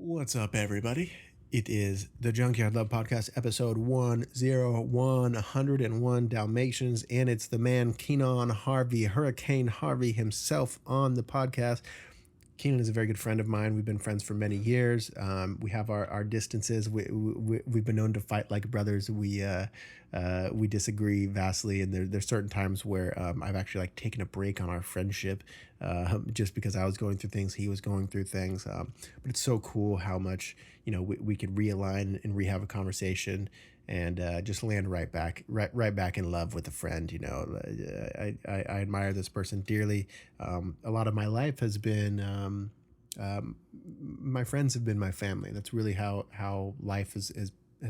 What's up, everybody? It is the Junkyard Love Podcast, episode 101 Dalmatians, and it's the man Keenan Harvey, Hurricane Harvey himself on the podcast. Keenan is a very good friend of mine. We've been friends for many years. We have our distances. We've been known to fight like brothers. We disagree vastly, and there's certain times where I've actually taken a break on our friendship just because I was going through things, he was going through things. But it's so cool how much we could realign and have a conversation and just land right back in love with a friend. I admire this person dearly. A lot of my life has been my friends have been my family. That's really how life has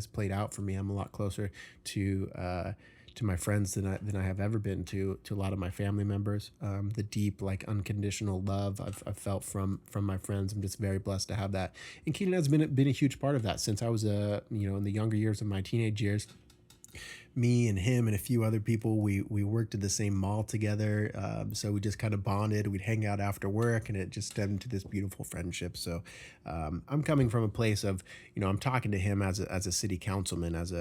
played out for me. I'm a lot closer to my friends than I have ever been to a lot of my family members. The deep, unconditional love I've felt from my friends. I'm just very blessed to have that. And Keenan has been a huge part of that since I was in the younger years of my teenage years. Me and him and a few other people, we worked at the same mall together. So we just kind of bonded. We'd hang out after work, and it just stemmed to this beautiful friendship. So I'm coming from a place of, I'm talking to him as a city councilman, as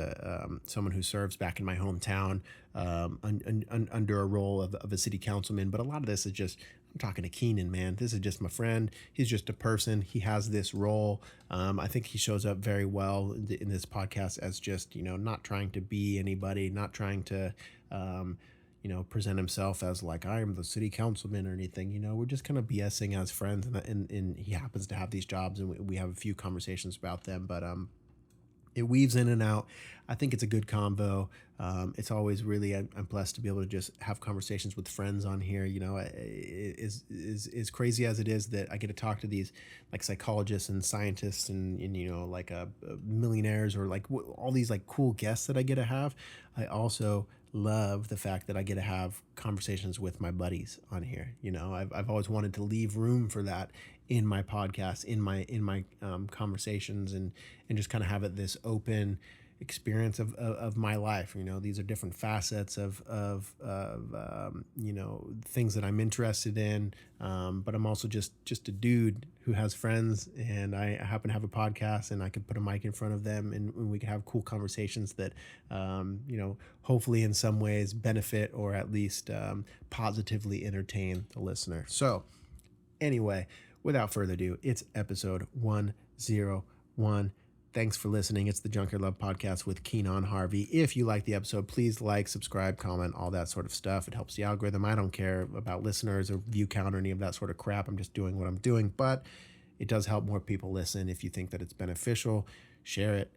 someone who serves back in my hometown under a role of a city councilman. But a lot of this is just, I'm talking to Keenan, man. This is just my friend. He's just a person. He has this role. I think he shows up very well in this podcast as just, not trying to be anybody, not trying to, present himself as I am the city councilman or anything. We're just kind of BSing as friends, and he happens to have these jobs, and we have a few conversations about them. But it weaves in and out. I think it's a good convo. It's always really, I'm blessed to be able to just have conversations with friends on here. As crazy as it is that I get to talk to these psychologists and scientists and millionaires or all these cool guests that I get to have. I also love the fact that I get to have conversations with my buddies on here. I've always wanted to leave room for that in my podcast, in my conversations, and just kind of have it this open experience of my life. These are different facets of things that I'm interested in. But I'm also just a dude who has friends, and I happen to have a podcast, and I could put a mic in front of them, and we can have cool conversations that, hopefully in some ways benefit or at least positively entertain the listener. So anyway, without further ado, it's episode 101. Thanks for listening. It's the Junkyard Love Podcast with Keenan Harvey. If you like the episode, please subscribe, comment, all that sort of stuff. It helps the algorithm. I don't care about listeners or view count or any of that sort of crap. I'm just doing what I'm doing, but it does help more people listen. If you think that it's beneficial, share it.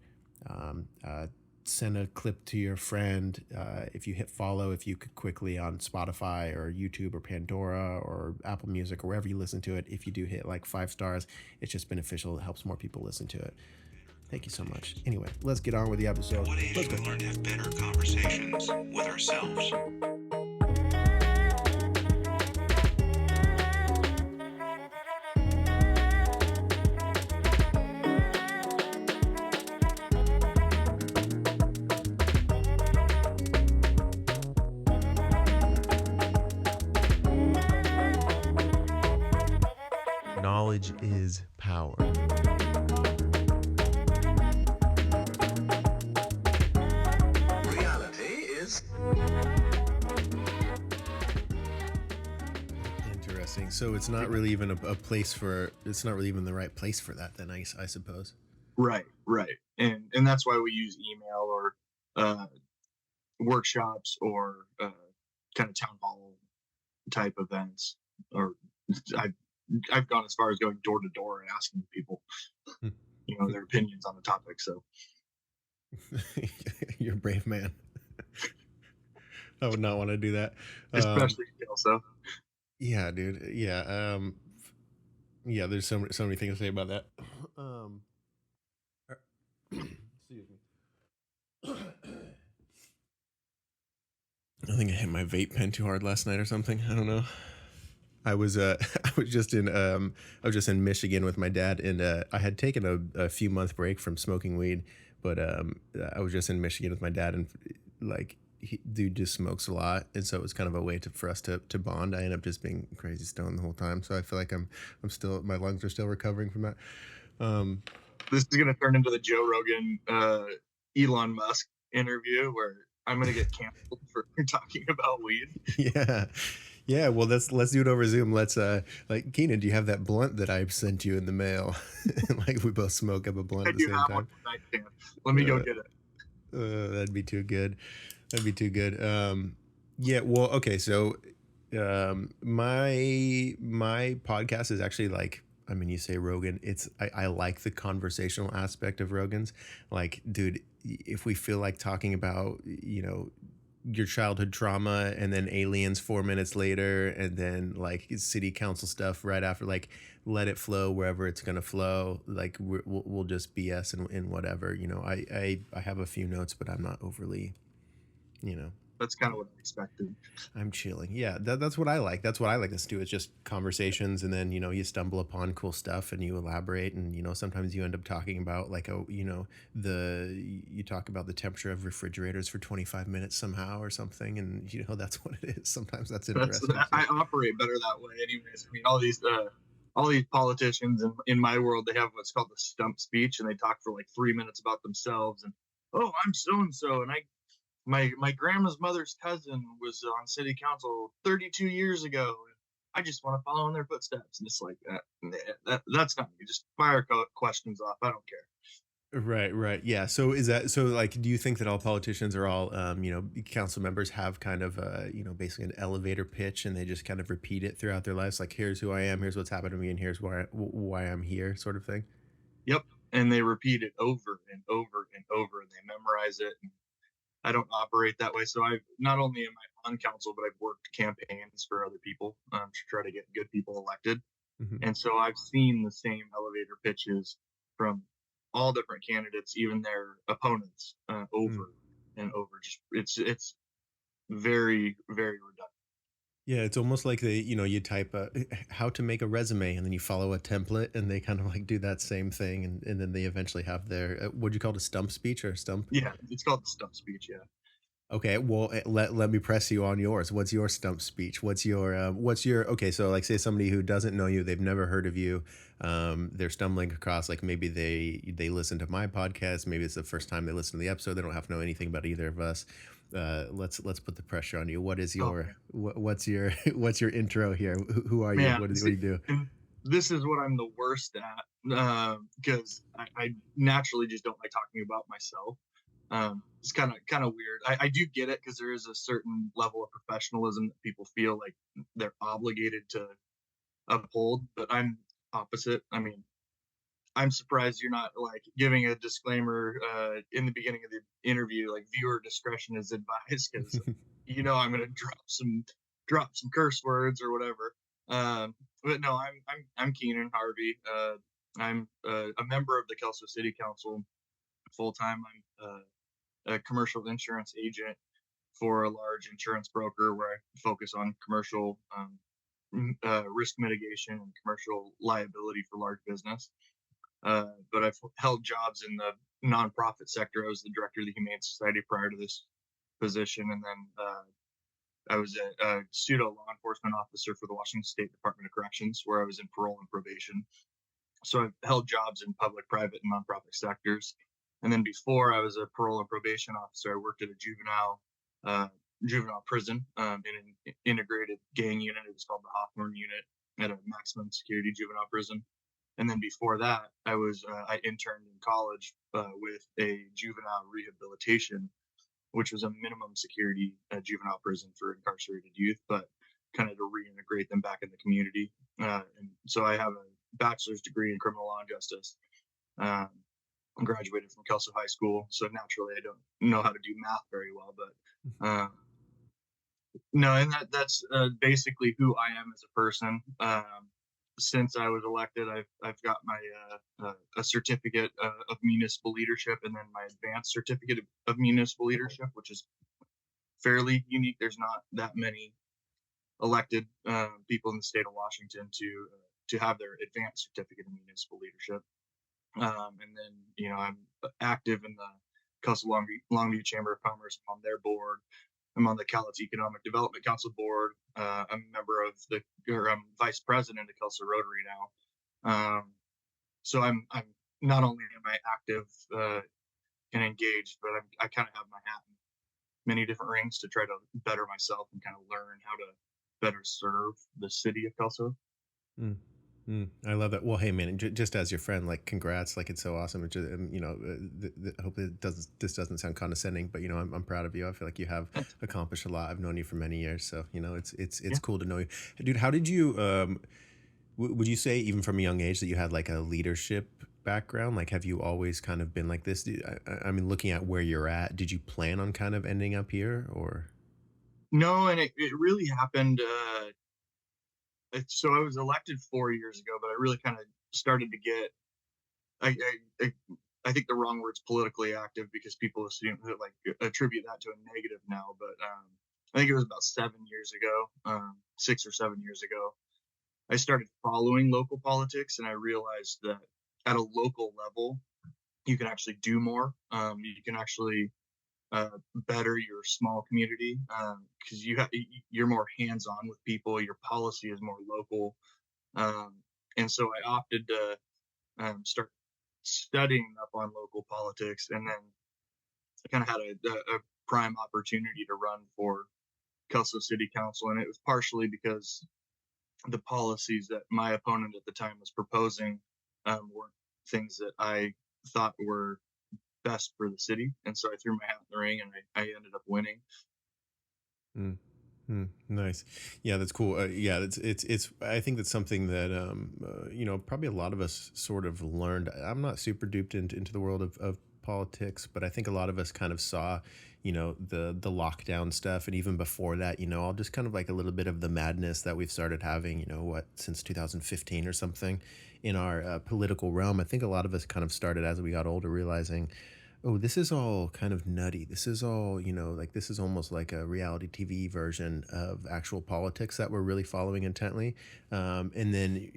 Send a clip to your friend. If you hit follow, if you could quickly on Spotify or YouTube or Pandora or Apple Music or wherever you listen to it, if you do hit 5 stars, it's just beneficial. It helps more people listen to it. Thank you so much. Anyway, let's get on with the episode. What age do we learn to have better conversations with ourselves? Knowledge is power. Interesting. So it's not really even a place for, it's not really even the right place for that then, I suppose. Right. And that's why we use email or workshops or kind of town hall type events. Or I've gone as far as going door to door and asking people, their opinions on the topic. So you're a brave man. I would not want to do that. Especially Kelso. Yeah, dude. Yeah. There's so many things to say about that. Excuse me. I think I hit my vape pen too hard last night or something. I don't know. I was just in Michigan with my dad, and I had taken a few month break from smoking weed, but I was just in Michigan with my dad, and dude just smokes a lot, and so it was kind of a way for us to bond. I ended up just being crazy stoned the whole time, so I feel like I'm still, my lungs are still recovering from that. This is going to turn into the Joe Rogan, Elon Musk interview where I'm going to get canceled for talking about weed. Yeah. Well, let's do it over Zoom. Let's like, Keenan, do you have that blunt that I sent you in the mail? Like, we both smoke up a blunt I at the do same have time. one nightstand. Let me go get it. That'd be too good. That'd be too good. Yeah. Well, okay. So, my podcast is actually like, I mean, you say Rogan. I like the conversational aspect of Rogan's. Like, dude, if we feel like talking about, your childhood trauma and then aliens 4 minutes later and then like city council stuff right after, like, let it flow wherever it's going to flow. Like, we'll just BS and whatever. I have a few notes, but I'm not overly, That's kind of what I expected. I'm chilling. Yeah, that's what I like. That's what I like to do. It's just conversations, and then you stumble upon cool stuff, and you elaborate, and sometimes you end up talking about like you talk about the temperature of refrigerators for 25 minutes somehow or something, and that's what it is. Sometimes that's interesting. I operate better that way, anyways. I mean, all these politicians in my world, they have what's called the stump speech, and they talk for like 3 minutes about themselves, and oh, I'm so and so, and my grandma's mother's cousin was on city council 32 years ago. I just want to follow in their footsteps. And it's like, that's not me. Just fire questions off. I don't care. Right. Yeah. So like, do you think that all politicians are all, council members have kind of, basically an elevator pitch and they just kind of repeat it throughout their lives? Like, here's who I am, here's what's happened to me, and here's why I'm here, sort of thing. Yep. And they repeat it over and over and over, and they memorize it. And I don't operate that way. So I've not only am I on council, but I've worked campaigns for other people to try to get good people elected. Mm-hmm. And so I've seen the same elevator pitches from all different candidates, even their opponents, over and over. Just it's very, very redundant. Yeah, it's almost like you type how to make a resume, and then you follow a template, and they kind of like do that same thing, and then they eventually have their what'd you call it, a stump speech or a stump? Yeah, it's called the stump speech. Yeah. Okay, well, let me press you on yours. What's your stump speech? What's your okay? So like, say somebody who doesn't know you, they've never heard of you, they're stumbling across, like, maybe they listen to my podcast, maybe it's the first time they listen to the episode, they don't have to know anything about either of us. Let's put the pressure on you. What is your what's your intro here? Who are you? Man, what do you do? This is what I'm the worst at, because I naturally just don't like talking about myself. It's kind of weird. I do get it, because there is a certain level of professionalism that people feel like they're obligated to uphold, but I'm opposite. I mean, I'm surprised you're not like giving a disclaimer in the beginning of the interview, like viewer discretion is advised, because I'm going to drop some curse words or whatever. But no, I'm Keenan Harvey. I'm a member of the Kelso City Council full time. I'm a commercial insurance agent for a large insurance broker, where I focus on commercial risk mitigation and commercial liability for large business. But I've held jobs in the nonprofit sector. I was the director of the Humane Society prior to this position, and then I was a pseudo-law enforcement officer for the Washington State Department of Corrections, where I was in parole and probation. So I've held jobs in public, private, and nonprofit sectors. And then before I was a parole and probation officer, I worked at a juvenile prison in an integrated gang unit. It was called the Hawthorne unit, at a maximum security juvenile prison. And then before that, I interned in college with a juvenile rehabilitation, which was a minimum security juvenile prison for incarcerated youth, but kind of to reintegrate them back in the community. And so I have a bachelor's degree in criminal law and justice. I graduated from Kelso High School, so naturally I don't know how to do math very well, but no, and that's basically who I am as a person. Since I was elected, I've got my a certificate of municipal leadership, and then my advanced certificate of municipal leadership, which is fairly unique. There's not that many elected people in the state of Washington to have their advanced certificate of municipal leadership. And then I'm active in the Kelso Longview Chamber of Commerce. I'm on their board. I'm on the Cowlitz Economic Development Council board. I'm a member of I'm vice president of Kelso Rotary now. So I'm not only am I active and engaged, but I kind of have my hat in many different rings to try to better myself and kind of learn how to better serve the city of Kelso. Mm. I love that. Well, hey, man, just as your friend, like, congrats! Like, it's so awesome. It just, I hope this doesn't sound condescending, but I'm proud of you. I feel like you have Thanks. accomplished a lot. I've known you for many years, so it's Yeah. cool to know you, dude. How did you? Would you say even from a young age that you had like a leadership background? Like, have you always kind of been like this? I mean, looking at where you're at, did you plan on kind of ending up here, or? No, and it really happened. So I was elected 4 years ago, but I really kind of started to get I, I I I think the wrong word's politically active because people assume that like attribute that to a negative now. But I think it was about 7 years ago, 6 or 7 years ago, I started following local politics, and I realized that at a local level, you can actually do more. You can actually better your small community because you're more hands on with people. Your policy is more local, um, and so I opted to start studying up on local politics, and then I kind of had a prime opportunity to run for Kelso City Council, and it was partially because the policies that my opponent at the time was proposing weren't things that I thought were best for the city, and so I threw my hat in the ring, and I ended up winning. Mm. Nice. Yeah, that's cool. Yeah, it's. I think that's something that probably a lot of us sort of learned. I'm not super duped into the world of politics, but I think a lot of us kind of saw, the lockdown stuff, and even before that, all just kind of like a little bit of the madness that we've started having. Since 2015 or something, in our political realm. I think a lot of us kind of started as we got older, realizing, oh, this is all kind of nutty. This is all, like this is almost like a reality TV version of actual politics that we're really following intently. And then,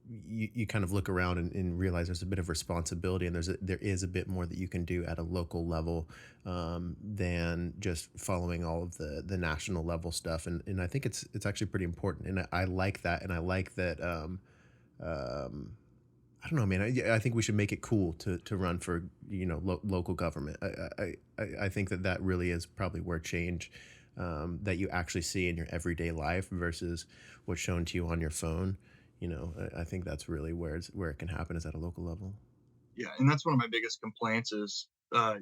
you kind of look around and realize there's a bit of responsibility, and there is a bit more that you can do at a local level than just following all of the national level stuff. And I think it's actually pretty important. And I like that. And I like that. Um, I don't know, man. I think we should make it cool to run for local government. I think that really is probably where change that you actually see in your everyday life versus what's shown to you on your phone. I think that's really where it can happen is at a local level. Yeah, and that's one of my biggest complaints is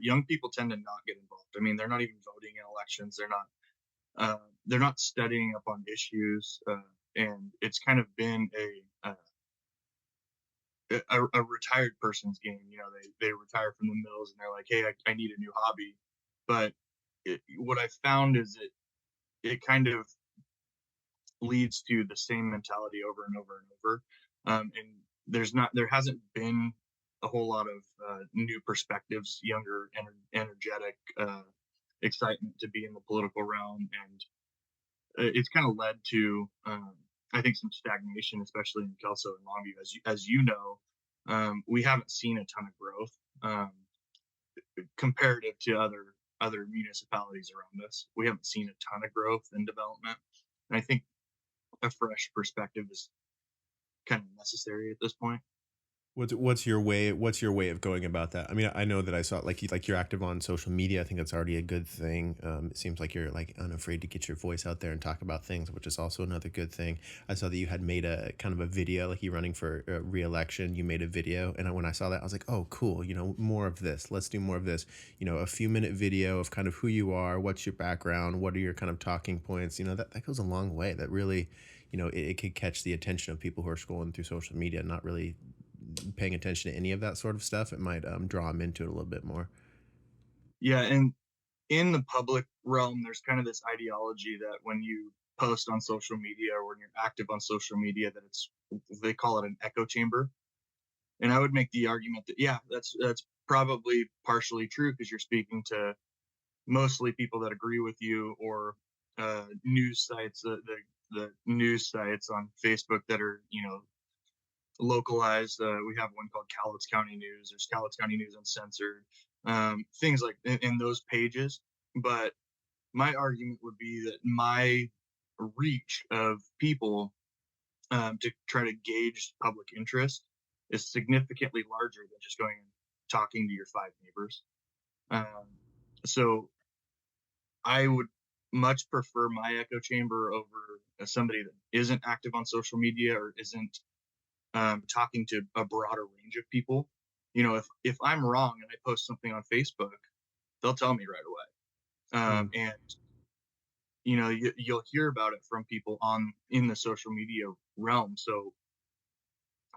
young people tend to not get involved. I mean, they're not even voting in elections. They're not studying up on issues, and it's kind of been a retired person's game. They retire from the mills and they're like, hey, I need a new hobby. But what I found is it kind of leads to the same mentality over and over and over. And there hasn't been a whole lot of new perspectives, younger, energetic, excitement to be in the political realm, and it's kind of led to I think some stagnation, especially in Kelso and Longview. As you know, we haven't seen a ton of growth comparative to other municipalities around us. We haven't seen a ton of growth and development, and I think a fresh perspective is kind of necessary at this point. What's your way of going about that? I mean, I know that I saw you're active on social media. I think that's already a good thing. It seems like you're like unafraid to get your voice out there and talk about things, which is also another good thing. I saw that you had made a kind of a video, like you running for re-election. You made a video, and when I saw that, I was like, oh, cool. More of this. Let's do more of this. A few minute video of kind of who you are, what's your background, what are your kind of talking points. That goes a long way. That really, it could catch the attention of people who are scrolling through social media, not really paying attention to any of that sort of stuff. It might draw them into it a little bit more. Yeah, and in the public realm, there's kind of this ideology that when you post on social media or when you're active on social media, that they call it an echo chamber. And I would make the argument that yeah, that's probably partially true because you're speaking to mostly people that agree with you, or news sites, the news sites on Facebook that are localized. We have one called Cowlitz County News. There's Cowlitz County News Uncensored, things like in those pages. But my argument would be that my reach of people to try to gauge public interest is significantly larger than just going and talking to your 5 neighbors. Um, so I would much prefer my echo chamber over somebody that isn't active on social media or isn't talking to a broader range of people. If I'm wrong and I post something on Facebook, they'll tell me right away. And you'll hear about it from people in the social media realm. So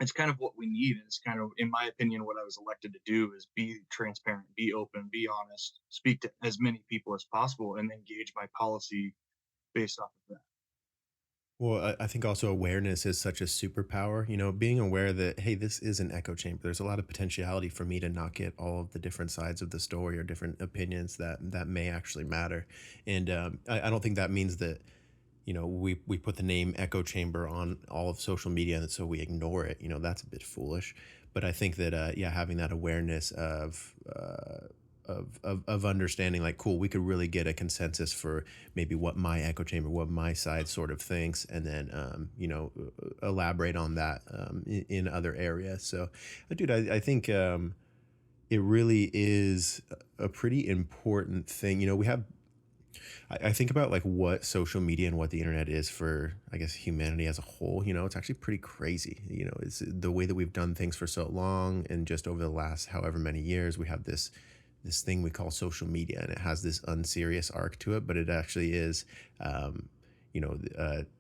it's kind of what we need. It's kind of, in my opinion, what I was elected to do is be transparent, be open, be honest, speak to as many people as possible, and then gauge my policy based off of that. Well, I think also awareness is such a superpower. Being aware that, hey, this is an echo chamber. There's a lot of potentiality for me to not get all of the different sides of the story or different opinions that may actually matter. And I don't think that means that we put the name echo chamber on all of social media and so we ignore it. That's a bit foolish. But I think that having that awareness of understanding, like, cool, we could really get a consensus for maybe what my echo chamber, what my side sort of thinks, and then elaborate on that in other areas. So dude, I think it really is a pretty important thing. We have, I think about like what social media and what the internet is for, I guess, humanity as a whole. It's actually pretty crazy. It's the way that we've done things for so long, and just over the last however many years, we have this thing we call social media, and it has this unserious arc to it, but it actually is,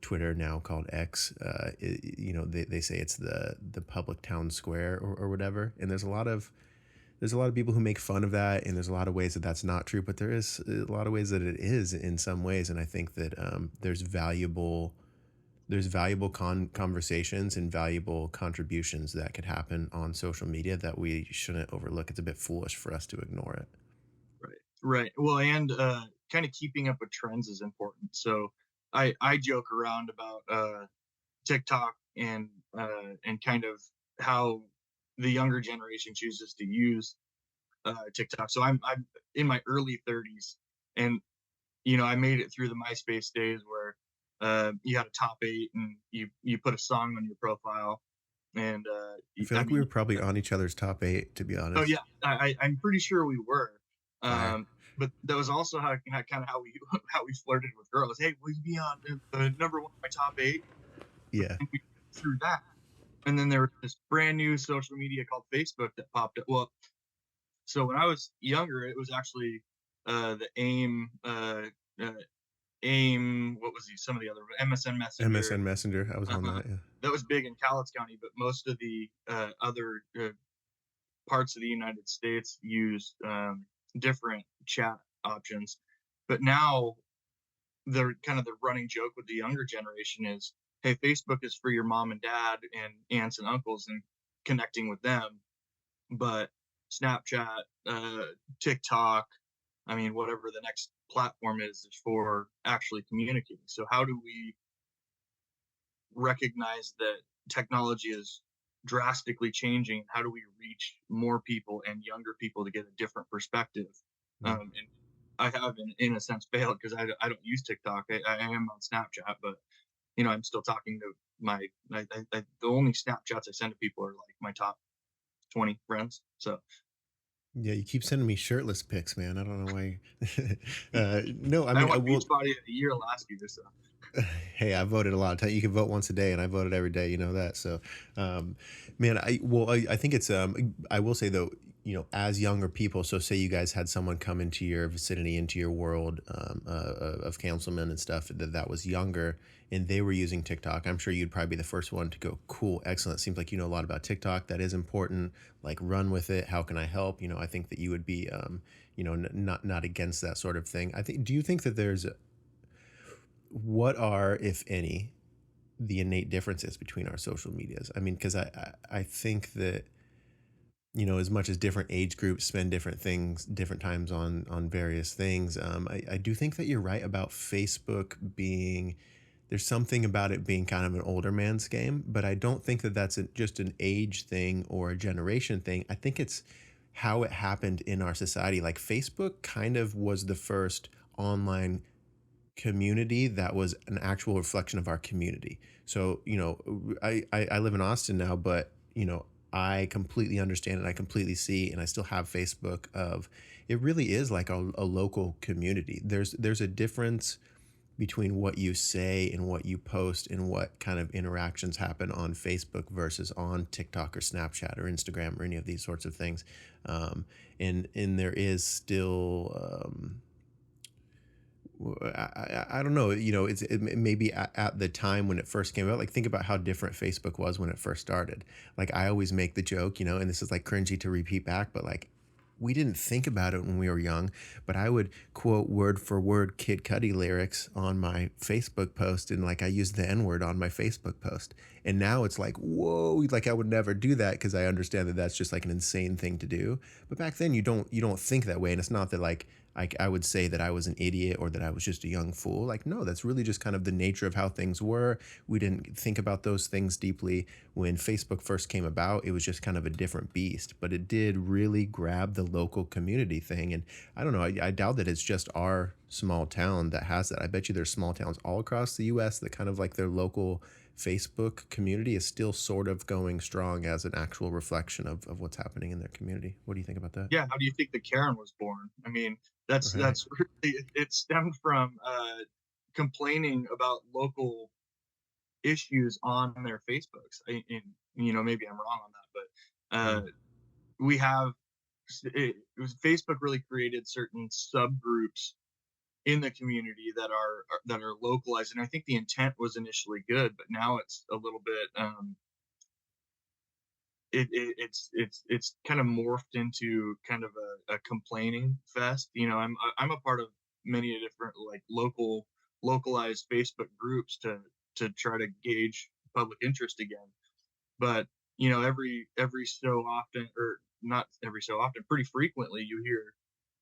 Twitter, now called X. They say it's the public town square or whatever, and there's a lot of people who make fun of that, and there's a lot of ways that that's not true, but there is a lot of ways that it is in some ways. And I think that there's valuable conversations and valuable contributions that could happen on social media that we shouldn't overlook. It's a bit foolish for us to ignore it. Right. Well, and kind of keeping up with trends is important. So I joke around about TikTok and kind of how the younger generation chooses to use TikTok. So I'm in my early 30s, and I made it through the MySpace days where you had a top 8 and you put a song on your profile, and I feel like we were probably on each other's top 8, to be honest. Oh yeah, I'm pretty sure we were. But that was also how we flirted with girls. Hey, will you be on the number 1 of my top 8? Yeah. And we through that. And then there was this brand new social media called Facebook that popped up. Well, so when I was younger, it was actually the AIM, what was some of the other, MSN Messenger. MSN Messenger, I was on that, yeah. That was big in Cowlitz County, but most of the other parts of the United States used different chat options. But now the running joke with the younger generation is, hey, Facebook is for your mom and dad and aunts and uncles and connecting with them, but Snapchat, TikTok, whatever the next platform is for actually communicating. So how do we recognize that technology is drastically changing? How do we reach more people and younger people to get a different perspective? And I have, in a sense, failed because I don't use TikTok. I am on Snapchat, but I'm still talking to the only Snapchats I send to people are like my top 20 friends. So yeah, you keep sending me shirtless pics, man. I don't know why. No, I won Beachbody of the Year last year. So hey, I voted a lot of times. You can vote once a day, and I voted every day. You know that. So, man, I think it's I will say though, as younger people, so say you guys had someone come into your vicinity, into your world of councilmen and stuff that was younger, and they were using TikTok. I'm sure you'd probably be the first one to go, cool, excellent. Seems like you know a lot about TikTok. That is important. Like, run with it. How can I help? I think that you would be, not against that sort of thing. Do you think that there's what are, if any, the innate differences between our social medias? Because I think that, as much as different age groups spend different times on various things, I do think that you're right about Facebook being, there's something about it being kind of an older man's game, but I don't think that that's just an age thing or a generation thing. I think it's how it happened in our society. Like, Facebook kind of was the first online community that was an actual reflection of our community. So, I live in Austin now, but, I completely understand it. I completely see, and I still have Facebook of, it really is like a local community. There's a difference between what you say and what you post and what kind of interactions happen on Facebook versus on TikTok or Snapchat or Instagram or any of these sorts of things. And there is still, I don't know, it maybe at the time when it first came out, like think about how different Facebook was when it first started. Like I always make the joke, and this is like cringy to repeat back, but like we didn't think about it when we were young, but I would quote word for word Kid Cudi lyrics on my Facebook post, and like I used the N word on my Facebook post. And now it's like, whoa, like I would never do that because I understand that that's just like an insane thing to do. But back then you don't think that way, and it's not that like I would say that I was an idiot or that I was just a young fool. Like, no, that's really just kind of the nature of how things were. We didn't think about those things deeply. When Facebook first came about, it was just kind of a different beast, but it did really grab the local community thing. And I don't know, I doubt that it's just our small town that has that. I bet you there's small towns all across the US that kind of like their local Facebook community is still sort of going strong as an actual reflection of what's happening in their community. What do you think about that? Yeah, how do you think the Karen was born? I mean, Right. that's really, it stemmed from complaining about local issues on their Facebooks. And maybe I'm wrong on that, but we have it was Facebook really created certain subgroups in the community that are localized, and I think the intent was initially good, but now it's a little bit it's kind of morphed into kind of a complaining fest. I'm a part of many different like localized Facebook groups to try to gauge public interest again. But every so often, or not every so often, pretty frequently you hear,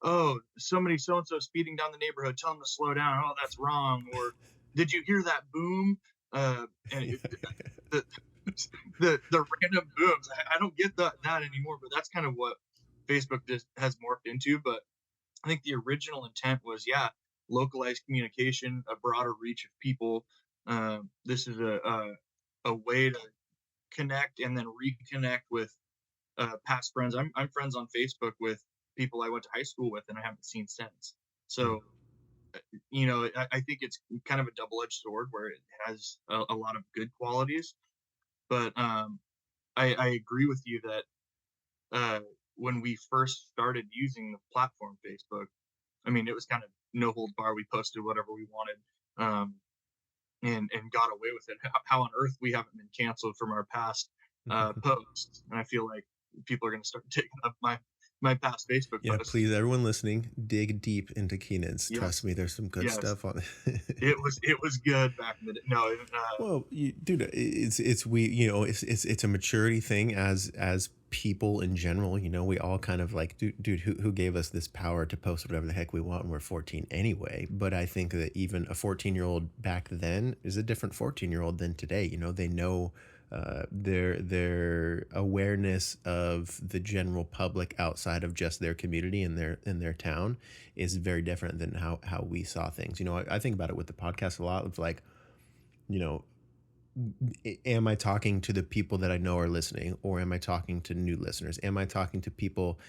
oh, somebody so and so speeding down the neighborhood, tell them to slow down. Oh, that's wrong. Or did you hear that boom? And the, the random booms. I don't get that anymore, but that's kind of what Facebook just has morphed into. But I think the original intent was, yeah, localized communication, a broader reach of people. This is a way to connect and then reconnect with past friends. I'm friends on Facebook with people I went to high school with and I haven't seen since. Hmm. So I think it's kind of a double-edged sword where it has a lot of good qualities, but I agree with you that when we first started using the platform Facebook, I mean, it was kind of no holds bar. We posted whatever we wanted, and got away with it. How on earth we haven't been canceled from our past posts? And I feel like people are going to start taking up my past Facebook Yeah, posts. please, everyone listening, dig deep into Keenan's. Trust Yes, me, there's some good yes, stuff on it. it was good back in the day. No, Well, dude, it's a maturity thing as people in general. We all kind of like, dude, who gave us this power to post whatever the heck we want when we're 14 anyway? But I think that even a 14-year-old back then is a different 14-year-old than today. They know their awareness of the general public outside of just their community and their town is very different than how we saw things. I think about it with the podcast a lot of like, you know, am I talking to the people that I know are listening, or am I talking to new listeners? Am I talking to people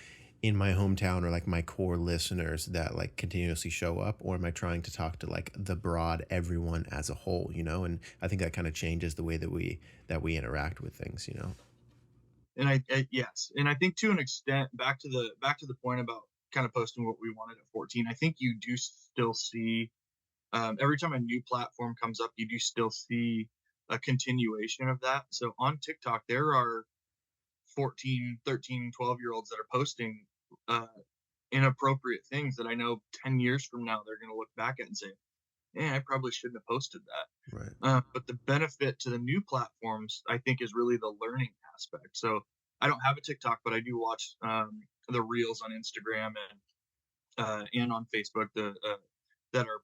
in my hometown or like my core listeners that like continuously show up, or am I trying to talk to like the broad everyone as a whole? And I think that kind of changes the way that we interact with things. and I yes, and I think to an extent, back to the point about kind of posting what we wanted at 14. I think you do still see every time a new platform comes up, you do still see a continuation of that. So on TikTok, there are 14, 13, 12 year olds that are posting uh, inappropriate things that I know 10 years from now they're going to look back at and say, I probably shouldn't have posted that. Right. But the benefit to the new platforms, I think, is really the learning aspect. So I don't have a TikTok, but I do watch the reels on Instagram and on Facebook that are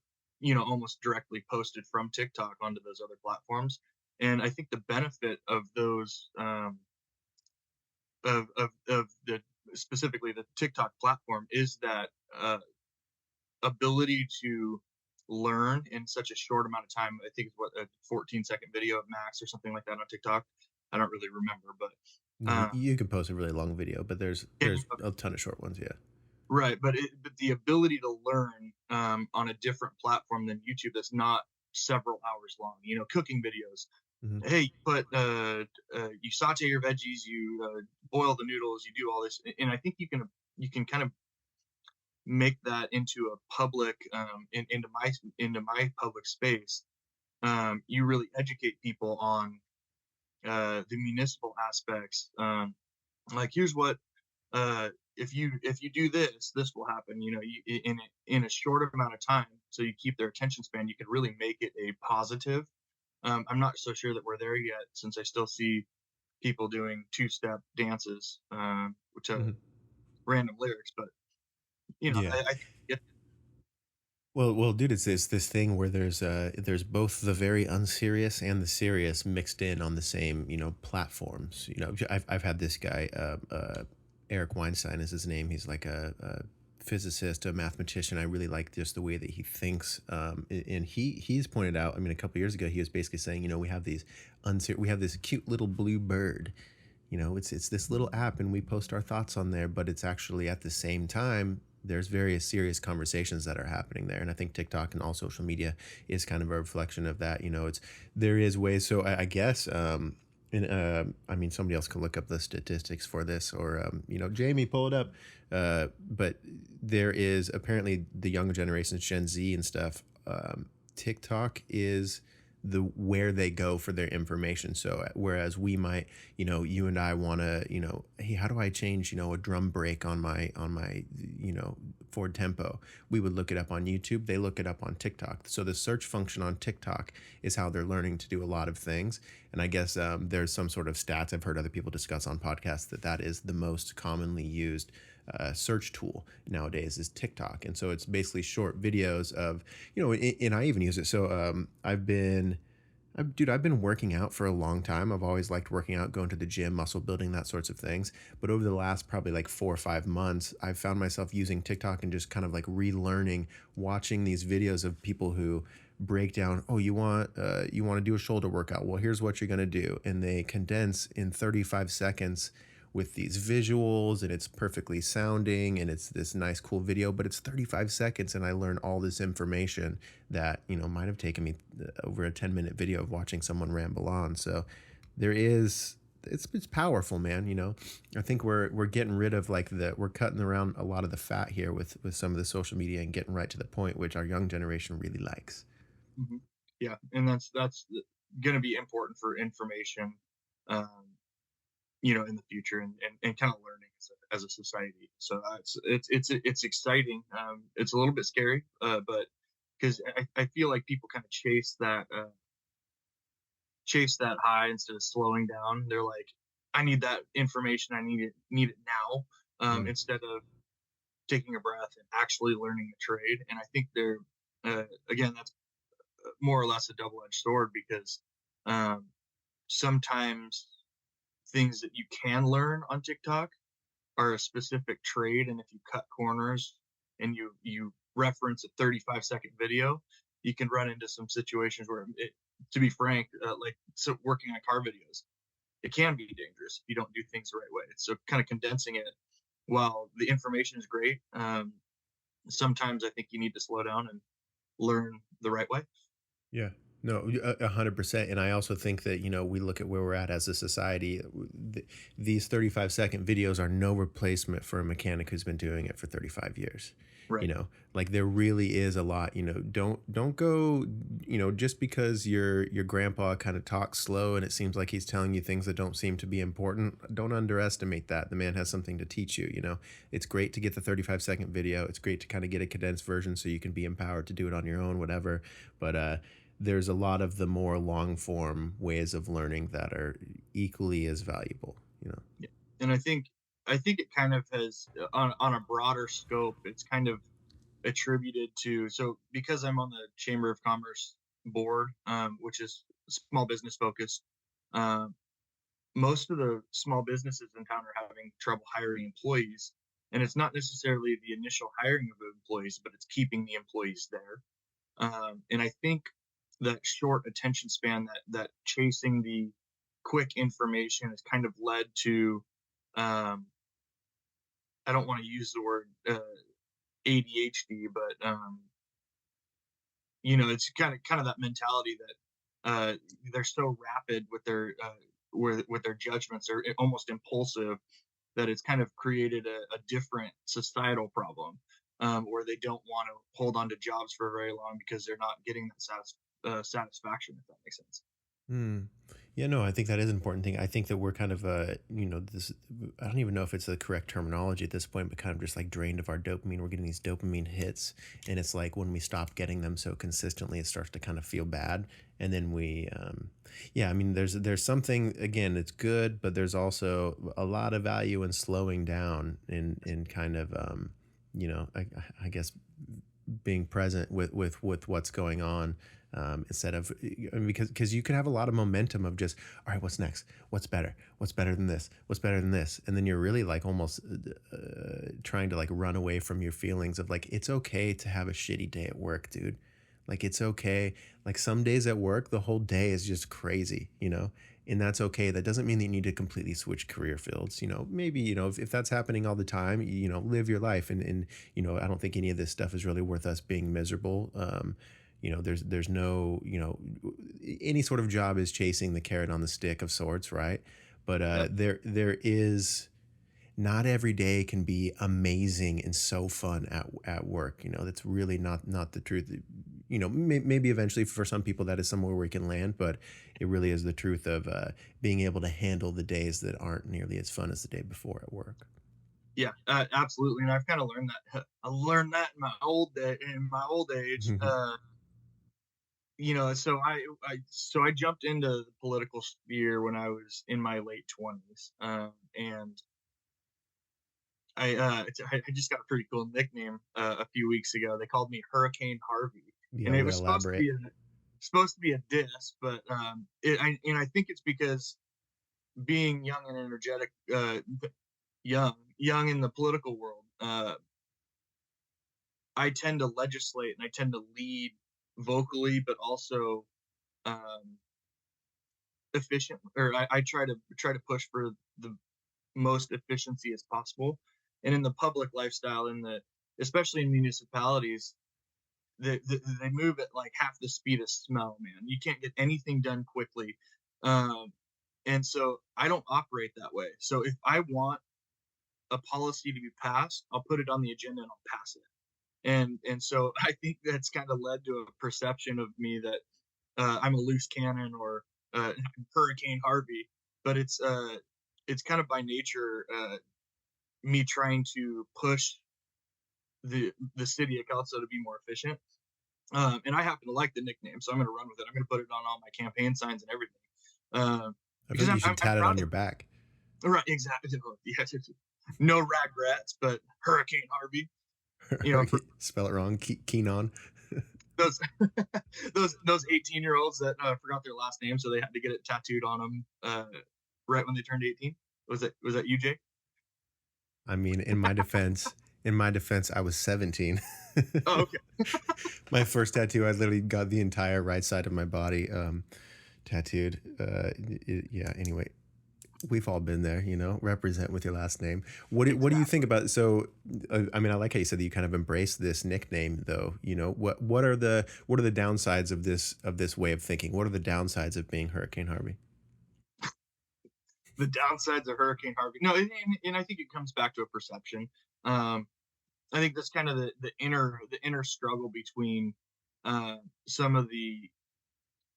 almost directly posted from TikTok onto those other platforms. And I think the benefit of those of the specifically the TikTok platform is that ability to learn in such a short amount of time. I think it's what, a 14-second video at max or something like that on TikTok. I don't really remember, but No, you can post a really long video, but there's Yeah, a ton of short ones. Yeah. right, but the ability to learn on a different platform than YouTube that's not several hours long. Cooking videos. Hmm. Hey, you saute your veggies, you boil the noodles, you do all this, and I think you can kind of make that into a public into my public space. You really educate people on the municipal aspects. Like, here's what if you do this, this will happen. In a short amount of time, so you keep their attention span. You can really make it a positive. I'm not so sure that we're there yet, since I still see people doing two-step dances, which Hmm. random lyrics, but Yeah. I think Well, dude, it's this thing where there's both the very unserious and the serious mixed in on the same platforms. I've had this guy, Eric Weinstein is his name. He's like a physicist, a mathematician. I really like just the way that he thinks. And he's pointed out. I mean, a couple years ago, he was basically saying, we have this cute little blue bird. It's this little app, and we post our thoughts on there, but it's actually at the same time there's various serious conversations that are happening there. And I think TikTok and all social media is kind of a reflection of that. There is ways. So I guess, I mean, somebody else can look up the statistics for this, or Jamie, pull it up. But there is apparently the younger generations, Gen Z and stuff. TikTok is where they go for their information. So whereas we might, you and I want to, hey, how do I change, a drum break on my Ford Tempo? We would look it up on YouTube. They look it up on TikTok. So the search function on TikTok is how they're learning to do a lot of things. And I guess there's some sort of stats I've heard other people discuss on podcasts that is the most commonly used search tool nowadays is TikTok. And so it's basically short videos of, and I even use it. So I've been working out for a long time. I've always liked working out, going to the gym, muscle building, that sorts of things. But over the last probably like 4 or 5 months, I've found myself using TikTok and just kind of like relearning, watching these videos of people who break down, oh, you want to do a shoulder workout. Well, here's what you're going to do. And they condense in 35 seconds with these visuals, and it's perfectly sounding, and it's this nice cool video, but it's 35 seconds and I learn all this information that might have taken me over a 10-minute video of watching someone ramble on. So it's powerful, man. I think we're getting rid of we're cutting around a lot of the fat here with some of the social media and getting right to the point, which our young generation really likes. yeah, and that's going to be important for information, um, in the future, and kind of learning as a society. So it's exciting. It's a little bit scary, but because I feel like people kind of chase that high instead of slowing down. They're like, I need that information. I need it now, instead of taking a breath and actually learning the trade. And I think again, that's more or less a double-edged sword, because um, sometimes things that you can learn on TikTok are a specific trade, and if you cut corners and you reference a 35-second video, you can run into some situations where, to be frank, working on car videos, it can be dangerous if you don't do things the right way. So kind of condensing it, while the information is great, sometimes I think you need to slow down and learn the right way. Yeah, no, 100%. And I also think that, we look at where we're at as a society. These 35-second videos are no replacement for a mechanic who's been doing it for 35 years. Right. Like there really is a lot. Don't go, just because your grandpa kind of talks slow and it seems like he's telling you things that don't seem to be important. Don't underestimate that. The man has something to teach you. It's great to get the 35-second video. It's great to kind of get a condensed version so you can be empowered to do it on your own, whatever. But there's a lot of the more long form ways of learning that are equally as valuable. Yeah. And I think it kind of has, on a broader scope, it's kind of attributed to, so because I'm on the Chamber of Commerce board, which is small business focused, most of the small businesses in town are having trouble hiring employees, and it's not necessarily the initial hiring of employees, but it's keeping the employees there. And I think that short attention span, that chasing quick information has kind of led to, I don't want to use the word ADHD, but it's kind of that mentality that they're so rapid with their with their judgments, or almost impulsive, that it's kind of created a different societal problem, where they don't want to hold on to jobs for very long because they're not getting that satisfaction, if that makes sense. Hmm. Yeah, no, I think that is an important thing. I think that we're kind of, this, I don't even know if it's the correct terminology at this point, but kind of just like drained of our dopamine. We're getting these dopamine hits. And it's like when we stop getting them so consistently, it starts to kind of feel bad. And then yeah, I mean, there's something, again, it's good, but there's also a lot of value in slowing down in kind of, I guess being present with what's going on, instead of, I mean, because you could have a lot of momentum of just, all right, what's next, what's better than this, what's better than this, and then you're really like almost trying to like run away from your feelings of like, it's okay to have a shitty day at work, dude. Like, it's okay. Like, some days at work the whole day is just crazy, and that's okay. That doesn't mean that you need to completely switch career fields. Maybe, if that's happening all the time, live your life. And I don't think any of this stuff is really worth us being miserable. There's no, any sort of job is chasing the carrot on the stick of sorts, right? But Yep. there is, not every day can be amazing and so fun at work. That's really not the truth. Maybe eventually for some people that is somewhere where you can land, but it really is the truth of being able to handle the days that aren't nearly as fun as the day before at work. Yeah, absolutely. And I've kind of learned that. I learned that in my old age. So I jumped into the political sphere when I was in my late 20s, and I just got a pretty cool nickname a few weeks ago. They called me Hurricane Harvey, Be and able it to was elaborate. supposed to be a diss, but I think it's because being young and energetic, young in the political world, I tend to legislate and I tend to lead vocally, but also um, efficient. Or I try to push for the most efficiency as possible. And in the public lifestyle, especially in municipalities, they move at like half the speed of smell. Man, you can't get anything done quickly, um, and so I don't operate that way. So if I want a policy to be passed, I'll put it on the agenda and I'll pass it. And so I think that's kind of led to a perception of me that I'm a loose cannon, or Hurricane Harvey, but it's kind of by nature, me trying to push the city of Kelso to be more efficient. And I happen to like the nickname, so I'm going to run with it. I'm going to put it on all my campaign signs and everything, I feel because like I'm, you I'm, should I'm tat it proud on of your it. back. Right, exactly. Yes, no regrets, but Hurricane Harvey. For Spell it wrong. Keenan. those those 18-year-olds that forgot their last name, so they had to get it tattooed on them right when they turned 18. Was that you, Jake? I mean, in my defense, I was 17. Oh, okay. My first tattoo, I literally got the entire right side of my body tattooed. Yeah. Anyway, we've all been there. Represent with your last name. What do you think Exactly. about? So, I mean, I like how you said that you kind of embrace this nickname, though. What are the downsides of this way of thinking? What are the downsides of being Hurricane Harvey? The downsides of Hurricane Harvey. No, and I think it comes back to a perception. Um, I think that's kind of the inner struggle between some of the,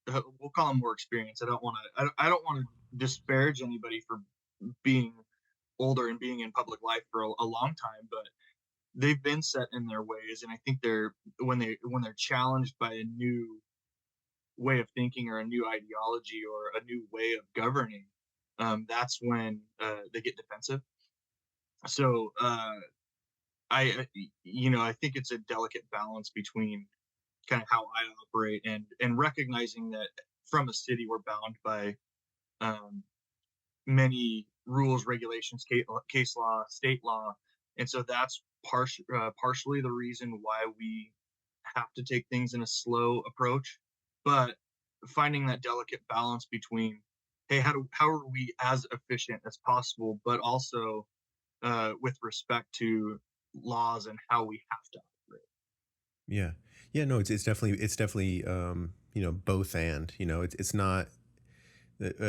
we'll call them more experience. I don't want to disparage anybody for being older and being in public life for a long time, but they've been set in their ways, and I think when they're challenged by a new way of thinking, or a new ideology, or a new way of governing, that's when they get defensive. So I think it's a delicate balance between kind of how I operate, and recognizing that from a city we're bound by um, many rules, regulations, case law, state law, and so that's partially the reason why we have to take things in a slow approach, but finding that delicate balance between, hey, how are we as efficient as possible, but also with respect to laws and how we have to operate. Yeah. Yeah, no, it's definitely both, and it's not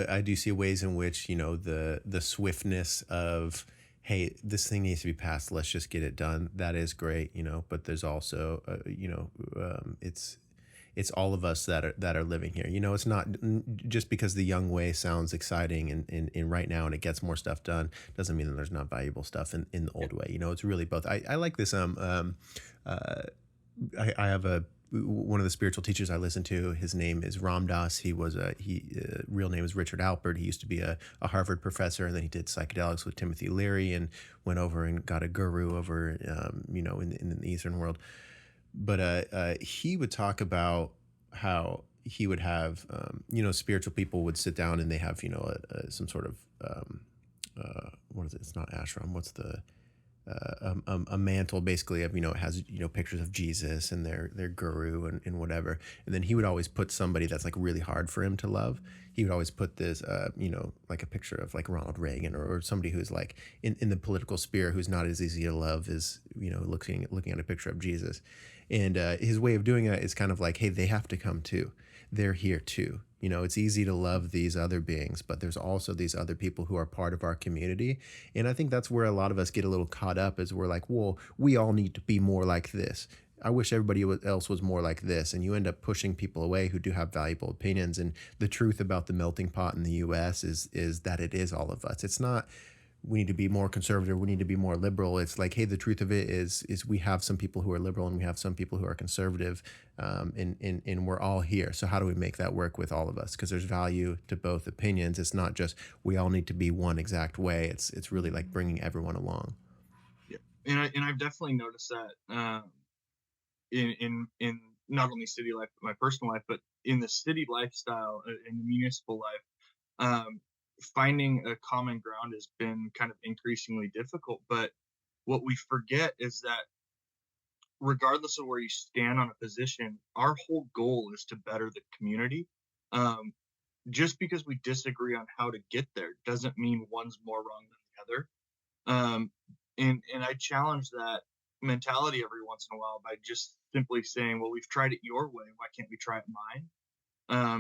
I do see ways in which, the swiftness of, hey, this thing needs to be passed, let's just get it done. That is great, but there's also it's all of us that are living here. It's not just because the young way sounds exciting and right now and it gets more stuff done doesn't mean that there's not valuable stuff in the Yeah. old way. It's really both. I like this uh I have a one of the spiritual teachers I listen to. His name is Ram Dass. He real name is Richard Alpert. He used to be a Harvard professor, and then he did psychedelics with Timothy Leary and went over and got a guru over in the Eastern world. But he would talk about how he would have spiritual people would sit down and they have some sort of what is it? It's not ashram. What's the a mantle basically of it has pictures of Jesus and their guru and whatever, and then he would always put somebody that's like really hard for him to love. He would always put this like a picture of like Ronald Reagan or somebody who's like in the political sphere who's not as easy to love as looking at a picture of Jesus. And his way of doing it is kind of like, hey, they have to come too, they're here too. It's easy to love these other beings, but there's also these other people who are part of our community. And I think that's where a lot of us get a little caught up, is we're like, well, we all need to be more like this. I wish everybody else was more like this. And you end up pushing people away who do have valuable opinions. And the truth about the melting pot in the US is that it is all of us. It's not we need to be more conservative, we need to be more liberal. It's like, hey, the truth of it is we have some people who are liberal and we have some people who are conservative, and we're all here. So how do we make that work with all of us? Because there's value to both opinions. It's not just we all need to be one exact way. It's really like bringing everyone along. Yeah, and I've definitely noticed that in not only city life but my personal life, but in the city lifestyle, in the municipal life, um, finding a common ground has been kind of increasingly difficult. But what we forget is that regardless of where you stand on a position, our whole goal is to better the community. Um, just because we disagree on how to get there doesn't mean one's more wrong than the other. And I challenge that mentality every once in a while by just simply saying, well, we've tried it your way, why can't we try it mine?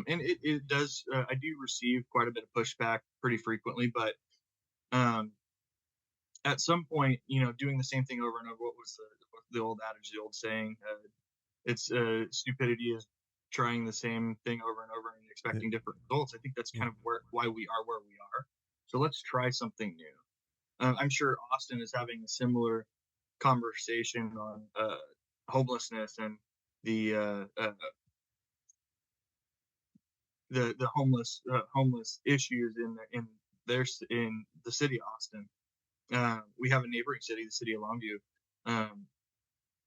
And it does, I do receive quite a bit of pushback pretty frequently, but um, at some point, doing the same thing over and over, what was the old adage, the old saying, it's stupidity is trying the same thing over and over and expecting different results. I think that's kind of why we are where we are. So let's try something new. I'm sure Austin is having a similar conversation on homelessness and the homeless issues in the city of Austin. We have a neighboring city, the city of Longview,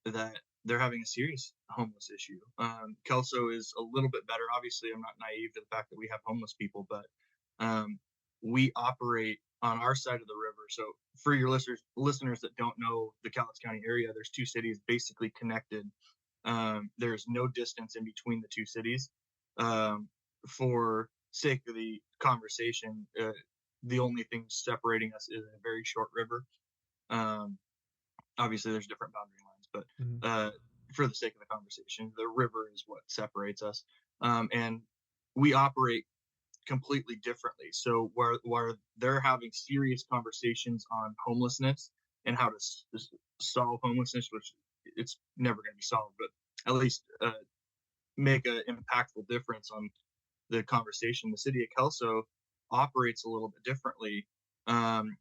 that they're having a serious homeless issue. Kelso is a little bit better. Obviously, I'm not naive to the fact that we have homeless people, but we operate on our side of the river. So for your listeners that don't know the Cowlitz County area, there's two cities basically connected. There's no distance in between the two cities. For sake of the conversation, the only thing separating us is a very short river. Obviously, there's different boundary lines, but for the sake of the conversation, the river is what separates us. And we operate completely differently. So where they're having serious conversations on homelessness and how to solve homelessness, which it's never going to be solved, but at least make an impactful difference on the conversation. The city of Kelso operates a little bit differently. And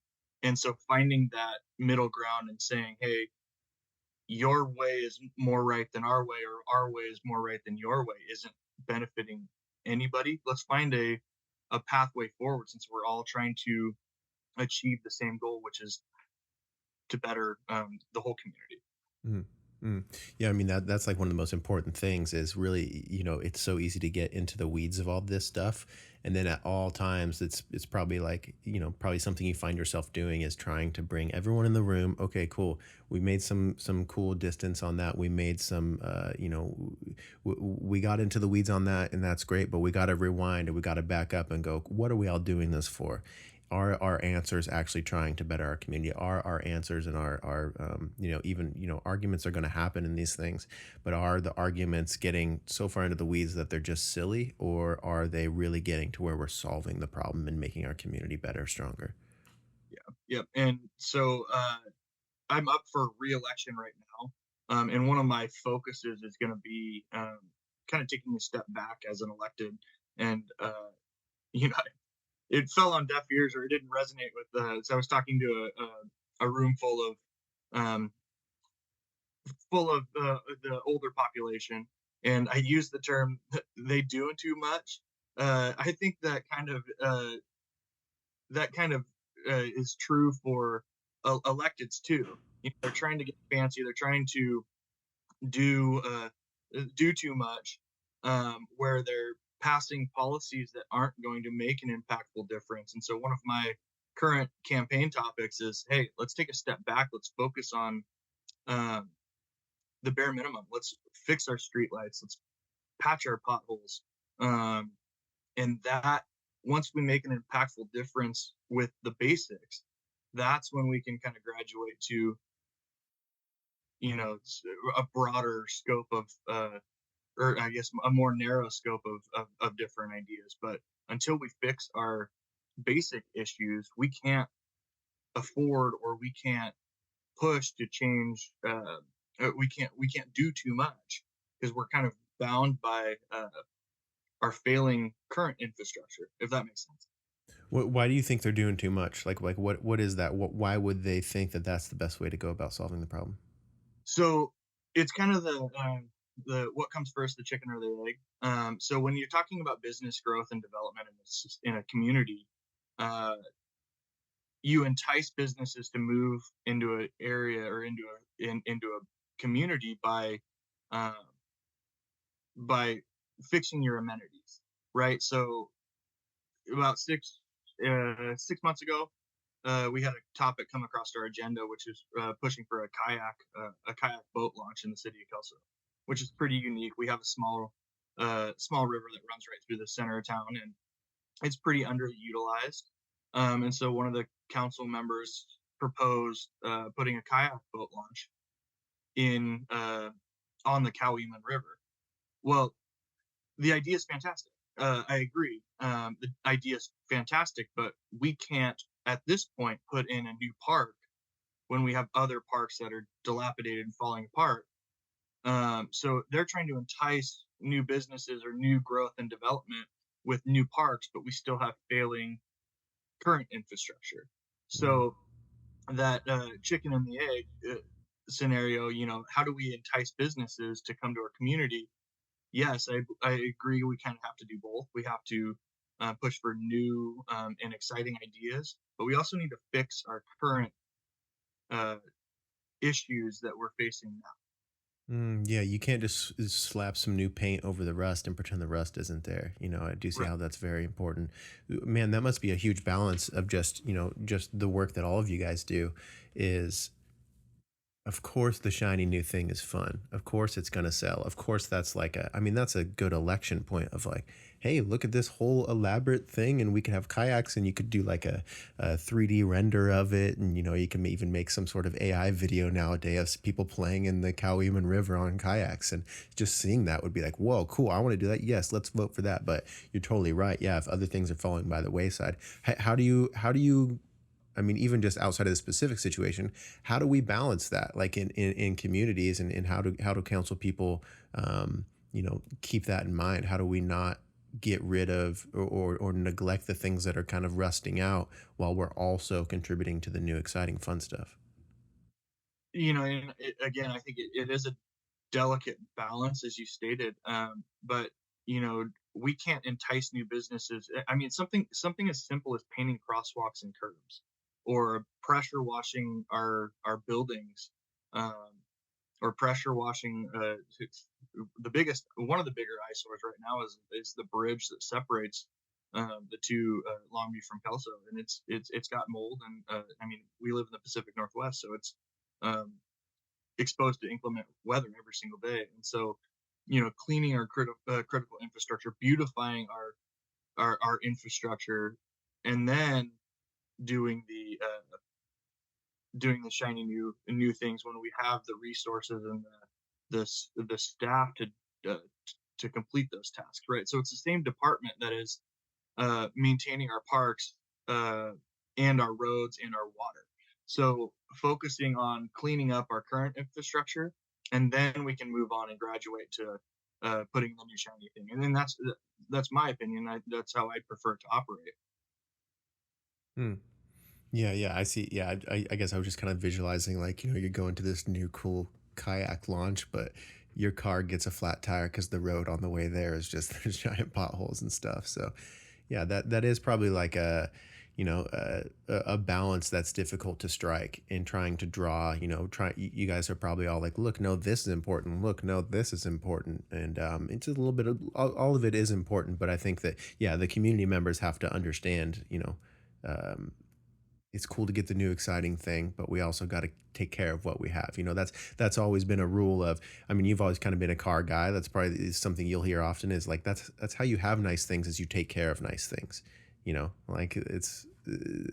so finding that middle ground and saying, hey, your way is more right than our way, or our way is more right than your way, isn't benefiting anybody. Let's find a pathway forward, since we're all trying to achieve the same goal, which is to better the whole community. Mm-hmm. Mm. Yeah, I mean that's like one of the most important things is really, it's so easy to get into the weeds of all this stuff. And then at all times it's probably like, probably something you find yourself doing is trying to bring everyone in the room. Okay, cool. We made some cool distance on that. We made some we got into the weeds on that and that's great, but we got to rewind and we got to back up and go, what are we all doing this for? Are our answers actually trying to better our community? Are our answers and our even arguments are going to happen in these things, but are the arguments getting so far into the weeds that they're just silly, or are they really getting to where we're solving the problem and making our community better, stronger? Yep. And so I'm up for re-election right now, and one of my focuses is going to be kind of taking a step back as an elected, and you know, it fell on deaf ears or it didn't resonate with. So I was talking to a room um, full of the older population, and I used the term "they doing too much." I think that kind of is true for electeds too. They're trying to get fancy. They're trying to do do too much, where they're passing policies that aren't going to make an impactful difference. And so, one of my current campaign topics is, hey, let's take a step back. Let's focus on um, the bare minimum. Let's fix our streetlights. Let's patch our potholes. Um, and that once we make an impactful difference with the basics, that's when we can kind of graduate to a broader scope of or I guess a more narrow scope of different ideas. But until we fix our basic issues, we can't afford or we can't push to change. We can't do too much because we're kind of bound by our failing current infrastructure. If that makes sense. Why do you think they're doing too much? Like what is that? Why would they think that that's the best way to go about solving the problem? So it's kind of the what comes first, the chicken or the egg. So when you're talking about business growth and development in a community, uh, you entice businesses to move into an area or into a community uh, by fixing your amenities, right? So about 6 months ago, we had a topic come across our agenda, which is pushing for a kayak boat launch in the city of Kelso, which is pretty unique. We have a small river that runs right through the center of town, and it's pretty underutilized. And so one of the council members proposed putting a kayak boat launch in on the Cowlitz River. Well, the idea is fantastic. I agree. The idea is fantastic, but we can't at this point put in a new park when we have other parks that are dilapidated and falling apart. So they're trying to entice new businesses or new growth and development with new parks, but we still have failing current infrastructure. Mm. So that chicken and the egg scenario, how do we entice businesses to come to our community? Yes, I agree. We kind of have to do both. We have to push for new and exciting ideas, but we also need to fix our current uh, issues that we're facing now. Yeah, you can't just slap some new paint over the rust and pretend the rust isn't there. I do see Right. how that's very important. Man, that must be a huge balance of just the work that all of you guys do is, of course, the shiny new thing is fun. Of course, it's going to sell. Of course, I mean, that's a good election point of like, hey, look at this whole elaborate thing, and we could have kayaks, and you could do like a 3D render of it, and you can even make some sort of AI video nowadays of people playing in the Cowlitz River on kayaks, and just seeing that would be like, whoa, cool, I want to do that. Yes, let's vote for that. But you're totally right. Yeah, if other things are falling by the wayside, how do you I mean, even just outside of the specific situation, how do we balance that, like in communities, and how do council people, keep that in mind? How do we not get rid of or neglect the things that are kind of rusting out while we're also contributing to the new exciting fun stuff? And again, I think it is a delicate balance, as you stated. But we can't entice new businesses. I mean, something as simple as painting crosswalks and curbs, or pressure washing our buildings. Um, or pressure washing. One of the bigger eyesores right now is the bridge that separates the two, Longview from Kelso, and it's got mold, and I mean, we live in the Pacific Northwest, so it's um, exposed to inclement weather every single day, and so cleaning our critical infrastructure, beautifying our infrastructure, and then doing the shiny new things when we have the resources and the staff uh, to complete those tasks, right? So it's the same department that is maintaining our parks, uh, and our roads and our water. So focusing on cleaning up our current infrastructure, and then we can move on and graduate to putting the new shiny thing. And then that's my opinion. That's how I prefer to operate. Hmm. Yeah, yeah, I see. Yeah, I guess I was just kind of visualizing, like, you're going to this new cool kayak launch, but your car gets a flat tire because the road on the way there is just there's giant potholes and stuff. So, yeah, that is probably like a balance that's difficult to strike in trying to draw. You guys are probably all like, look, no, this is important. Look, no, this is important, and it's a little bit of all of it is important, but I think that yeah, the community members have to understand. Um, it's cool to get the new exciting thing, but we also got to take care of what we have. That's always been a rule of. I mean, you've always kind of been a car guy. That's probably something you'll hear often. Is like that's how you have nice things. Is you take care of nice things. Like it's.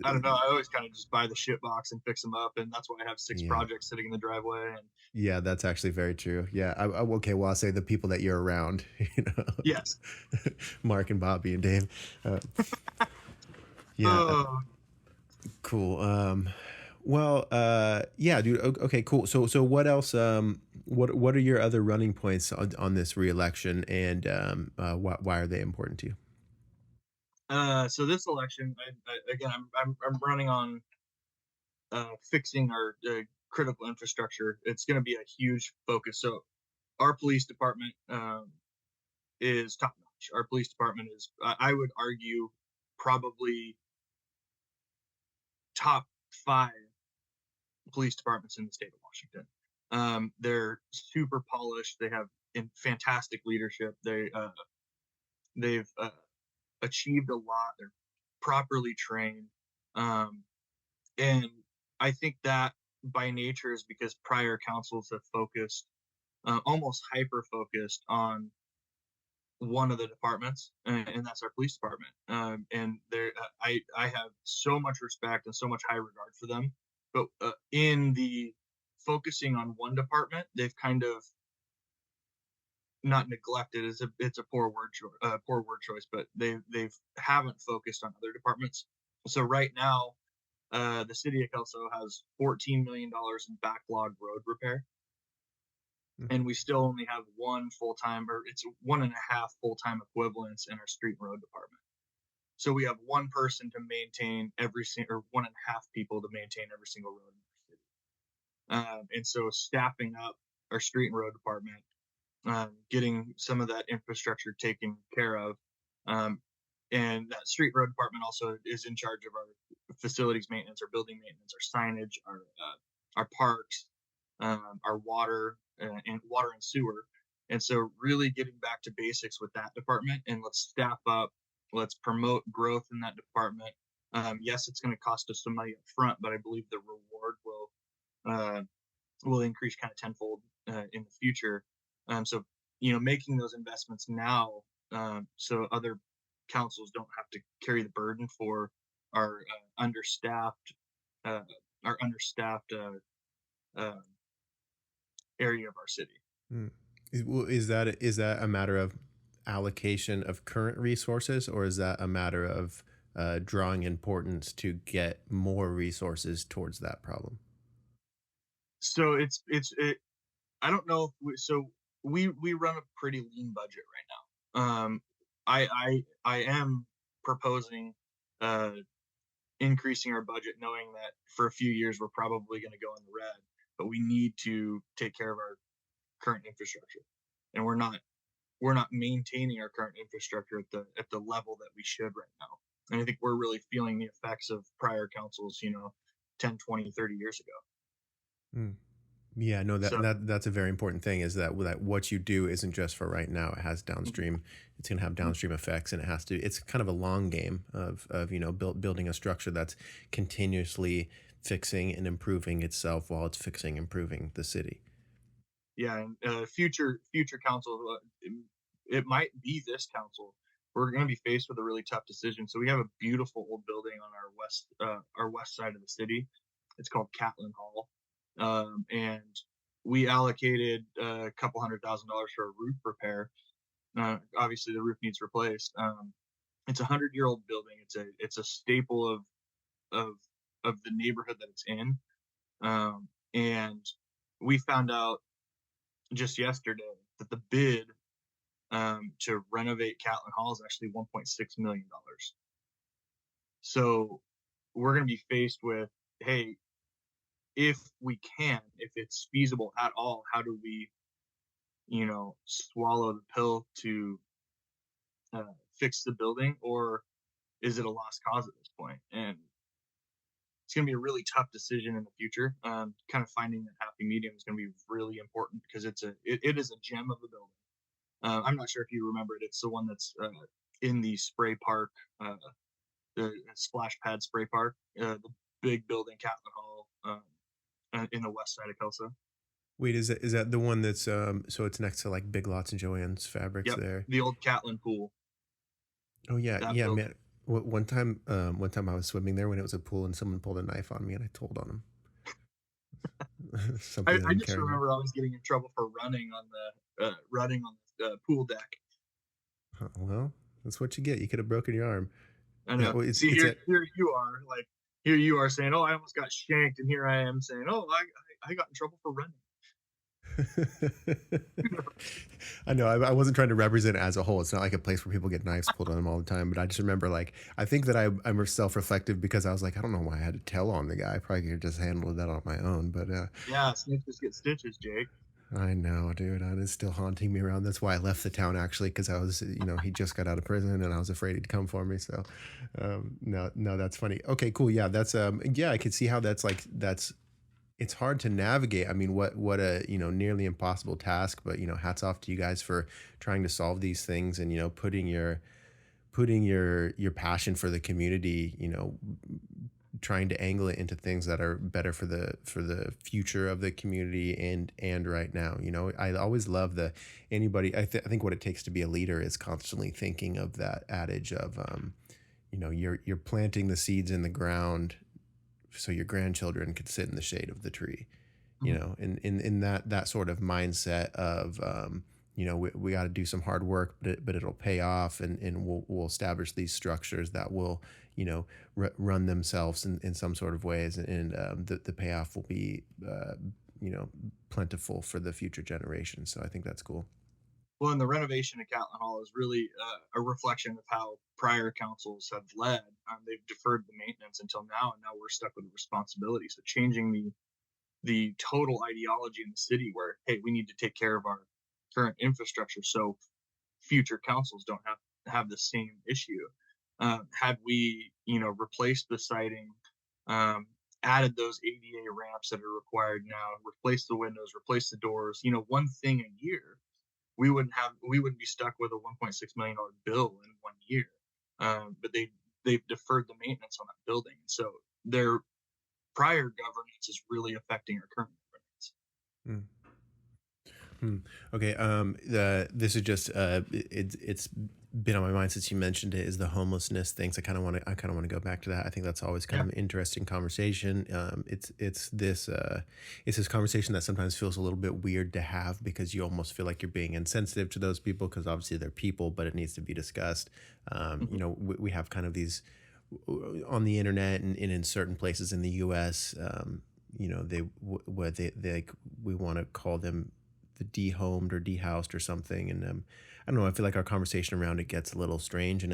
I don't know. I always kind of just buy the shit box and fix them up, and that's why I have 6 Yeah, projects sitting in the driveway. And yeah, that's actually very true. Yeah, okay. Well, I'll say the people that you're around. yes, Mark and Bobby and Dave. Uh, yeah, oh, cool. Well, yeah, dude. Okay, cool. So what else? What are your other running points on this reelection, and why are they important to you? so this election, again, I'm running on fixing our critical infrastructure. It's going to be a huge focus. So our police department is top notch. Our police department is, I would argue, probably top 5 police departments in the state of Washington. They're super polished. They have fantastic leadership. They've achieved a lot. They're properly trained, and I think that by nature is because prior councils have focused, almost hyper focused on one of the departments, and that's our police department. And I have so much respect and so much high regard for them. But in the focusing on one department, they've kind of not neglected. It's a poor word choice, but they've haven't focused on other departments. So right now, the city of Kelso has $14 million in backlog road repair, and we still only have one full-time, or it's 1.5 full-time equivalents in our street and road department. So we have one person to maintain or 1.5 people to maintain every single road in our city. And so staffing up our street and road department, getting some of that infrastructure taken care of, and that street road department also is in charge of our facilities maintenance, our building maintenance, our signage, our parks, our water, and water and sewer. And so really getting back to basics with that department, and let's staff up, let's promote growth in that department. Yes, it's going to cost us some money up front, but I believe the reward will increase kind of tenfold in the future. So making those investments now, so other councils don't have to carry the burden for our understaffed uh, uh, area of our city. Hmm. Is that a matter of allocation of current resources, or is that a matter of drawing importance to get more resources towards that problem? So I don't know if we run a pretty lean budget right now. I am proposing uh, increasing our budget, knowing that for a few years we're probably going to go in the red, but we need to take care of our current infrastructure, and we're not maintaining our current infrastructure at the level that we should right now. And I think we're really feeling the effects of prior councils, 10, 20, 30 years ago. Hmm. Yeah, no, So that's a very important thing, is that what you do isn't just for right now. It has downstream, it's going to have downstream effects, and it's kind of a long game of building a structure that's continuously fixing and improving itself while it's fixing, improving the city. yeah, and future council, it might be this council. We're going to be faced with a really tough decision. So we have a beautiful old building on our west side of the city. It's called Catlin Hall, and we allocated a couple $100,000 for a roof repair. Obviously, the roof needs replaced. It's a 100-year-old building. It's a staple of of the neighborhood that it's in, and we found out just yesterday that the bid to renovate Catlin Hall is actually $1.6 million. So we're going to be faced with, hey, if we can, if it's feasible at all, how do we, swallow the pill to fix the building, or is it a lost cause at this point? And it's going to be a really tough decision in the future. Kind of finding that happy medium is going to be really important, because it is a gem of a building. I'm not sure if you remember it. It's the one that's in the spray park, the splash pad spray park, the big building, Catlin Hall, in the west side of Kelso. Wait, is that the one that's so it's next to like Big Lots and Joann's Fabrics Yep, there? the old Catlin pool. Oh yeah, That yeah, building. man. One time I was swimming there when it was a pool, and someone pulled a knife on me, and I told on him. I, Something that I I'm just carrying. remember always getting in trouble for running on the pool deck. Well, that's what you get. You could have broken your arm. I Yeah, know. well, See, it's here a here you are, like, here you are saying, "Oh, I almost got shanked," and here I am saying, "Oh, I got in trouble for running." I know I wasn't trying to represent it as a whole. It's not like a place where people get knives pulled on them all the time. But I just remember, like, I think that I'm self-reflective, because I was like, I don't know why I had to tell on the guy. I probably could have just handled that on my own. But Yeah, snitches get stitches, Jake. I know, dude. And it's still haunting me around. That's why I left the town, actually, because I was, he just got out of prison, and I was afraid he'd come for me. So, no, no, that's funny. Okay, cool. Yeah, yeah, I could see how that's it's hard to navigate. I mean, what a nearly impossible task. But hats off to you guys for trying to solve these things, and putting your passion for the community, trying to angle it into things that are better for the future of the community and right now. I always love I think what it takes to be a leader is constantly thinking of that adage of you're planting the seeds in the ground so your grandchildren could sit in the shade of the tree. In that sort of mindset of we got to do some hard work, but it'll pay off, and we'll establish these structures that will run themselves in some sort of ways, and the payoff will be plentiful for the future generations. So I think that's cool. Well, and the renovation of Catlin Hall is really a reflection of how prior councils have led. They've deferred the maintenance until now, and now we're stuck with the responsibility. So changing the total ideology in the city, where, hey, we need to take care of our current infrastructure so future councils don't have the same issue. Had we, replaced the siding, added those ADA ramps that are required now, replace the windows, replace the doors, one thing a year, we wouldn't be stuck with a $1.6 million bill in 1 year. But they've deferred the maintenance on that building, so their prior governance is really affecting our current governance. Mm. Okay. This is just it's been on my mind since you mentioned it, is the homelessness things. I kind of want to go back to that. I think that's always kind Yeah. of an interesting conversation. It's this conversation that sometimes feels a little bit weird to have, because you almost feel like you're being insensitive to those people, because obviously they're people, but it needs to be discussed. We have kind of these on the internet and in certain places in the U.S. We want to call them the dehomed or dehoused or something, and I don't know. I feel like our conversation around it gets a little strange, and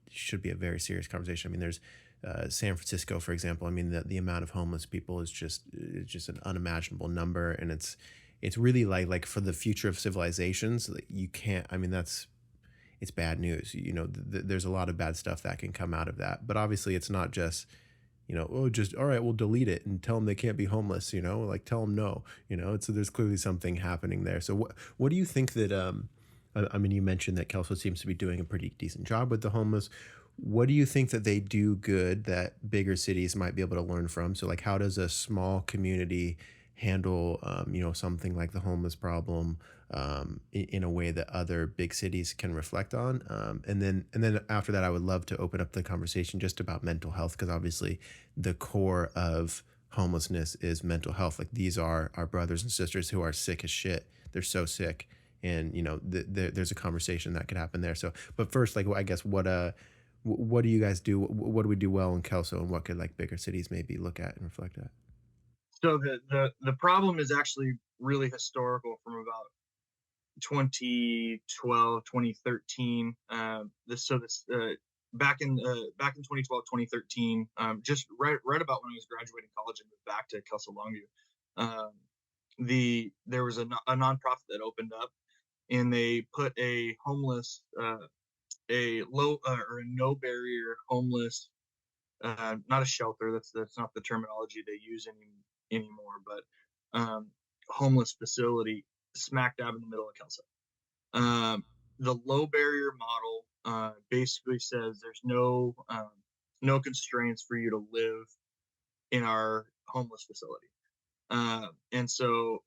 should be a very serious conversation. I mean, there's San Francisco, for example. I mean, the amount of homeless people is just an unimaginable number, and it's really like for the future of civilizations, like, you can't. I mean, it's bad news. There's a lot of bad stuff that can come out of that, but obviously it's not just oh, just all right, we'll delete it and tell them they can't be homeless, like tell them no, so there's clearly something happening there. So what do you think that I mean, you mentioned that Kelso seems to be doing a pretty decent job with the homeless. What do you think that they do good that bigger cities might be able to learn from? So, like, how does a small community handle, something like the homeless problem in a way that other big cities can reflect on? And then after that, I would love to open up the conversation just about mental health, because obviously the core of homelessness is mental health. Like, these are our brothers and sisters who are sick as shit. They're so sick, and there's a conversation that could happen there. So, but first, like, I guess what do you guys do? What do we do well in Kelso, and what could like bigger cities maybe look at and reflect at? So the problem is actually really historical from about 2012, 2013. Back in 2012, 2013, just right about when I was graduating college and moved back to Kelso Longview. There was a nonprofit that opened up, and they put a homeless a low or a no barrier homeless, not a shelter, that's not the terminology they use anymore, but homeless facility smack dab in the middle of Kelso. The low barrier model basically says there's no constraints for you to live in our homeless facility. And so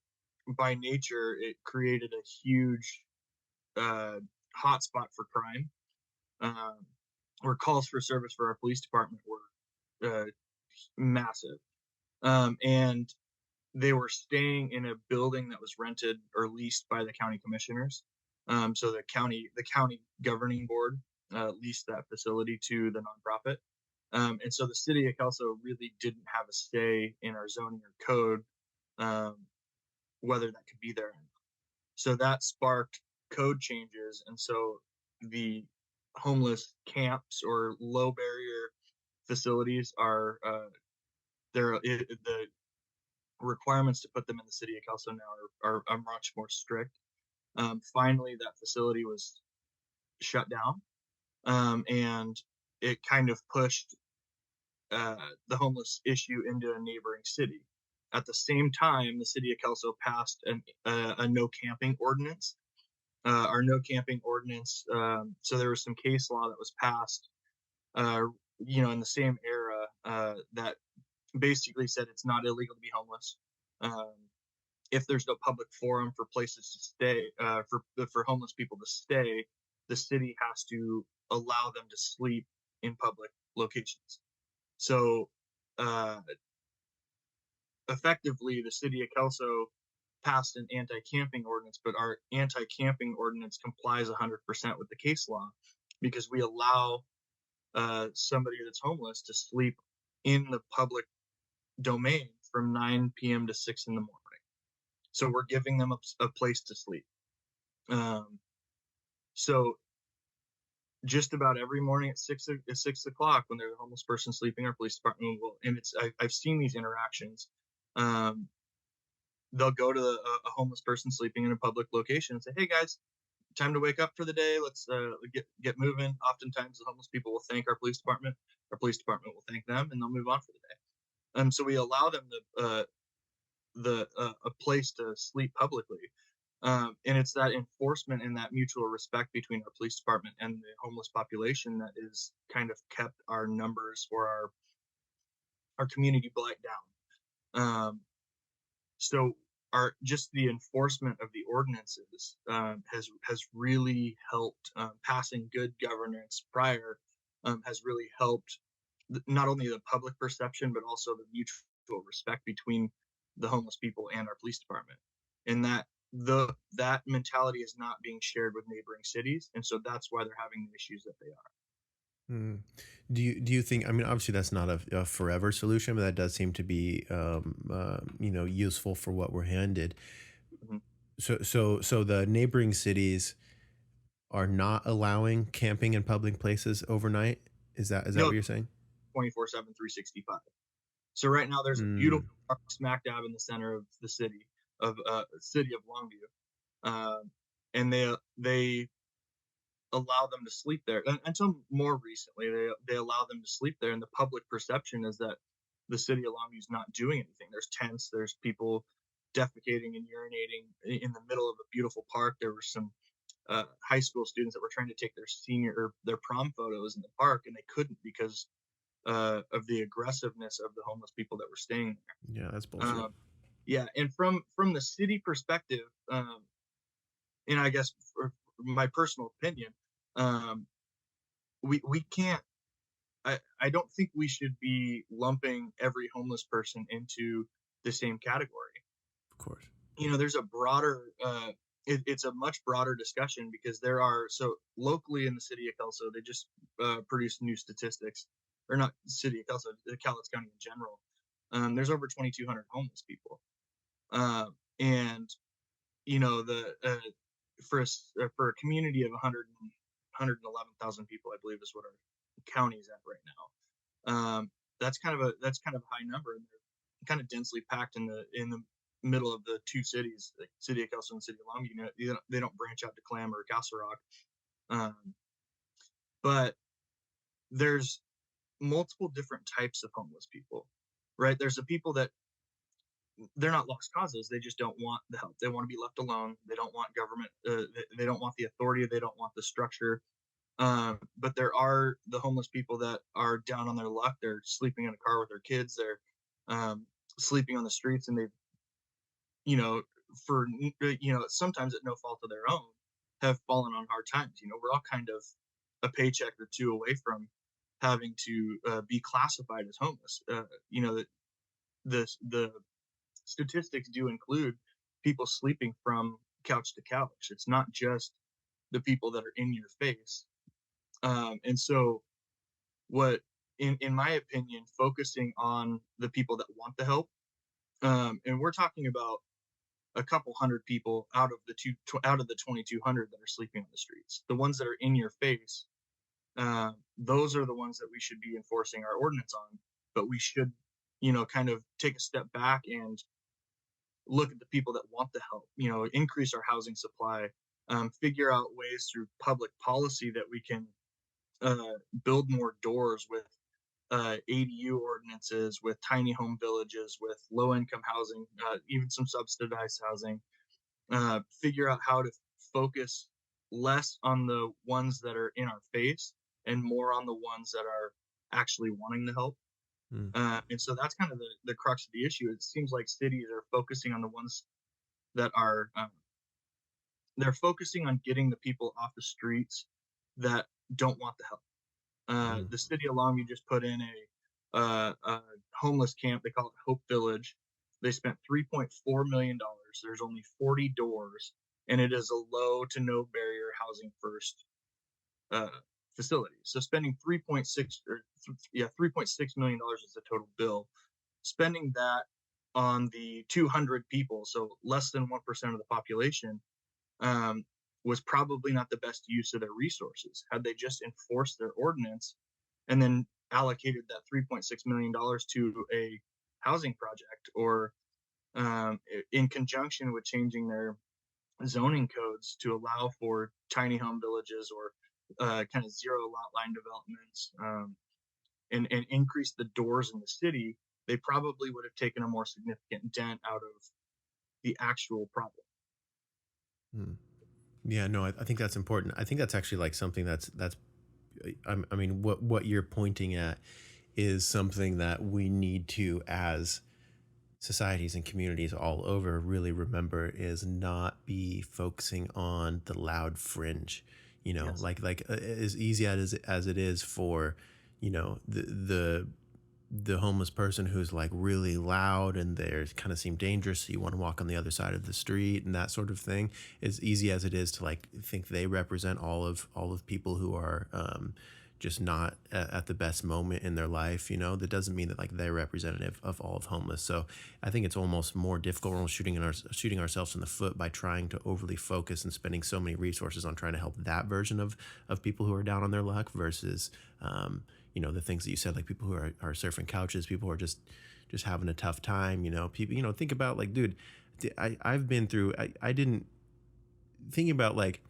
by nature, it created a huge hotspot for crime, where calls for service for our police department were massive. And they were staying in a building that was rented or leased by the county commissioners. So the county governing board leased that facility to the nonprofit. And so the city of Kelso really didn't have a say in our zoning or code, whether that could be there or not. So that sparked code changes. And so the homeless camps or low barrier facilities are the requirements to put them in the city of Kelso now are much more strict. Finally, that facility was shut down, and it kind of pushed the homeless issue into a neighboring city. At the same time, the city of Kelso passed a no camping ordinance. Our no camping ordinance, so there was some case law that was passed, in the same era, that basically said it's not illegal to be homeless. If there's no public forum for places to stay, for homeless people to stay, the city has to allow them to sleep in public locations. So effectively, the city of Kelso passed an anti-camping ordinance, but our anti-camping ordinance complies 100% with the case law, because we allow somebody that's homeless to sleep in the public domain from 9 p.m. to 6 in the morning. So we're giving them a place to sleep. So just about every morning at 6 o'clock, when there's a homeless person sleeping, our police department will, and I've seen these interactions. They'll go to a homeless person sleeping in a public location and say, "Hey guys, time to wake up for the day. Let's get moving." Oftentimes, the homeless people will thank our police department. Our police department will thank them, and they'll move on for the day. So we allow them a place to sleep publicly, and it's that enforcement and that mutual respect between our police department and the homeless population that is kind of kept our numbers for our community blight down. So just the enforcement of the ordinances has really helped. Passing good governance prior has really helped not only the public perception, but also the mutual respect between the homeless people and our police department, and that mentality is not being shared with neighboring cities, and so that's why they're having the issues that they are. Mm. Do you think? I mean, obviously that's not a forever solution, but that does seem to be useful for what we're handed. Mhm. So the neighboring cities are not allowing camping in public places overnight. Is that No, what you're saying? 24/7, 365. So right now there's a beautiful Mm. park smack dab in the center of the city of Longview, and they allow them to sleep there. Until more recently, they allow them to sleep there, and the public perception is that the city of Longview is not doing anything. There's tents, there's people defecating and urinating in the middle of a beautiful park. There were some high school students that were trying to take their prom photos in the park, and they couldn't because of the aggressiveness of the homeless people that were staying there. Yeah, that's bullshit. Yeah, and from the city perspective, and I guess for my personal opinion, we can't. I don't think we should be lumping every homeless person into the same category. Of course. There's a broader. It's a much broader discussion because there are locally in the city of Kelso, they just produced new statistics, or not city of Kelso, the Cowlitz County in general. There's over 2,200 homeless people, and for a community of 111,000 people, I believe is what our county's at right now. That's kind of a high number, and they're kind of densely packed in the middle of the two cities, like city of Kelso and city of Longview. They don't branch out to Clam or Castle Rock, but there's multiple different types of homeless people, right? There's the people that they're not lost causes. They just don't want the help. They want to be left alone. They don't want government. They don't want the authority. They don't want the structure. But there are the homeless people that are down on their luck. They're sleeping in a car with their kids. They're sleeping on the streets, and they've, sometimes at no fault of their own, have fallen on hard times. We're all kind of a paycheck or two away from having to be classified as homeless. The statistics do include people sleeping from couch to couch. It's not just the people that are in your face. And so what, in my opinion, focusing on the people that want the help, and we're talking about a couple hundred people out of the 2,200 that are sleeping on the streets. The ones that are in your face, those are the ones that we should be enforcing our ordinance on. But we should, kind of take a step back and look at the people that want the help. Increase our housing supply, figure out ways through public policy that we can build more doors with ADU ordinances, with tiny home villages, with low-income housing, even some subsidized housing. Figure out how to focus less on the ones that are in our face and more on the ones that are actually wanting the help. And so that's kind of the crux of the issue. It seems like cities are focusing on the ones that are they're focusing on getting the people off the streets that don't want the help. The city of Longview just put in a homeless camp. They call it Hope Village. They spent $3.4 million. There's only 40 doors, and it is a low to no barrier housing first facility. So spending $3.6 million is the total bill. Spending that on the 200 people, so less than 1% of the population, was probably not the best use of their resources. Had they just enforced their ordinance and then allocated that $3.6 million to a housing project, or in conjunction with changing their zoning codes to allow for tiny home villages or kind of zero lot line developments, and increase the doors in the city, they probably would have taken a more significant dent out of the actual problem. Yeah, no, I think that's important. I think that's actually like something that's I mean, what you're pointing at is something that we need to, as societies and communities all over, really remember, is not be focusing on the loud fringe. Yes. like as easy as it is for, the homeless person who's like really loud and they kind of seem dangerous, so you want to walk on the other side of the street and that sort of thing. As easy as it is to like think they represent all of people who are just not at the best moment in their life, that doesn't mean that like they're representative of all of homeless. So I think it's almost more difficult. We're almost shooting ourselves in the foot by trying to overly focus and spending so many resources on trying to help that version of people who are down on their luck versus the things that you said, like people who are surfing couches, people who are just having a tough time, people, think about like, dude, I've been through, I didn't thinking about like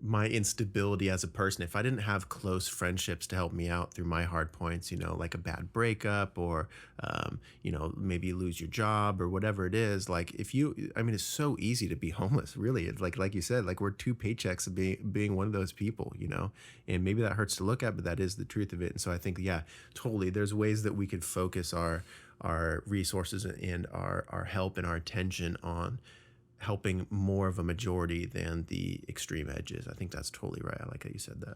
my instability as a person, if I didn't have close friendships to help me out through my hard points, like a bad breakup or, maybe you lose your job or whatever it is, like I mean, it's so easy to be homeless, really. It's like you said, like we're two paychecks of being one of those people, and maybe that hurts to look at, but that is the truth of it. And so I think, yeah, totally. There's ways that we could focus our resources and our help and our attention on helping more of a majority than the extreme edges. I think that's totally right. I like how you said that.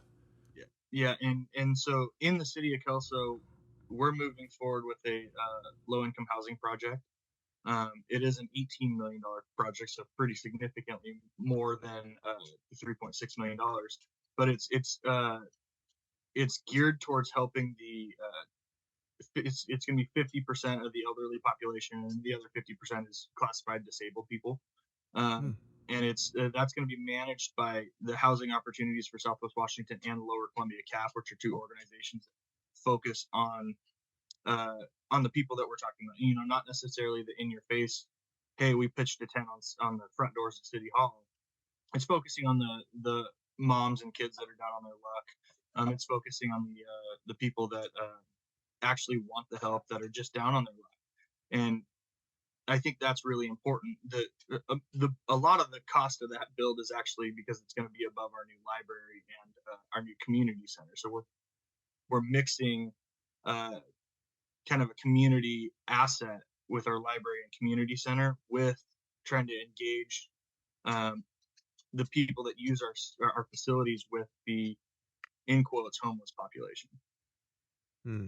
Yeah, yeah, and so in the city of Kelso, we're moving forward with a low income housing project. It is an $18 million project, so pretty significantly more than $3.6 million. But it's geared towards helping it's going to be 50% of the elderly population, and the other 50% is classified disabled people. Hmm. And that's going to be managed by the Housing Opportunities for Southwest Washington and Lower Columbia CAP, which are two organizations that focus on the people that we're talking about. Not necessarily the in your face, hey, we pitched a tent on the front doors of City Hall. It's focusing on the moms and kids that are down on their luck. It's focusing on the people that actually want the help, that are just down on their luck. And I think that's really important. A lot of the cost of that build is actually because it's going to be above our new library and our new community center. So we're mixing kind of a community asset with our library and community center, with trying to engage the people that use our facilities with the, in quotes, homeless population. Hmm.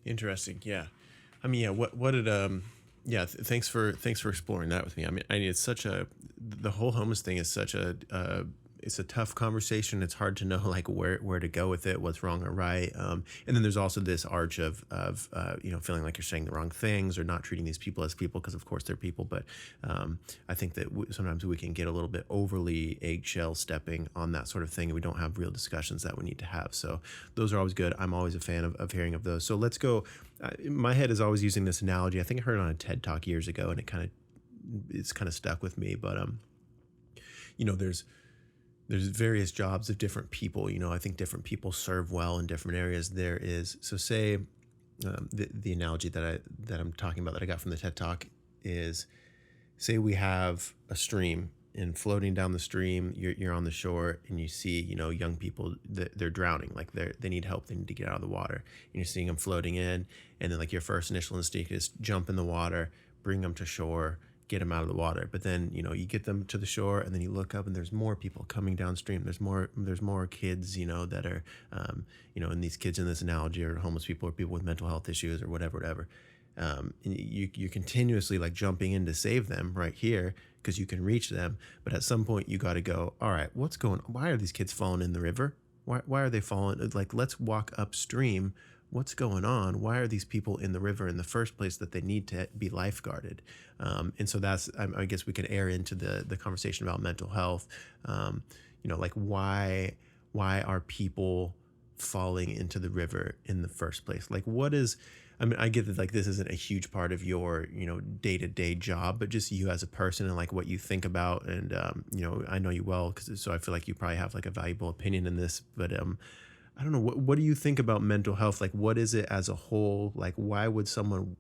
Interesting. Yeah. I mean, yeah. What did Yeah. Thanks for exploring that with me. I mean, the whole homeless thing is such it's a tough conversation. It's hard to know like where to go with it, what's wrong or right. And then there's also this arch of feeling like you're saying the wrong things or not treating these people as people, because of course they're people. But I think that sometimes we can get a little bit overly eggshell stepping on that sort of thing, and we don't have real discussions that we need to have. So those are always good. I'm always a fan of hearing of those. So let's go. My head is always using this analogy. I think I heard it on a TED Talk years ago, and it's kind of stuck with me. But there's various jobs of different people. I think different people serve well in different areas. There is, so say, the analogy that I'm talking about that I got from the TED Talk is, say we have a stream, and floating down the stream, you're on the shore, and you see, young people that they're drowning, like they need help, they need to get out of the water, and you're seeing them floating in, and then like your first initial instinct is jump in the water, bring them to shore, get them out of the water. But then you get them to the shore, and then you look up, and there's more people coming downstream. There's more kids that are and these kids in this analogy are homeless people or people with mental health issues or whatever. And you're continuously like jumping in to save them right here because you can reach them. But at some point you got to go, all right, what's going on? Why are these kids falling in the river? Why are they falling? Like, let's walk upstream. What's going on? Why are these people in the river in the first place that they need to be lifeguarded? And so that's, I guess we can air into the conversation about mental health. Like why are people falling into the river in the first place? Like, what is, I mean, I get that like this isn't a huge part of your, day-to-day job, but just you as a person and like what you think about. And, I know you well, so I feel like you probably have like a valuable opinion in this, but, I don't know. What do you think about mental health? Like, what is it as a whole? Like, why would someone,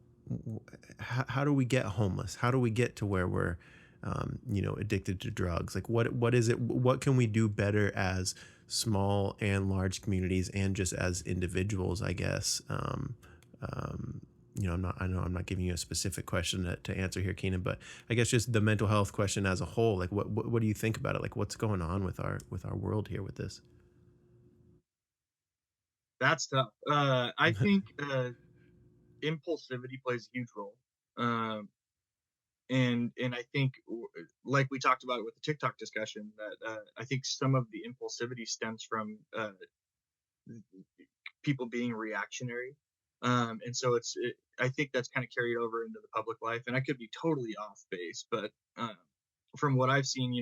how do we get homeless? How do we get to where we're, addicted to drugs? Like, what is it? What can we do better as small and large communities and just as individuals, I guess? I know I'm not giving you a specific question to answer here, Keenan, but I guess just the mental health question as a whole. Like, what do you think about it? Like, what's going on with our world here with this? That's tough. I think impulsivity plays a huge role. And I think, like we talked about with the TikTok discussion, that I think some of the impulsivity stems from people being reactionary. And so I think that's kind of carried over into the public life. And I could be totally off base, but from what I've seen,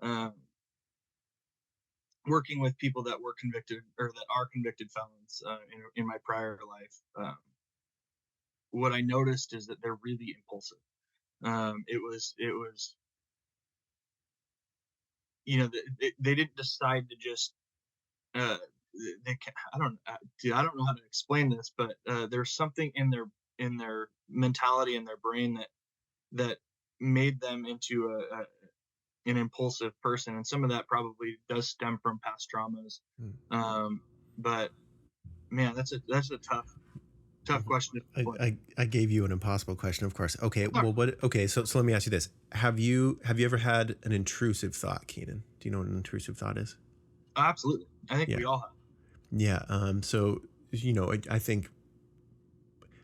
um, working with people that were convicted or that are convicted felons in my prior life, what I noticed is that they're really impulsive. It was they didn't decide to just uh, I don't know how to explain this, but there's something in their mentality and their brain that made them into an impulsive person, and some of that probably does stem from past traumas. Mm. But man, that's a tough question to explain. I gave you an impossible question, of course. Okay, Sorry. well, what? Okay, so let me ask you this: Have you ever had an intrusive thought, Keenan? Do you know what an intrusive thought is? Absolutely, I think Yeah, we all have. yeah. So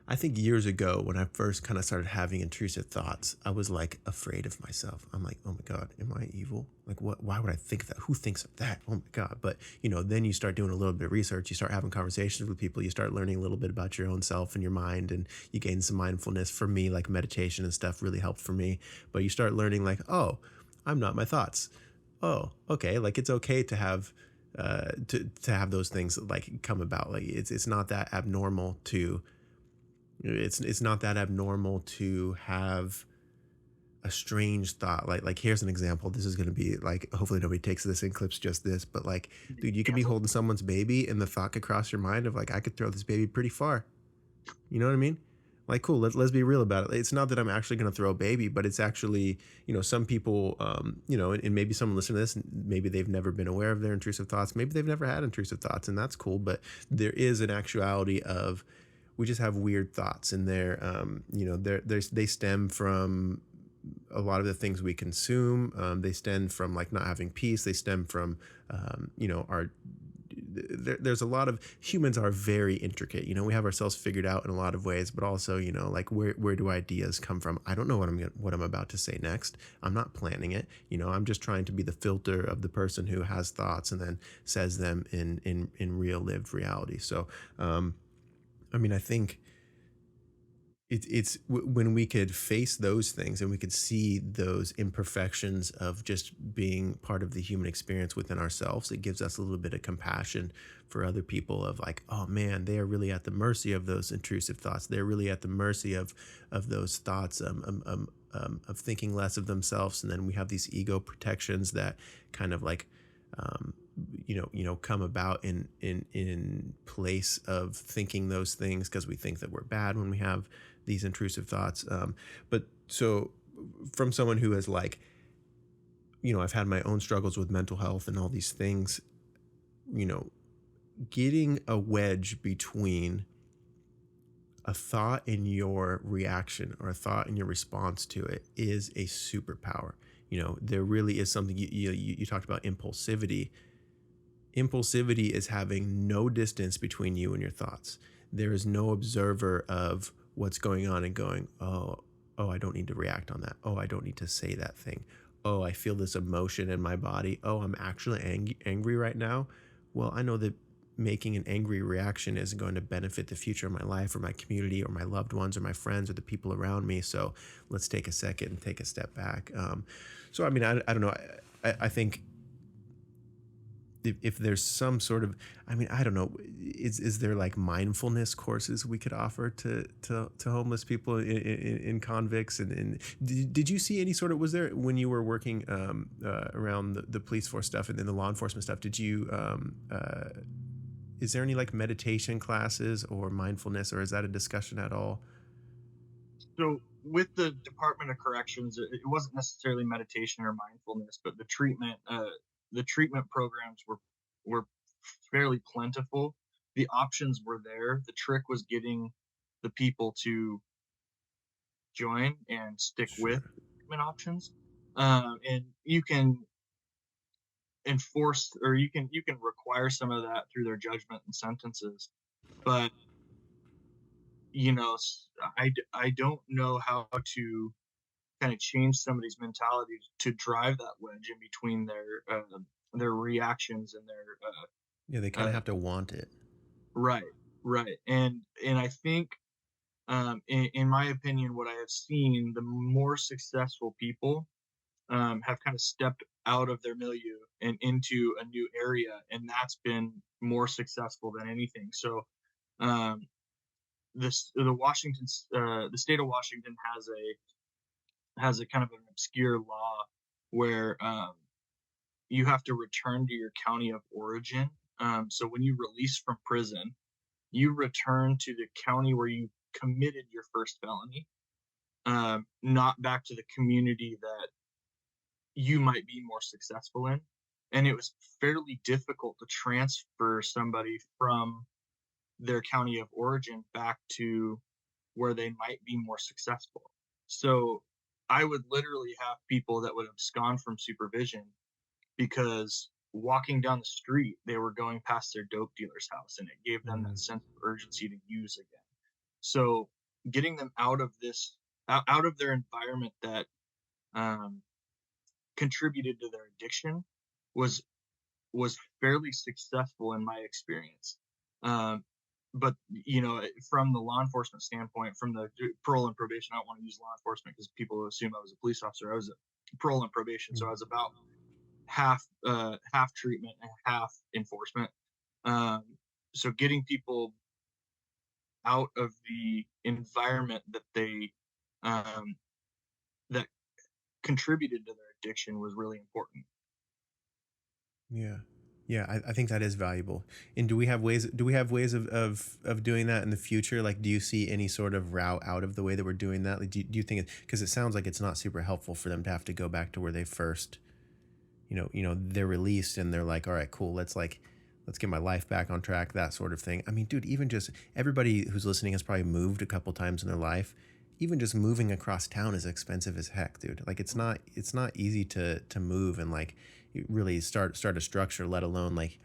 I think years ago when I first kind of started having intrusive thoughts, I was like afraid of myself. I'm like, oh my God, am I evil? Like, what? Why would I think that? Who thinks of that? Oh my God. But, then you start doing a little bit of research. You start having conversations with people. You start learning a little bit about your own self and your mind, and you gain some mindfulness. For me, like meditation and stuff really helped for me. But you start learning, like, oh, I'm not my thoughts. Oh, okay. Like, it's okay to have. To have those things like come about. Like it's not that abnormal to it's not that abnormal to have a strange thought. Like here's an example. This is going to be like, hopefully nobody takes this and clips just this, but like, dude, you could be Cancel. holding someone's baby and the thought could cross your mind of like, I could throw this baby pretty far. You know what I mean? Like, cool, let's be real about it. It's not that I'm actually going to throw a baby, but it's actually, some people, and maybe someone listening to this, maybe they've never been aware of their intrusive thoughts. Maybe they've never had intrusive thoughts, and that's cool. But there is an actuality of, we just have weird thoughts, and they stem from a lot of the things we consume. They stem from like not having peace. They stem from, our there's a lot of humans are very intricate. We have ourselves figured out in a lot of ways, but also, like where do ideas come from? I don't know what I'm about to say next. I'm not planning it. I'm just trying to be the filter of the person who has thoughts and then says them in real lived reality. So, I think it's when we could face those things and we could see those imperfections of just being part of the human experience within ourselves, it gives us a little bit of compassion for other people of like, oh man, they are really at the mercy of those intrusive thoughts. They're really at the mercy of those thoughts of thinking less of themselves. And then we have these ego protections that kind of like, come about in place of thinking those things because we think that we're bad when we have these intrusive thoughts. But so from someone who has like, I've had my own struggles with mental health and all these things, getting a wedge between a thought and your reaction or a thought and your response to it is a superpower. There really is something you talked about impulsivity. Impulsivity is having no distance between you and your thoughts. There is no observer of what's going on and going, oh, I don't need to react on that. Oh, I don't need to say that thing. Oh, I feel this emotion in my body. Oh, I'm actually angry right now. Well, I know that making an angry reaction isn't going to benefit the future of my life or my community or my loved ones or my friends or the people around me. So let's take a second and take a step back. I don't know. I think if there's some sort of, I don't know, is there like mindfulness courses we could offer to homeless people in convicts? And did you see any sort of, was there, when you were working around the police force stuff and then the law enforcement stuff, did you, is there any like meditation classes or mindfulness, or is that a discussion at all? So with the Department of Corrections, it wasn't necessarily meditation or mindfulness, but the treatment programs were fairly plentiful. The options were there. The trick was getting the people to join and stick with Sure. treatment options. And you can enforce, or you can require some of that through their judgment and sentences. But I don't know how to kind of change somebody's mentality to drive that wedge in between their reactions and their Yeah, they kind of have to want it. right, right. And I think, in my opinion, what I have seen, the more successful people have kind of stepped out of their milieu and into a new area, and that's been more successful than anything. So um, the state of Washington has a kind of an obscure law where you have to return to your county of origin. So when you release from prison, you return to the county where you committed your first felony, not back to the community that you might be more successful in. And it was fairly difficult to transfer somebody from their county of origin back to where they might be more successful. So I would literally have people that would abscond from supervision because walking down the street, they were going past their dope dealer's house, and it gave them that sense of urgency to use again. So getting them out of their environment that contributed to their addiction was fairly successful in my experience. But from the law enforcement standpoint, from the parole and probation, I don't want to use law enforcement because people assume I was a police officer. I was a parole and probation, so I was about half treatment and half enforcement. So getting people out of the environment that they that contributed to their addiction was really important. Yeah, I think that is valuable. And do we have ways of doing that in the future? Like, do you see any sort of route out of the way that we're doing that? Like, do you think because it sounds like it's not super helpful for them to have to go back to where they first, they're released and they're like, all right, cool, let's get my life back on track, that sort of thing. I mean, dude, even just everybody who's listening has probably moved a couple times in their life. Even just moving across town is expensive as heck, dude. Like, it's not easy to move and like really start a structure, let alone like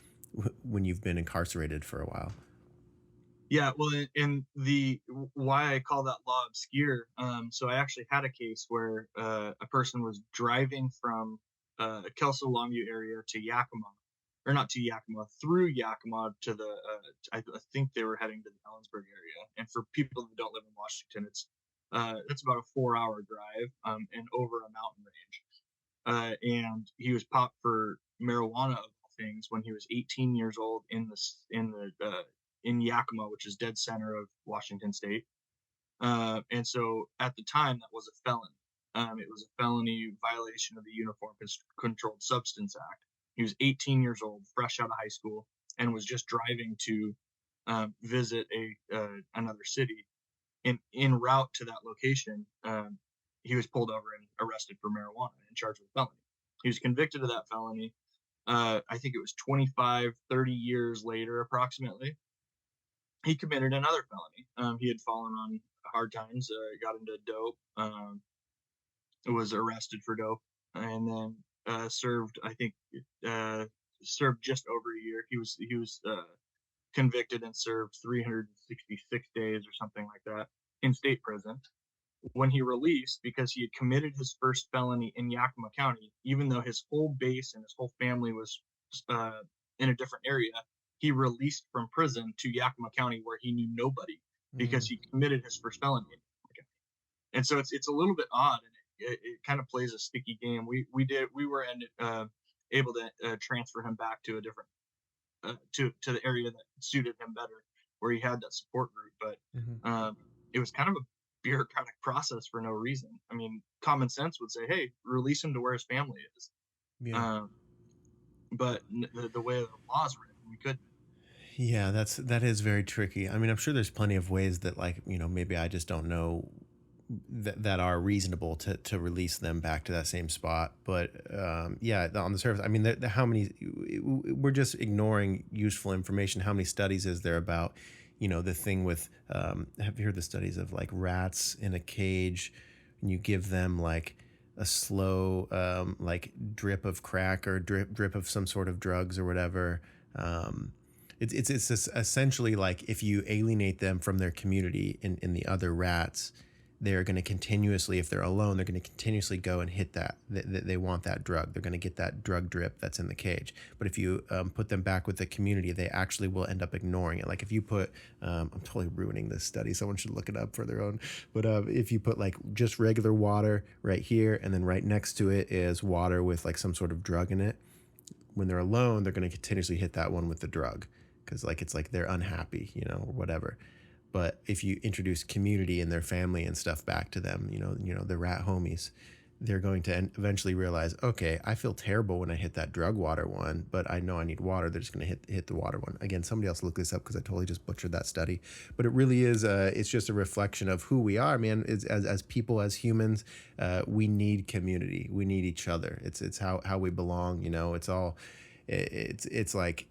when you've been incarcerated for a while. Yeah, well, in the why I call that law obscure. So I actually had a case where a person was driving from Kelso Longview area to Yakima, or not to Yakima, through Yakima to the I think they were heading to the Ellensburg area. And for people that don't live in Washington, it's about a 4-hour drive and over a mountain range. And he was popped for marijuana of all things when he was 18 years old in Yakima, which is dead center of Washington State. And so at the time, that was a felony. It was a felony violation of the Uniform Controlled Substance Act. He was 18 years old, fresh out of high school, and was just driving to visit another city. And en route to that location, he was pulled over and arrested for marijuana and charged with felony. He was convicted of that felony. I think it was 25, 30 years later, approximately. He committed another felony. He had fallen on hard times, got into dope, was arrested for dope, and then served, I think, served just over a year. He was convicted and served 366 days or something like that in state prison. When he released, because he had committed his first felony in Yakima County, even though his whole base and his whole family was in a different area, he released from prison to Yakima County where he knew nobody because he committed his first felony. And so it's a little bit odd, and it kind of plays a sticky game. We were able to transfer him back to a different to the area that suited him better, where he had that support group. But it was kind of a bureaucratic process for no reason. I mean, common sense would say, hey, release him to where his family is. But the way the law's written, we couldn't. Yeah, that is very tricky. I mean, I'm sure there's plenty of ways that, like, maybe I just don't know that are reasonable to release them back to that same spot. But yeah, on the surface, I mean, how many, we're just ignoring useful information. How many studies is there about, the thing with, have you heard the studies of like rats in a cage and you give them like a slow like drip of crack or drip of some sort of drugs or whatever. It's essentially like if you alienate them from their community in the other rats, they're going to continuously, if they're alone, they're going to continuously go and hit that. They want that drug. They're going to get that drug drip that's in the cage. But if you put them back with the community, they actually will end up ignoring it. Like if you put, I'm totally ruining this study. Someone should look it up for their own. But if you put like just regular water right here, and then right next to it is water with like some sort of drug in it, when they're alone, they're going to continuously hit that one with the drug. Because like it's like they're unhappy, or whatever. But if you introduce community and their family and stuff back to them, the rat homies, they're going to eventually realize, okay, I feel terrible when I hit that drug water one, but I know I need water. They're just going to hit the water one. Again, somebody else look this up because I totally just butchered that study. But it really is, it's just a reflection of who we are, man. As people, as humans, we need community. We need each other. It's how we belong. You know, it's all, it's like,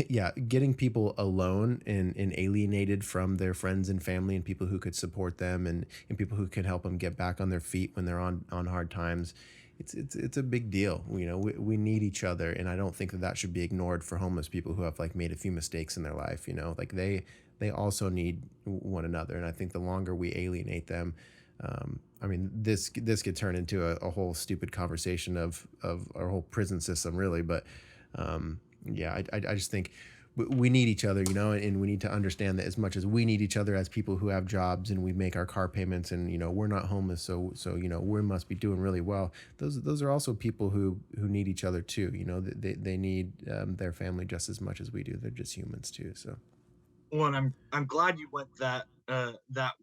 yeah, getting people alone and alienated from their friends and family and people who could support them and people who can help them get back on their feet when they're on hard times. It's a big deal. You know, we need each other, and I don't think that should be ignored for homeless people who have like made a few mistakes in their life. You know, like they also need one another, and I think the longer we alienate them, I mean, this could turn into a whole stupid conversation of our whole prison system, really. But yeah, I just think we need each other, you know, and we need to understand that as much as we need each other as people who have jobs and we make our car payments, and you know we're not homeless, so you know we must be doing really well. Those are also people who need each other too. You know, they need their family just as much as we do. They're just humans too. So Well, and I'm glad you went that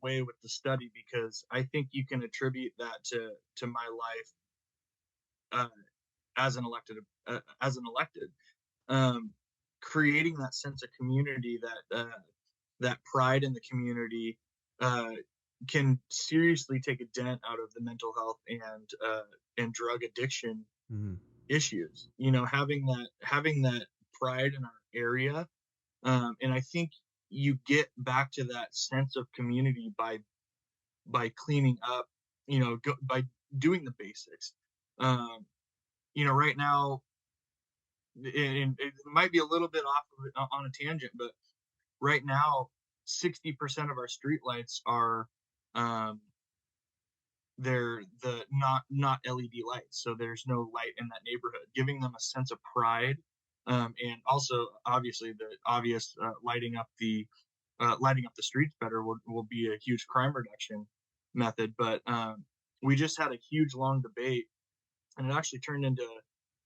way with the study, because I think you can attribute that to my life uh, as an elected, um, creating that sense of community, that pride in the community, uh, can seriously take a dent out of the mental health and drug addiction mhm. issues. You know, having that pride in our area, and I think you get back to that sense of community by cleaning up, by doing the basics. Um, right now, and it might be a little bit off of on a tangent, but right now, 60% of our streetlights are, um, they're the not LED lights, so there's no light in that neighborhood, giving them a sense of pride, and also obviously the obvious lighting up the streets better will be a huge crime reduction method. But we just had a huge long debate, and it actually turned into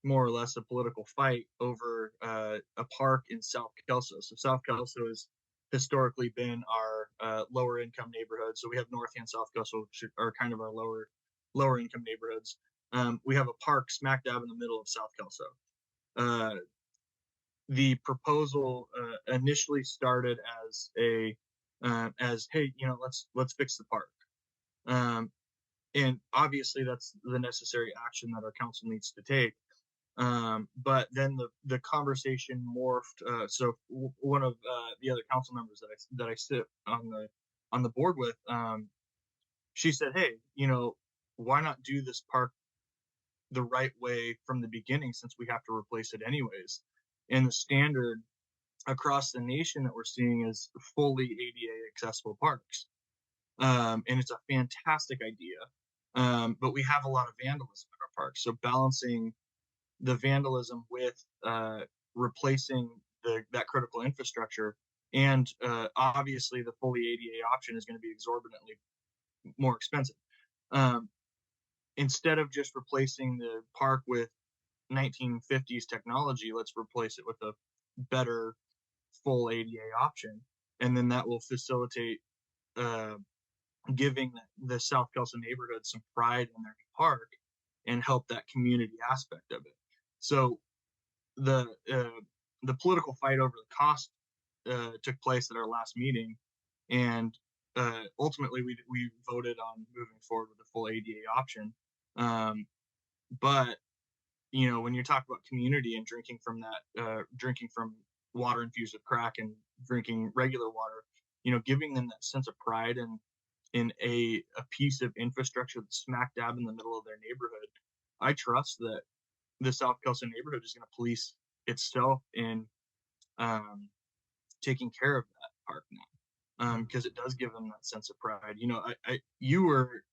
more or less a political fight over a park in South Kelso. So South Kelso has historically been our lower income neighborhood. So we have North and South Kelso, which are kind of our lower income neighborhoods. We have a park smack dab in the middle of South Kelso. Uh, the proposal initially started as hey, let's fix the park. Um, and obviously that's the necessary action that our council needs to take. But then the conversation morphed. One of the other council members that I sit on the board with, she said, "Hey, why not do this park the right way from the beginning, since we have to replace it anyways?" And the standard across the nation that we're seeing is fully ADA accessible parks, and it's a fantastic idea. But we have a lot of vandalism in our parks, so balancing the vandalism with replacing that critical infrastructure. And obviously, the fully ADA option is going to be exorbitantly more expensive. Um, Instead of just replacing the park with 1950s technology, let's replace it with a better full ADA option, and then that will facilitate uh, giving the South Kelso neighborhood some pride in their park and help that community aspect of it. So the uh, the political fight over the cost took place at our last meeting, and ultimately we voted on moving forward with the full ADA option. Um, but when you're talking about community and drinking from water infused with crack and drinking regular water, giving them that sense of pride and in a piece of infrastructure that's smack dab in the middle of their neighborhood, I trust that the South Kelso neighborhood is going to police itself in um, taking care of that park now, because it does give them that sense of pride. You were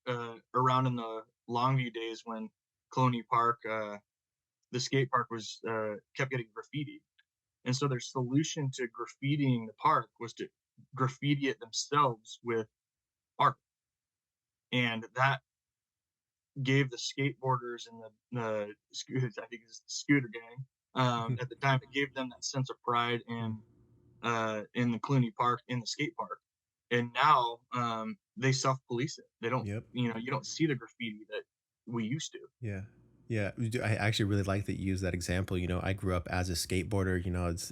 around in the Longview days when Cloney Park, the skate park, was kept getting graffitied, and so their solution to graffitiing the park was to graffiti it themselves with art, and that gave the skateboarders and the scooters, I think it's the scooter gang, at the time, it gave them that sense of pride in the Clooney Park, in the skate park. And now they self police it. They don't, Yep. you don't see the graffiti we used to. Yeah. Yeah, I actually really like that you use that example. I grew up as a skateboarder. It's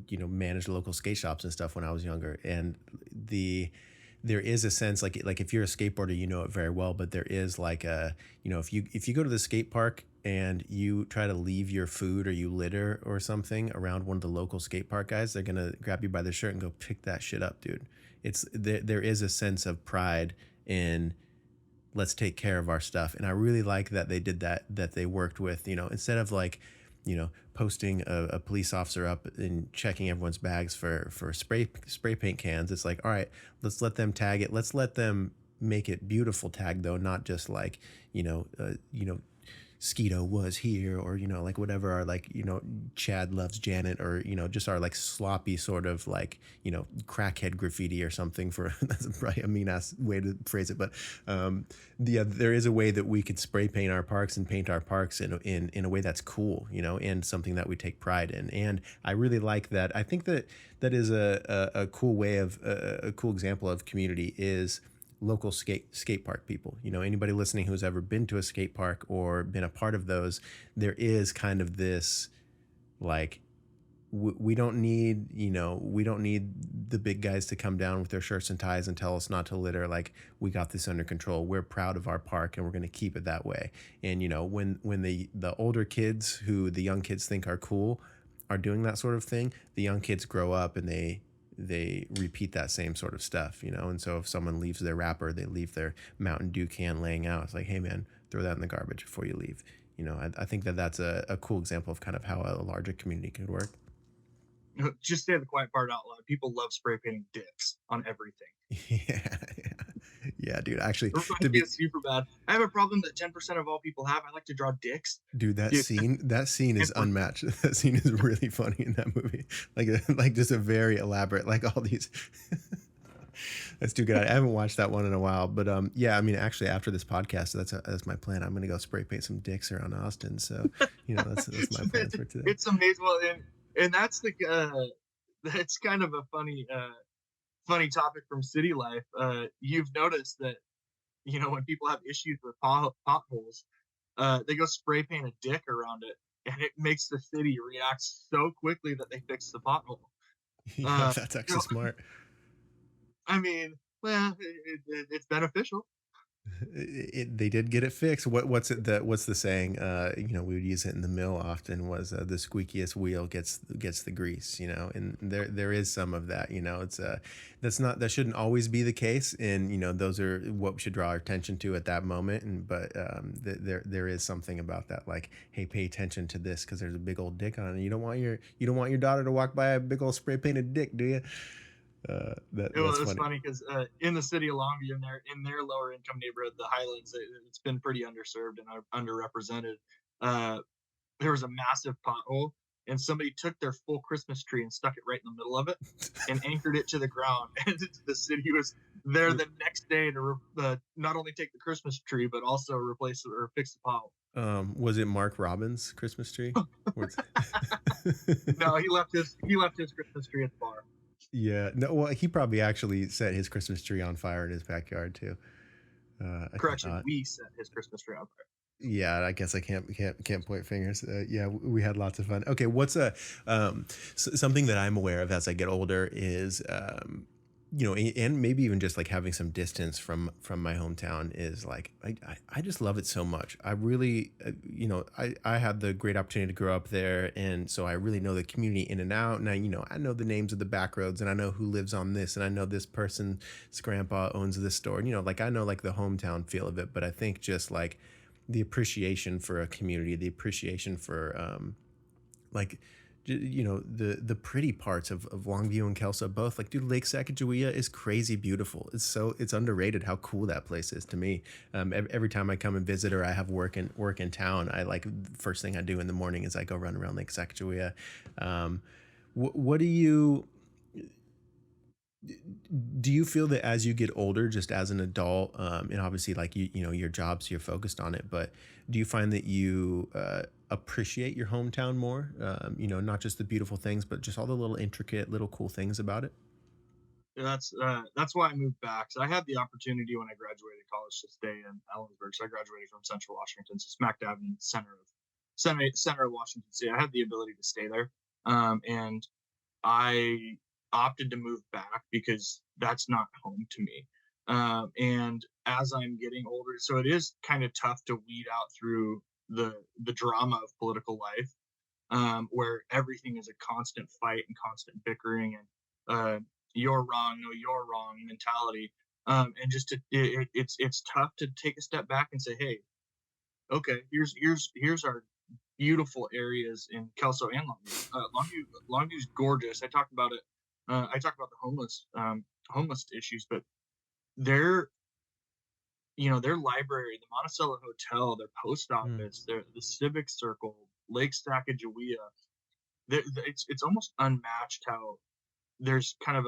managed local skate shops and stuff when I was younger, and there is a sense like if you're a skateboarder, you know it very well. But there is like if you go to the skate park and you try to leave your food or you litter or something around one of the local skate park guys, they're gonna grab you by the shirt and go pick that shit up, dude. There is a sense of pride in let's take care of our stuff. And I really like that they did that they worked with, instead of like, posting a police officer up and checking everyone's bags for spray paint cans. It's like, all right, let's let them tag it. Let's let them make it beautiful tag though, not just like, Skeeto was here, or like whatever, our like Chad loves Janet, or just our like sloppy sort of like crackhead graffiti or something. For that's probably a mean ass way to phrase it, but there is a way that we could spray paint our parks and paint our parks in a way that's cool, and something that we take pride in. And I really like that. I think that is a cool way of a cool example of community is local skate park people. Anybody listening who's ever been to a skate park or been a part of those, there is kind of this like we don't need the big guys to come down with their shirts and ties and tell us not to litter. Like, we got this under control. We're proud of our park and we're going to keep it that way. And when the older kids who the young kids think are cool are doing that sort of thing, the young kids grow up and they repeat that same sort of stuff, and so if someone leaves their wrapper, they leave their Mountain Dew can laying out, it's like, hey man, throw that in the garbage before you leave. I think that's a cool example of kind of how a larger community could work. Just say the quiet part out loud. People love spray painting dicks on everything. Yeah, dude. Actually, it's super bad. I have a problem that 10% of all people have. I like to draw dicks. Dude, that scene is unmatched. That scene is really funny in that movie. Like just a very elaborate, like all these. That's too good. I haven't watched that one in a while, but yeah. I mean, actually, after this podcast, that's my plan. I'm gonna go spray paint some dicks around Austin. So that's my plans for today. It's amazing. Well, and that's that's kind of a funny topic from city life. You've noticed that when people have issues with potholes, they go spray paint a dick around it, and it makes the city react so quickly that they fix the pothole. Yeah, that's actually smart. I mean, well, it's beneficial. They did get it fixed. What's the saying? We would use it in the mill often, was the squeakiest wheel gets the grease. And there is some of that. It's that shouldn't always be the case, and those are what we should draw our attention to at that moment. But there is something about that, like, hey, pay attention to this because there's a big old dick on it. You don't want your daughter to walk by a big old spray painted dick, do you? It's funny because in the city of Longview, in their lower income neighborhood, the Highlands, it's been pretty underserved and underrepresented. There was a massive pothole, and somebody took their full Christmas tree and stuck it right in the middle of it and anchored it to the ground. And the city was there the next day to not only take the Christmas tree but also replace it or fix the pothole. Was it Mark Robbins' Christmas tree? No, he left his Christmas tree at the bar. Yeah, no. Well, he probably actually set his Christmas tree on fire in his backyard too. Correction, we set his Christmas tree on fire. Yeah, I guess I can't point fingers. Yeah, we had lots of fun. Okay, what's something that I'm aware of as I get older is and maybe even just like having some distance from my hometown is like I just love it so much. I really I had the great opportunity to grow up there, and so I really know the community in and out, and I know the names of the back roads, and I know who lives on this, and I know this person's grandpa owns this store, and like I know like the hometown feel of it. But I think just like the appreciation for a community, the appreciation for like the pretty parts of Longview and Kelso both. Like, dude, Lake Sacagawea is crazy beautiful. It's underrated how cool that place is to me. Every time I come and visit or I have work in town, I like first thing I do in the morning is I go run around Lake Sacagawea. What do you feel that as you get older, just as an adult, and obviously like your jobs, you're focused on it, but do you find that you appreciate your hometown more? Not just the beautiful things, but just all the little intricate, little cool things about it? That's why I moved back. So I had the opportunity when I graduated college to stay in Ellensburg. So I graduated from Central Washington, so smack dab in the center of Washington State. I had the ability to stay there, and I opted to move back because that's not home to me. And as I'm getting older, so it is kind of tough to weed out through the drama of political life, where everything is a constant fight and constant bickering and you're wrong, no, you're wrong mentality. And just it's tough to take a step back and say, hey, okay, here's our beautiful areas in Kelso and Longview. Longview's gorgeous. I talk about it. I talk about the homeless issues, but their their library, the Monticello Hotel, their post office, the Civic Circle, Lake Sacagawea. It's almost unmatched how there's kind of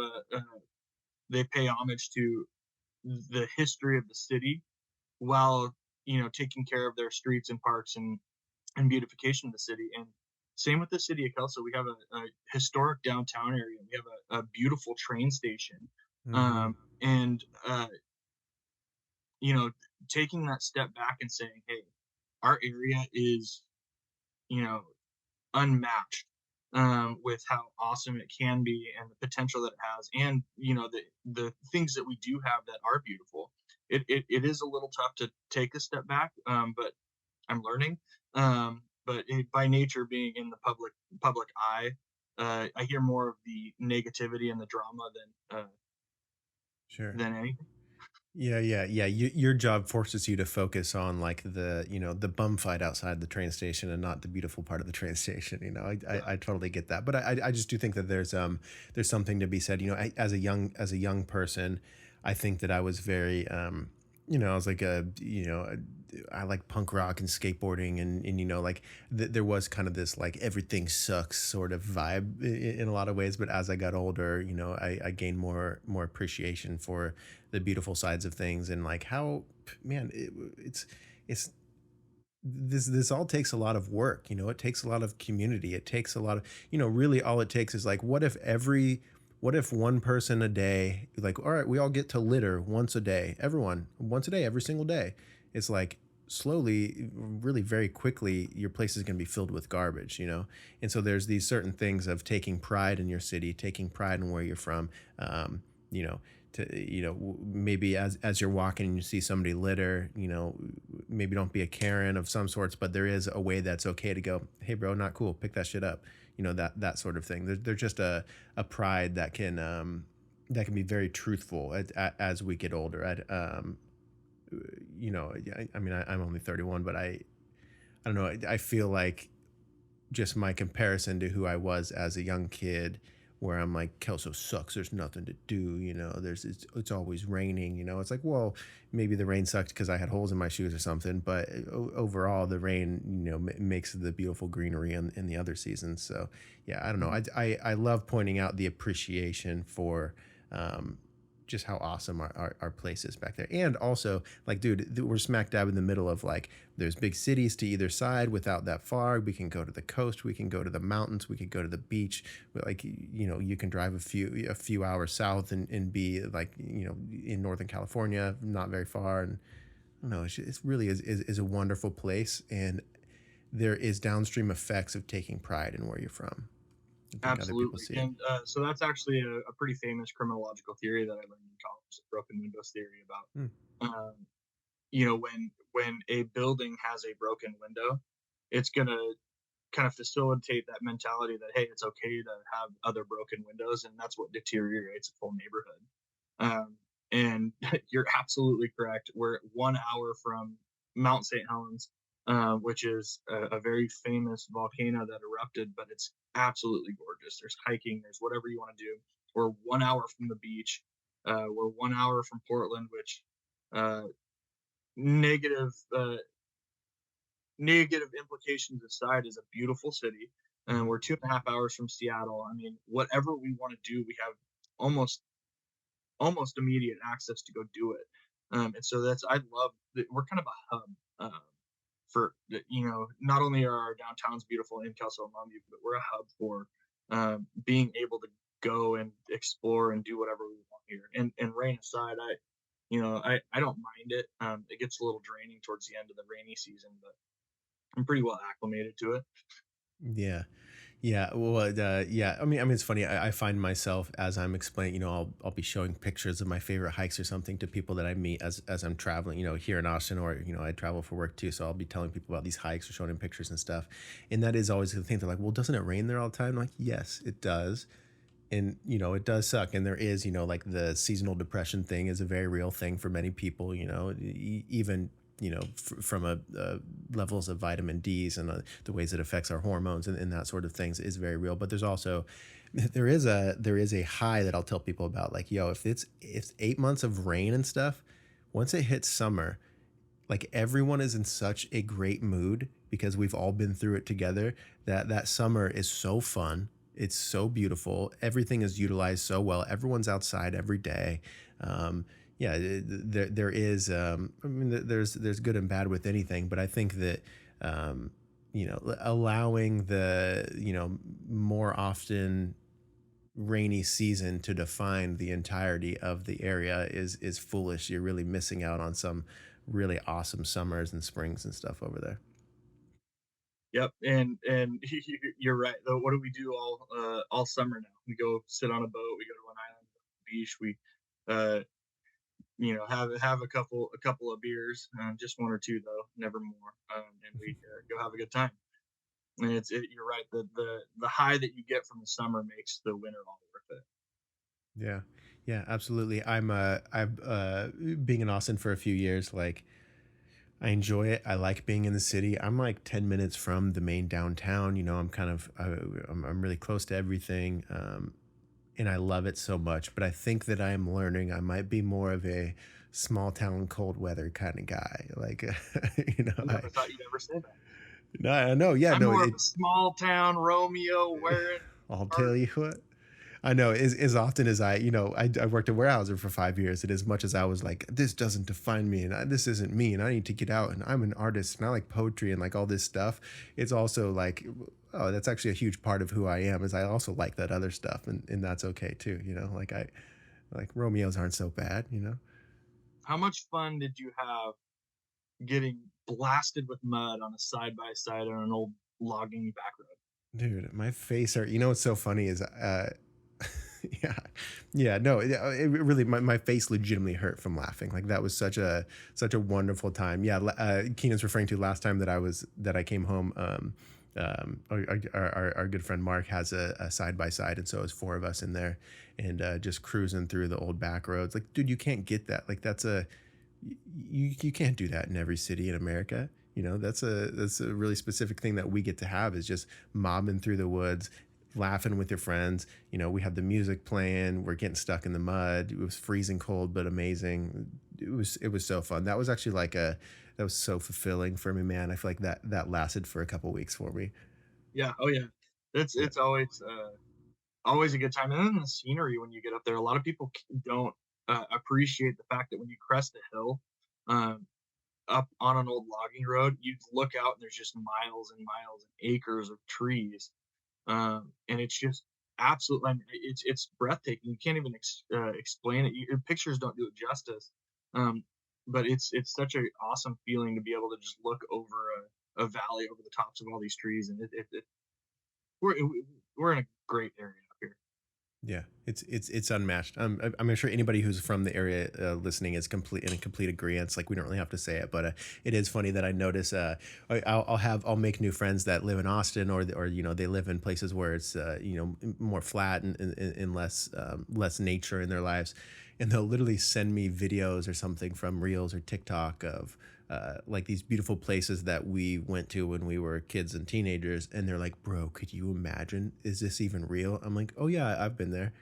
they pay homage to the history of the city while taking care of their streets and parks and beautification of the city. And same with the city of Kelso. We have a historic downtown area. We have a beautiful train station. And taking that step back and saying, hey, our area is unmatched with how awesome it can be and the potential that it has, and the things that we do have that are beautiful. It is a little tough to take a step back, but I'm learning. But by nature being in the public eye, I hear more of the negativity and the drama than anything. Yeah. Your job forces you to focus on like the bum fight outside the train station and not the beautiful part of the train station. I totally get that, but I just do think that there's something to be said. As a young person, I think that I was very I was like I like punk rock and skateboarding and like there was kind of this like everything sucks sort of vibe in a lot of ways. But as I got older, I gained more appreciation for the beautiful sides of things and like how, man, it's this all takes a lot of work. It takes a lot of community. It takes a lot of, really all it takes is like, what if one person a day, like, all right, we all get to litter once a day, everyone once a day, every single day. It's like slowly, really very quickly, your place is going to be filled with garbage, And so there's these certain things of taking pride in your city, taking pride in where you're from, maybe as you're walking and you see somebody litter, maybe don't be a Karen of some sorts, but there is a way that's okay to go, hey bro, not cool, pick that shit up, that sort of thing. There's just a pride that can be very truthful as we get older. I mean, I'm only 31, but I don't know. I feel like just my comparison to who I was as a young kid, where I'm like, Kelso sucks. There's nothing to do. It's always raining. It's like, well, maybe the rain sucked because I had holes in my shoes or something. But overall, the rain, makes the beautiful greenery in the other seasons. So yeah, I don't know. I love pointing out the appreciation for just how awesome our place is back there. And also, like, dude, we're smack dab in the middle of like, there's big cities to either side. Without that far, we can go to the coast, we can go to the mountains, we could go to the beach. Like, you can drive a few hours south and be like, in Northern California, not very far. And I don't know, it really is a wonderful place. And there is downstream effects of taking pride in where you're from. Absolutely. And so that's actually a pretty famous criminological theory that I learned in college, the broken windows theory, about when a building has a broken window, it's going to kind of facilitate that mentality that, hey, it's okay to have other broken windows, and that's what deteriorates a full neighborhood. And you're absolutely correct. We're 1 hour from Mount St. Helens, which is a very famous volcano that erupted, but it's absolutely gorgeous. There's hiking, there's whatever you want to do. We're 1 hour from the beach. We're 1 hour from Portland, which negative implications aside is a beautiful city. And we're 2.5 hours from Seattle. I mean, whatever we want to do, we have almost immediate access to go do it. And so I love that we're kind of a hub for, not only are our downtowns beautiful in Kelso and Longview, but we're a hub for being able to go and explore and do whatever we want rain aside, I don't mind it. It gets a little draining towards the end of the rainy season, but I'm pretty well acclimated to it. Yeah. Yeah, well, yeah. I mean, it's funny. I find myself as I'm explaining, I'll be showing pictures of my favorite hikes or something to people that I meet as I'm traveling, here in Austin, or I travel for work too. So I'll be telling people about these hikes or showing them pictures and stuff. And that is always the thing. They're like, "Well, doesn't it rain there all the time?" I'm like, yes, it does, and it does suck. And there is, like the seasonal depression thing is a very real thing for many people. Even from levels of vitamin D's and the ways it affects our hormones and that sort of things is very real. But there's also there is a high that I'll tell people about, like, yo, if it's 8 months of rain and stuff, once it hits summer, like everyone is in such a great mood because we've all been through it together, that summer is so fun. It's so beautiful. Everything is utilized so well. Everyone's outside every day. Yeah, there is. I mean, there's good and bad with anything, but I think that allowing the more often rainy season to define the entirety of the area is foolish. You're really missing out on some really awesome summers and springs and stuff over there. Yep, and you're right. Though, what do we do all summer now? We go sit on a boat. We go to an island, beach. We uh, have a couple of beers, just one or two though, never more, and we go have a good time. And you're right. The high that you get from the summer makes the winter all worth it. Yeah, yeah, absolutely. I've being in Austin for a few years, like I enjoy it. I like being in the city. I'm like 10 minutes from the main downtown. I'm kind of, I'm really close to everything. And I love it so much. But I think that I am learning I might be more of a small town, cold weather kind of guy. Like, I never thought you'd ever say that. no, no, yeah, I'm no, more of a small town Romeo wearing I'll tell heart. you what. I know as often as I worked at Weyerhaeuser for 5 years, and as much as I was like, this doesn't define me, and this isn't me, and I need to get out, and I'm an artist, and I like poetry and like all this stuff. It's also like, oh, that's actually a huge part of who I am. Is I also like that other stuff, and that's okay too. Like I like Romeos aren't so bad. How much fun did you have getting blasted with mud on a side by side on an old logging back road? Dude, my face are. What's so funny is yeah, yeah, no, it really my face legitimately hurt from laughing. Like that was such a wonderful time. Yeah, Keenan's referring to last time that I came home. Our good friend Mark has a side by side, and so it's four of us in there, and just cruising through the old back roads. Like, dude, you can't get that. Like, you can't do that in every city in America. That's a really specific thing that we get to have, is just mobbing through the woods, laughing with your friends. We had the music playing. We're getting stuck in the mud. It was freezing cold, but amazing. It was so fun. That was actually that was so fulfilling for me, man. I feel like that lasted for a couple weeks for me. Yeah. Oh yeah. Yeah. It's always a good time. And then the scenery when you get up there, a lot of people don't appreciate the fact that when you crest a hill, um, up on an old logging road, you look out and there's just miles and miles and acres of trees, and it's just absolutely, I mean, it's breathtaking. You can't even explain it. Pictures don't do it justice. Um, but it's such an awesome feeling to be able to just look over a valley over the tops of all these trees, and we're we're in a great area up here. Yeah, it's unmatched. I'm sure anybody who's from the area listening is in a complete agreement. Like, we don't really have to say it, but it is funny that I notice. I'll make new friends that live in Austin, or they live in places where it's more flat and less nature in their lives, and they'll literally send me videos or something from Reels or TikTok of like these beautiful places that we went to when we were kids and teenagers, and they're like, bro, could you imagine, is this even real? I'm like, oh yeah, I've been there.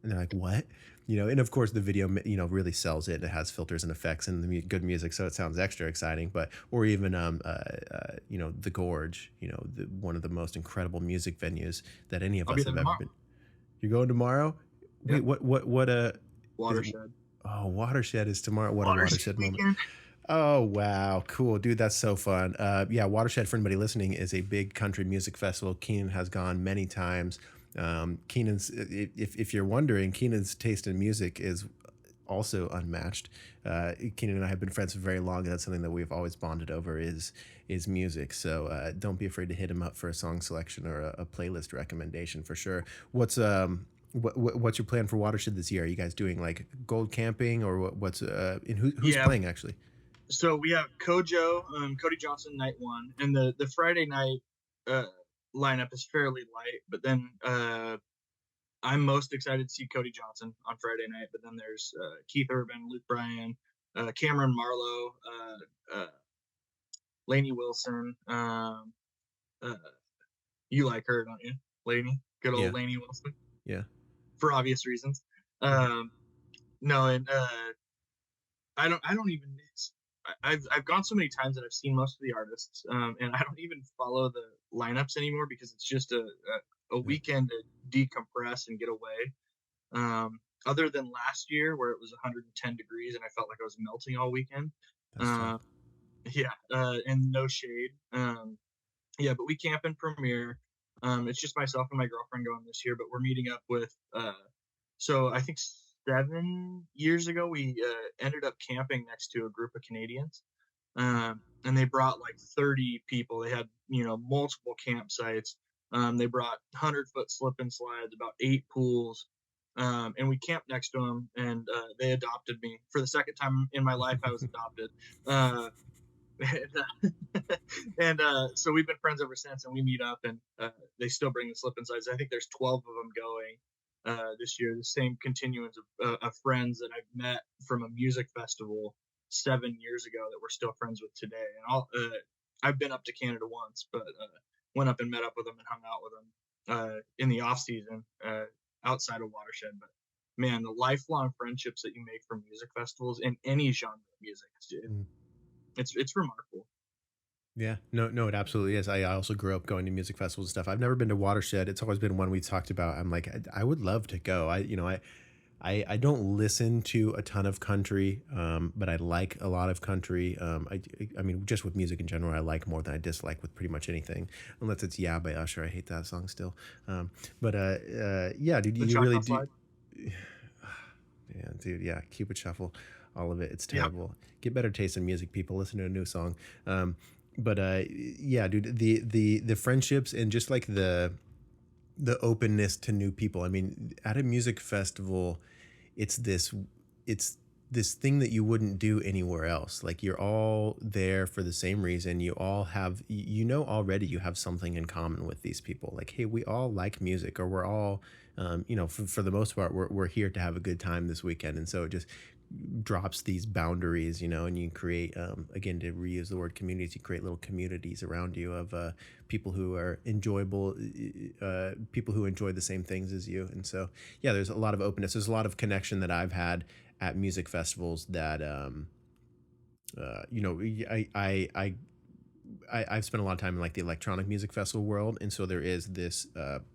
And they're like, what? And of course the video really sells it. It has filters and effects and good music, so it sounds extra exciting. But or even the Gorge, one of the most incredible music venues that any of I'll us be there have ever tomorrow. been. You're going tomorrow? Yeah. Wait, what Watershed. oh, Watershed is tomorrow. What a Watershed watershed moment. weekend. Oh, wow. Cool. Dude, that's so fun. Yeah, Watershed, for anybody listening, is a big country music festival. Keenan has gone many times. Keenan's, if you're wondering, Keenan's taste in music is also unmatched. Keenan and I have been friends for very long, and that's something that we've always bonded over is music. So don't be afraid to hit him up for a song selection or a playlist recommendation for sure. What's your plan for Watershed this year? Are you guys doing like gold camping, or what's and who's Yeah. playing actually? So we have Kojo, Cody Johnson, night one, and the Friday night lineup is fairly light. But then I'm most excited to see Cody Johnson on Friday night. But then there's Keith Urban, Luke Bryan, Cameron Marlowe, Lainey Wilson. You like her, don't you, Lainey? Good Yeah, old Lainey Wilson, yeah, for obvious reasons. No, and I don't even. I've gone so many times that I've seen most of the artists, and I don't even follow the lineups anymore because it's just a weekend to decompress and get away. Other than last year where it was 110 degrees and I felt like I was melting all weekend. that's tough. And no shade. Yeah, but we camp in Premiere. It's just myself and my girlfriend going this year, but we're meeting up with. So I think 7 years ago we ended up camping next to a group of Canadians, and they brought like 30 people. They had multiple campsites. They brought 100-foot slip and slides, about 8 pools, and we camped next to them. And they adopted me for the second time in my life. I was adopted. And so we've been friends ever since, and we meet up, and they still bring the slip and slides. I think there's 12 of them going this year. The same continuance of friends that I've met from a music festival 7 years ago that we're still friends with today. And I've been up to Canada once, but went up and met up with them and hung out with them in the off season outside of Watershed. But man, the lifelong friendships that you make from music festivals in any genre of music, it's remarkable. Yeah, no, it absolutely is. I also grew up going to music festivals and stuff. I've never been to Watershed. It's always been one we've talked about. I'm like, I would love to go. I don't listen to a ton of country, but I like a lot of country. I mean, just with music in general, I like more than I dislike with pretty much anything, unless it's "Yeah" by Usher. I hate that song still. Yeah, dude, The you really Choctaw do. Slide. Yeah, dude, yeah, Cupid Shuffle, all of it. It's Yeah. terrible. Get better taste in music, people. Listen to a new song. Yeah, dude, the friendships and just like the openness to new people. I mean, at a music festival, it's this it's this thing that you wouldn't do anywhere else. Like you're all there for the same reason. You all have already you have something in common with these people. Like, hey, we all like music, or we're all for the most part, we're here to have a good time this weekend. And so it just drops these boundaries, and you create, again, to reuse the word communities, you create little communities around you of people who are enjoyable, people who enjoy the same things as you. And so, yeah, there's a lot of openness. There's a lot of connection that I've had at music festivals that, I've spent a lot of time in like the electronic music festival world, and so there is this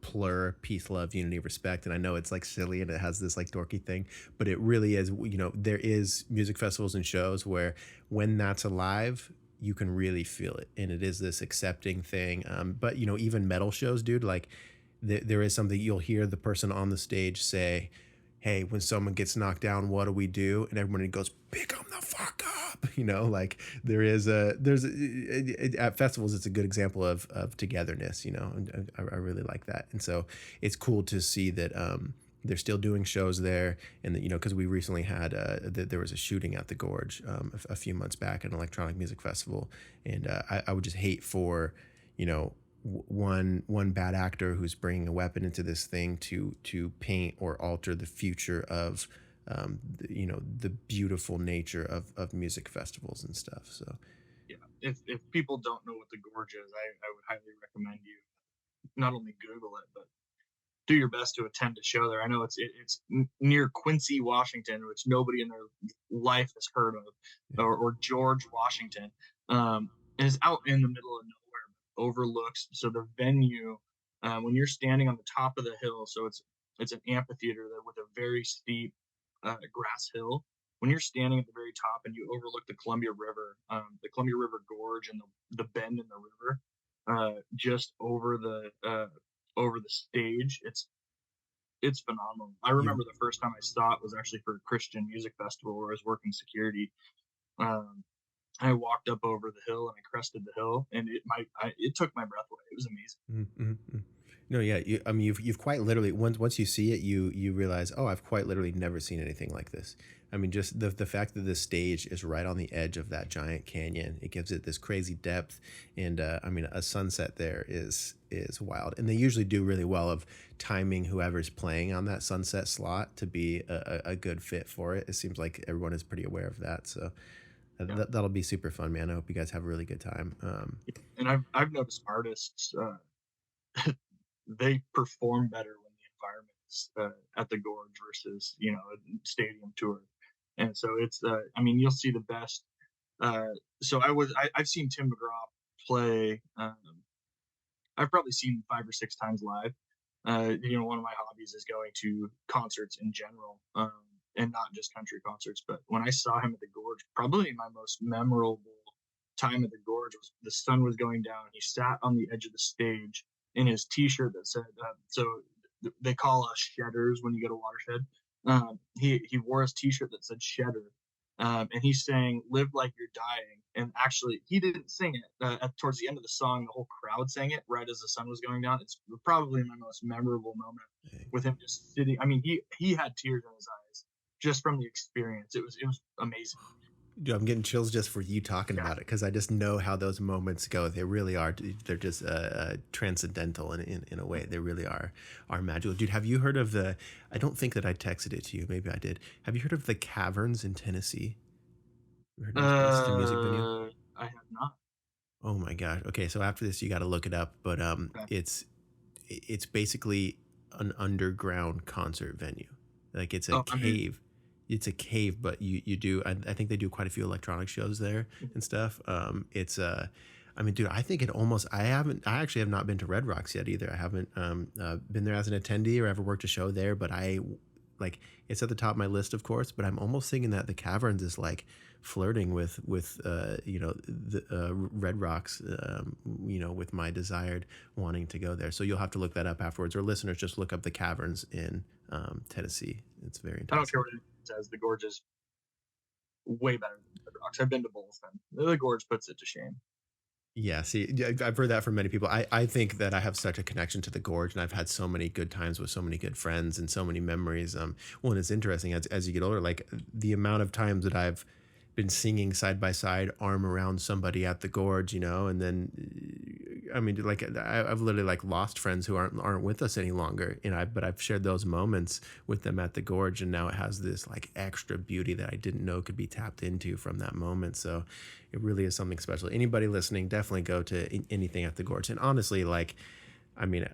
plur, peace, love, unity, respect. And I know it's like silly and it has this like dorky thing, but it really is. There is music festivals and shows where when that's alive, you can really feel it, and it is this accepting thing. But even metal shows, dude, like there is something you'll hear the person on the stage say, hey, when someone gets knocked down, what do we do? And everybody goes, pick them the fuck up. Like at festivals, it's a good example of togetherness, and I really like that. And so it's cool to see that they're still doing shows there. And that, because we recently had, there was a shooting at the Gorge a few months back at an electronic music festival. And I would just hate for, one bad actor who's bringing a weapon into this thing to paint or alter the future of the beautiful nature of music festivals and stuff. So Yeah, if people don't know what the Gorge is, I would highly recommend you not only Google it, but do your best to attend a show there. I know it's near Quincy, Washington, which nobody in their life has heard of, or George Washington. It is out in the middle of nowhere, but overlooks. So the venue, when you're standing on the top of the hill, so it's an amphitheater with a very steep grass hill. When you're standing at the very top and you overlook the Columbia River Gorge and the bend in the river, just over the stage, it's phenomenal. I remember the first time I saw it was actually for a Christian music festival where I was working security. Um, I walked up over the hill and I crested the hill, and it took my breath away. It was amazing. Mm-hmm. No, yeah. I mean, you've quite literally once you see it, you realize, oh, I've quite literally never seen anything like this. I mean, just the fact that the stage is right on the edge of that giant canyon, it gives it this crazy depth, and I mean, a sunset there is wild. And they usually do really well of timing whoever's playing on that sunset slot to be a good fit for it. It seems like everyone is pretty aware of that, so. Yeah. That'll be super fun, man. I hope you guys have a really good time. And I've noticed artists they perform better when the environment is at the gorge versus a stadium tour, and so it's I mean you'll see the best. So I've seen Tim McGraw play. I've probably seen him 5 or 6 times live. One of my hobbies is going to concerts in general, and not just country concerts. But when I saw him at the Gorge, probably my most memorable time at the Gorge was the sun was going down. He sat on the edge of the stage in his T-shirt that said, they call us shedders when you go to Watershed. He wore his T-shirt that said Shedder, and he sang "Live Like You're Dying." And actually, he didn't sing it. Towards the end of the song, the whole crowd sang it right as the sun was going down. It's probably my most memorable moment with him just sitting. I mean, he had tears in his eyes just from the experience. It was amazing. Dude, I'm getting chills just for you talking about it because I just know how those moments go. They really are. They're just transcendental in a way. They really are magical. Dude, have you heard of the? I don't think that I texted it to you. Maybe I did. Have you heard of the Caverns in Tennessee? Heard of the music venue? I have not. Oh my gosh. Okay, so after this, you got to look it up. But it's basically an underground concert venue. Like it's a cave. It's a cave, but you do. I think they do quite a few electronic shows there and stuff. It's I mean, dude, I think it almost. I actually have not been to Red Rocks yet either. I haven't been there as an attendee or ever worked a show there. But it's at the top of my list, of course. But I'm almost thinking that the Caverns is like flirting with the Red Rocks, with my desired wanting to go there. So you'll have to look that up afterwards, or listeners just look up the Caverns in Tennessee. It's very interesting. I don't care what it says. The Gorge is way better than Red Rocks. I've been to both, and the Gorge puts it to shame. Yeah, see, I've heard that from many people. I think that I have such a connection to the Gorge, and I've had so many good times with so many good friends and so many memories. And it's interesting as you get older, like the amount of times that I've been singing side by side, arm around somebody at the Gorge, and then, I mean, like I've literally like lost friends who aren't with us any longer, but I've shared those moments with them at the Gorge, and now it has this like extra beauty that I didn't know could be tapped into from that moment. So it really is something special. Anybody listening, definitely go to anything at the Gorge. And honestly, like, I mean,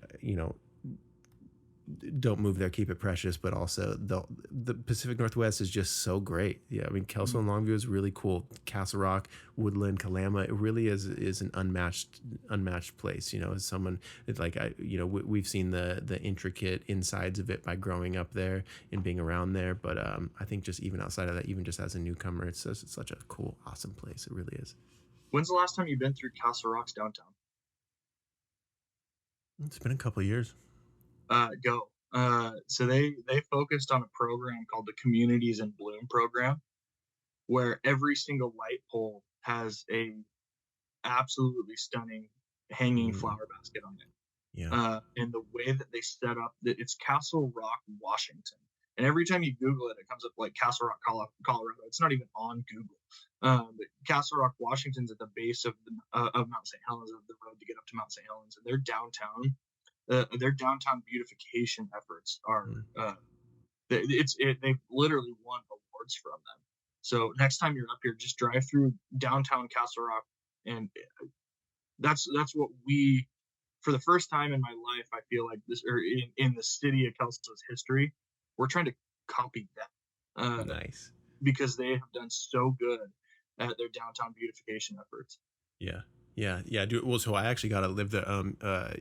don't move there, keep it precious, but also the Pacific Northwest is just so great. Yeah, I mean, Kelso and Longview is really cool. Castle Rock, Woodland, Kalama, it really is an unmatched place. As someone like we've seen the intricate insides of it by growing up there and being around there. But I think just even outside of that, even just as a newcomer, it's such a cool, awesome place. It really is. When's the last time you've been through Castle Rock's downtown? It's been a couple of years. Go. So they focused on a program called the Communities in Bloom program, where every single light pole has a absolutely stunning hanging flower basket on it. Yeah. And the way that they set up, it's Castle Rock, Washington. And every time you Google it, it comes up like Castle Rock, Colorado. It's not even on Google. But Castle Rock, Washington's at the base of Mount St. Helens, of the road to get up to Mount St. Helens, and their downtown beautification efforts are they've literally won awards from them. So next time you're up here, just drive through downtown Castle Rock, and that's what we, for the first time in my life, I feel like this, or in the city of Kelso's history, we're trying to copy that. Nice, because they have done so good at their downtown beautification efforts. Yeah, dude. Well, so I actually got to live there.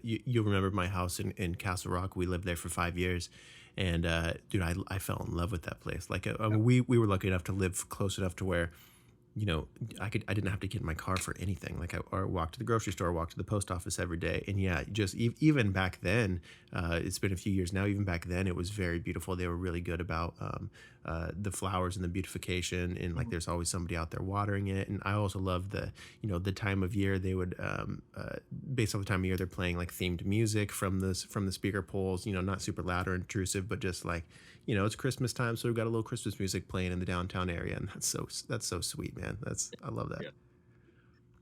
You remember my house in Castle Rock? We lived there for 5 years, and dude, I fell in love with that place. Like, we were lucky enough to live close enough to where I didn't have to get in my car for anything. Like or walk to the grocery store, walk to the post office every day. And yeah, just even back then, it's been a few years now. Even back then, it was very beautiful. They were really good about the flowers and the beautification, and like there's always somebody out there watering it. And I also love the time of year they would, based on the time of year, they're playing like themed music from the speaker poles. Not super loud or intrusive, but just like it's Christmas time, so we've got a little Christmas music playing in the downtown area, and that's so sweet, man. I love that.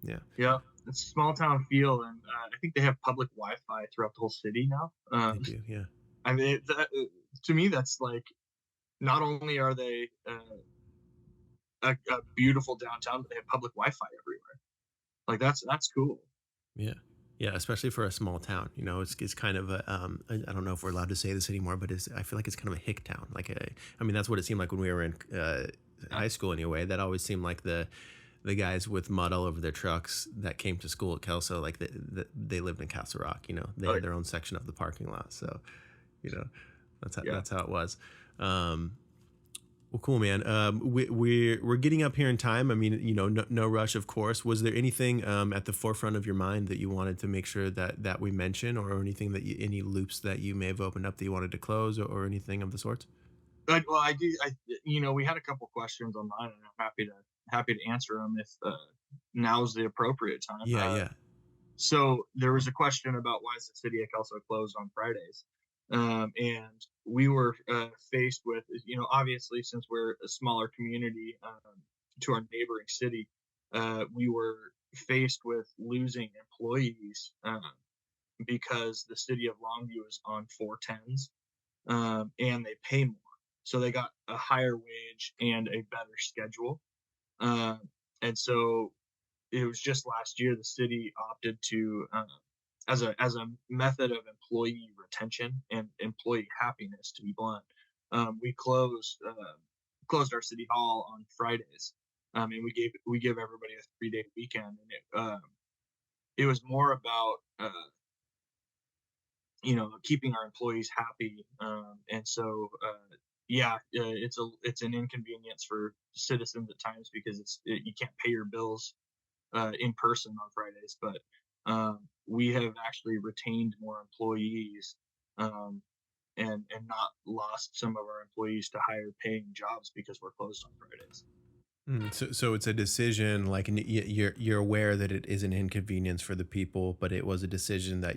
Yeah. Yeah, it's a small town feel, and I think they have public Wi-Fi throughout the whole city now. They do, yeah. I mean, to me, that's like, not only are they a beautiful downtown, but they have public Wi-Fi everywhere. Like that's cool. Yeah. Yeah, especially for a small town, it's kind of a, I don't know if we're allowed to say this anymore, but I feel like it's kind of a hick town. Like, I mean, that's what it seemed like when we were in high school anyway. That always seemed like the guys with mud all over their trucks that came to school at Kelso, like they lived in Castle Rock, they had their own section of the parking lot. So, that's how it was. Well, cool, man. We're getting up here in time. I mean, no rush, of course. Was there anything at the forefront of your mind that you wanted to make sure that we mention, or anything any loops that you may have opened up that you wanted to close, or anything of the sorts? Well, I do. We had a couple questions online, and I'm happy to answer them if now's the appropriate time. Yeah. So there was a question about why is the city of Kelso closed on Fridays, and we were faced with, obviously, since we're a smaller community to our neighboring city, we were faced with losing employees because the city of Longview is on 410s, and they pay more. So they got a higher wage and a better schedule. And so it was just last year the city opted to, as a method of employee retention and employee happiness, to be blunt, we closed our city hall on Fridays, and we give everybody a 3-day weekend, and it was more about keeping our employees happy, and so it's an inconvenience for citizens at times because you can't pay your bills in person on Fridays, but we have actually retained more employees and not lost some of our employees to higher paying jobs because we're closed on Fridays. So it's a decision, like, you're aware that it is an inconvenience for the people, but it was a decision that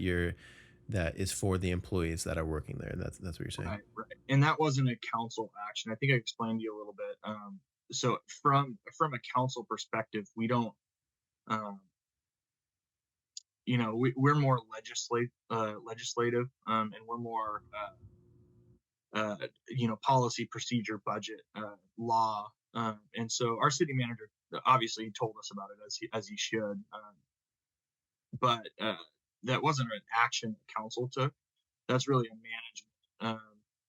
is for the employees that are working there. That's what you're saying. Right. And that wasn't a council action. I think I explained to you a little bit. So from a council perspective, we don't, we're more legislative, and we're more, policy, procedure, budget, law. And so our city manager obviously told us about it as he should. But that wasn't an action that council took. That's really a management,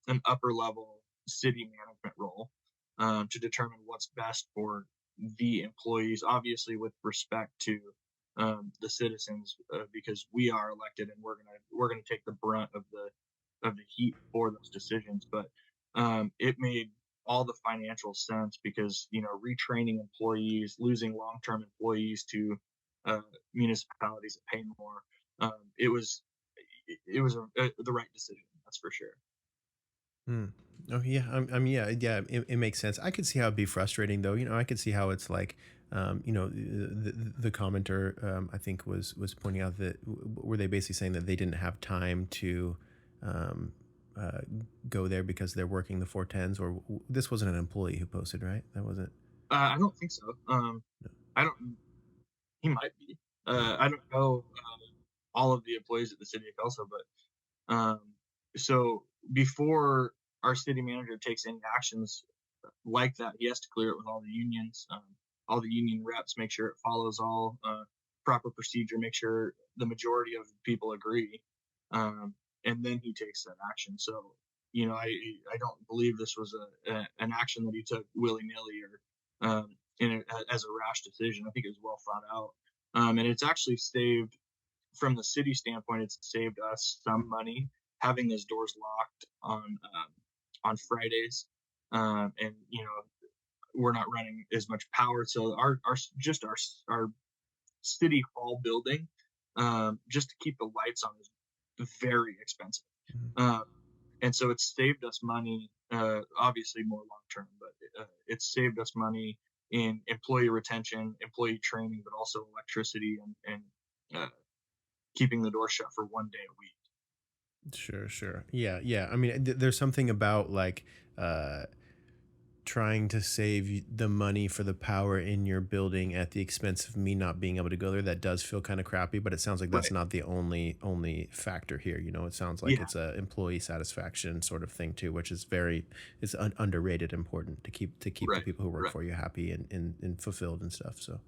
an upper level city management role, to determine what's best for the employees, obviously with respect to the citizens, because we are elected and we're gonna take the brunt of the heat for those decisions. But it made all the financial sense because retraining employees, losing long-term employees to municipalities that pay more, it was the right decision, that's for sure. Oh yeah, I mean, yeah. It makes sense. I could see how it'd be frustrating, though. I could see how it's like, the commenter, I think was pointing out that were they basically saying that they didn't have time to go there because they're working the 410s, or this wasn't an employee who posted, right? That wasn't. I don't think so. I don't. He might be. I don't know all of the employees at the city of Kelso, but so before our city manager takes any actions like that, he has to clear it with all the unions, all the union reps, make sure it follows all proper procedure, make sure the majority of people agree, and then he takes that action. So I don't believe this was an action that he took willy-nilly or as a rash decision. I think it was well thought out, and it's actually saved, from the city standpoint, it's saved us some money having those doors locked on Fridays, and we're not running as much power. So our city hall building, just to keep the lights on, is very expensive. Mhm. And so it's saved us money, obviously more long term, but it's saved us money in employee retention, employee training, but also electricity and keeping the door shut for 1 day a week. Sure. Yeah. I mean, there's something about like uh, trying to save the money for the power in your building at the expense of me not being able to go there. That does feel kind of crappy, but it sounds like that's Right. not the only factor here. You know, it sounds like Yeah. it's a employee satisfaction sort of thing too, which is it's underrated important to keep the Right. people who work Right. for you happy and fulfilled and stuff. So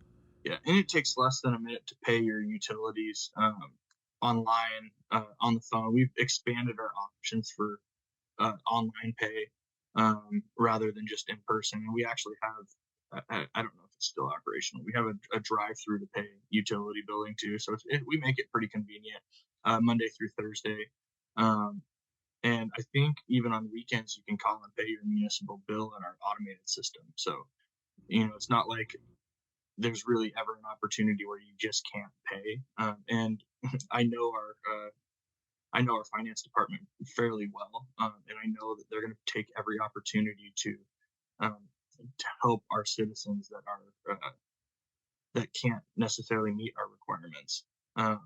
Yeah. And it takes less than a minute to pay your utilities online, on the phone. We've expanded our options for online pay, rather than just in person. And we actually have, I don't know if it's still operational. We have a drive-through to pay utility billing too, so we make it pretty convenient, Monday through Thursday. Um, and I think even on weekends you can call and pay your municipal bill in our automated system. So it's not like there's really ever an opportunity where you just can't pay. And I know our finance department fairly well, and I know that they're going to take every opportunity um, to help our citizens that can't necessarily meet our requirements, um,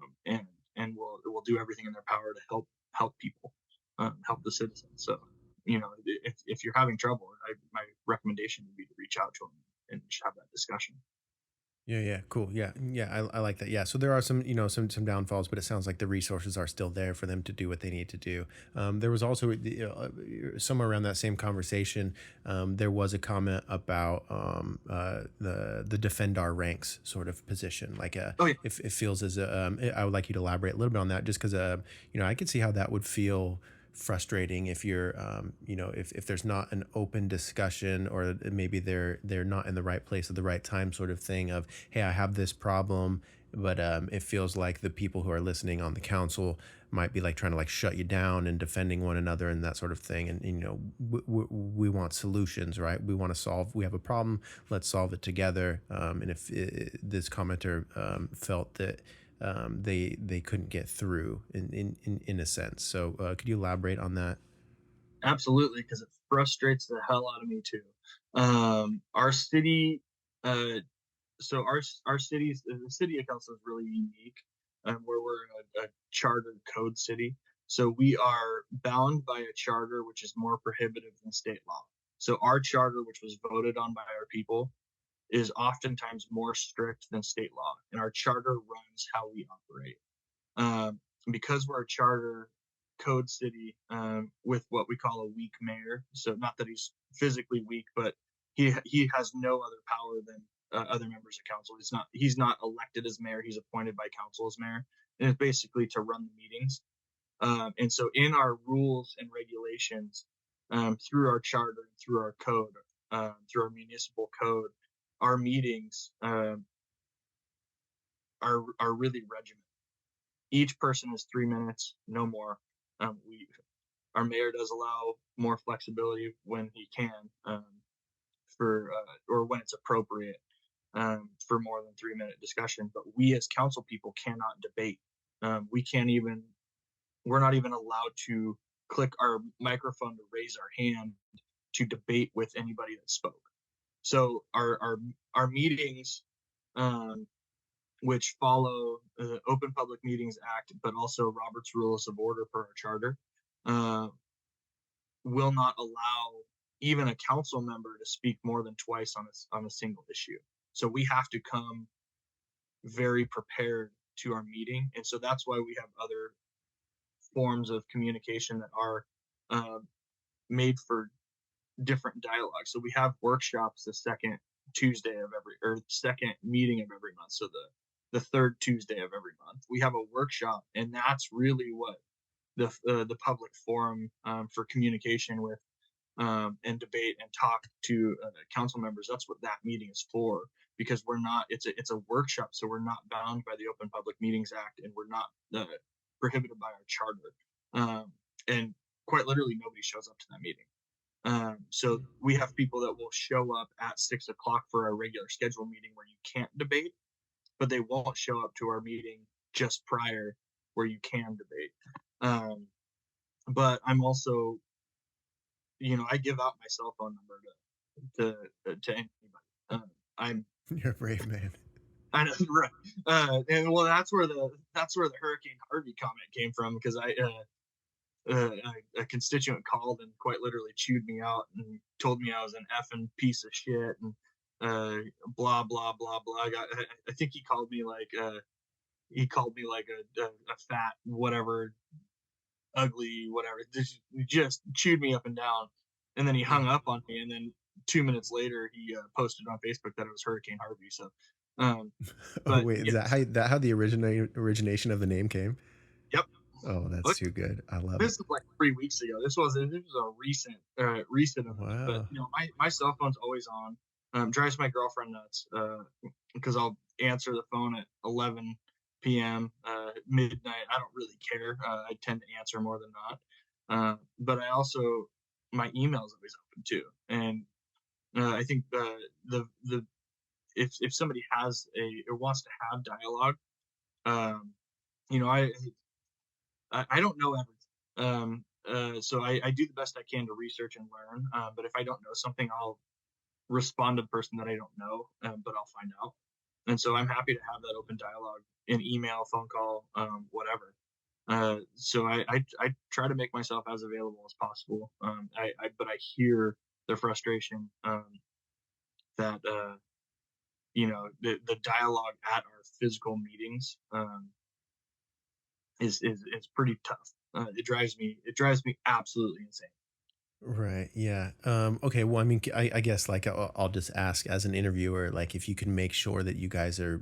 and will do everything in their power to help people, help the citizens. So if you're having trouble, my recommendation would be to reach out to them and just have that discussion. yeah, cool. Yeah. I like that. Yeah. So there are some, some downfalls, but it sounds like the resources are still there for them to do what they need to do. There was also somewhere around that same conversation, there was a comment about the defend our ranks sort of position. Like, Oh yeah. if it feels as I would like you to elaborate a little bit on that, just because I could see how that would feel frustrating if you're if there's not an open discussion, or maybe they're not in the right place at the right time sort of thing of, hey, I have this problem, but it feels like the people who are listening on the council might be like trying to like shut you down and defending one another and that sort of thing. And we want solutions, right? We have a problem, let's solve it together. And if this commenter felt that they couldn't get through in a sense. So could you elaborate on that? Absolutely, because it frustrates the hell out of me too. Our city, uh, so our cities, the city of Kelso is really unique, where we're a chartered code city. So we are bound by a charter which is more prohibitive than state law. So our charter, which was voted on by our people, is oftentimes more strict than state law, and our charter runs how we operate. Um, because we're a charter code city, with what we call a weak mayor. So not that he's physically weak, but he has no other power than other members of council. He's not elected as mayor. He's appointed by council as mayor, and it's basically to run the meetings. And so in our rules and regulations, through our charter and through our code, through our municipal code, our meetings are really regimented. Each person is 3 minutes, no more. Our mayor does allow more flexibility when he can, for or when it's appropriate, for more than 3 minute discussion. But we as council people cannot debate. We can't even. We're not even allowed to click our microphone to raise our hand to debate with anybody that spoke. So our meetings, um, which follow the Open Public Meetings Act, but also Robert's Rules of Order per our charter, uh, will not allow even a council member to speak more than twice on a single issue. So we have to come very prepared to our meeting, and so that's why we have other forms of communication that are uh, made for different dialogue. So we have workshops the second Tuesday of every, or second meeting of every month. So the third Tuesday of every month, we have a workshop, and that's really what the public forum, for communication with, and debate and talk to council members. That's what that meeting is for, because we're not. It's a workshop, so we're not bound by the Open Public Meetings Act, and we're not prohibited by our charter. And quite literally, nobody shows up to that meeting. So we have people that will show up at 6 o'clock for a regular scheduled meeting where you can't debate, but they won't show up to our meeting just prior where you can debate. But I'm also, I give out my cell phone number to anybody. I'm You're a brave man. I know, right? And well, that's where the Hurricane Harvey comment came from, because a constituent called and quite literally chewed me out and told me I was an effing piece of shit and blah blah blah blah. I think he called me like a fat whatever, ugly whatever. Just chewed me up and down, and then he hung up on me. And then 2 minutes later, he posted on Facebook that it was Hurricane Harvey. So, Oh but wait, is yeah, how the origination of the name came? yep. Oh, that's Look, too good. I love this it. is like 3 weeks ago. This was a recent event. But Wow. my cell phone's always on. Drives my girlfriend nuts because I'll answer the phone at 11 p.m. Midnight. I don't really care. I tend to answer more than not. But I also, my email's always open too. And I think the if somebody has or wants to have dialogue, um, you know, I don't know everything. So I do the best I can to research and learn. But if I don't know something, I'll respond to the person that I don't know, but I'll find out. And so I'm happy to have that open dialogue in email, phone call, whatever. So I try to make myself as available as possible. But I hear the frustration that the dialogue at our physical meetings is pretty tough. It drives me absolutely insane. Right. Yeah. Okay. Well, I mean, I guess like I'll just ask as an interviewer, like if you can make sure that you guys are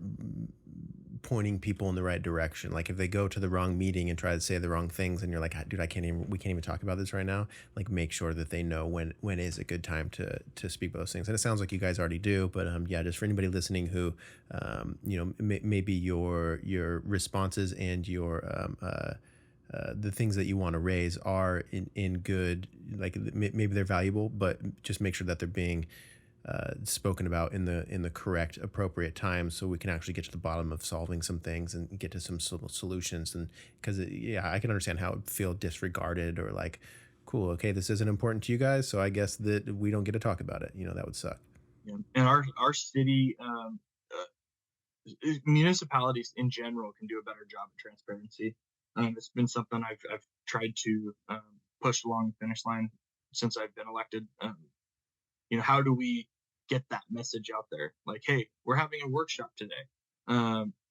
pointing people in the right direction. Like if they go to the wrong meeting and try to say the wrong things, and you're like, dude, we can't even talk about this right now. Like make sure that they know when is a good time to speak about those things. And it sounds like you guys already do, but yeah, just for anybody listening who, maybe your responses and your the things that you want to raise are in good, like maybe they're valuable, but just make sure that they're being spoken about in the correct, appropriate time, so we can actually get to the bottom of solving some things and get to some solutions. And because I can understand how it would feel disregarded or like, cool, okay, this isn't important to you guys, so I guess that we don't get to talk about it. That would suck. Yeah. And our city, municipalities in general can do a better job of transparency. It's been something I've tried to push along the finish line since I've been elected. How do we get that message out there? Like, hey, we're having a workshop today.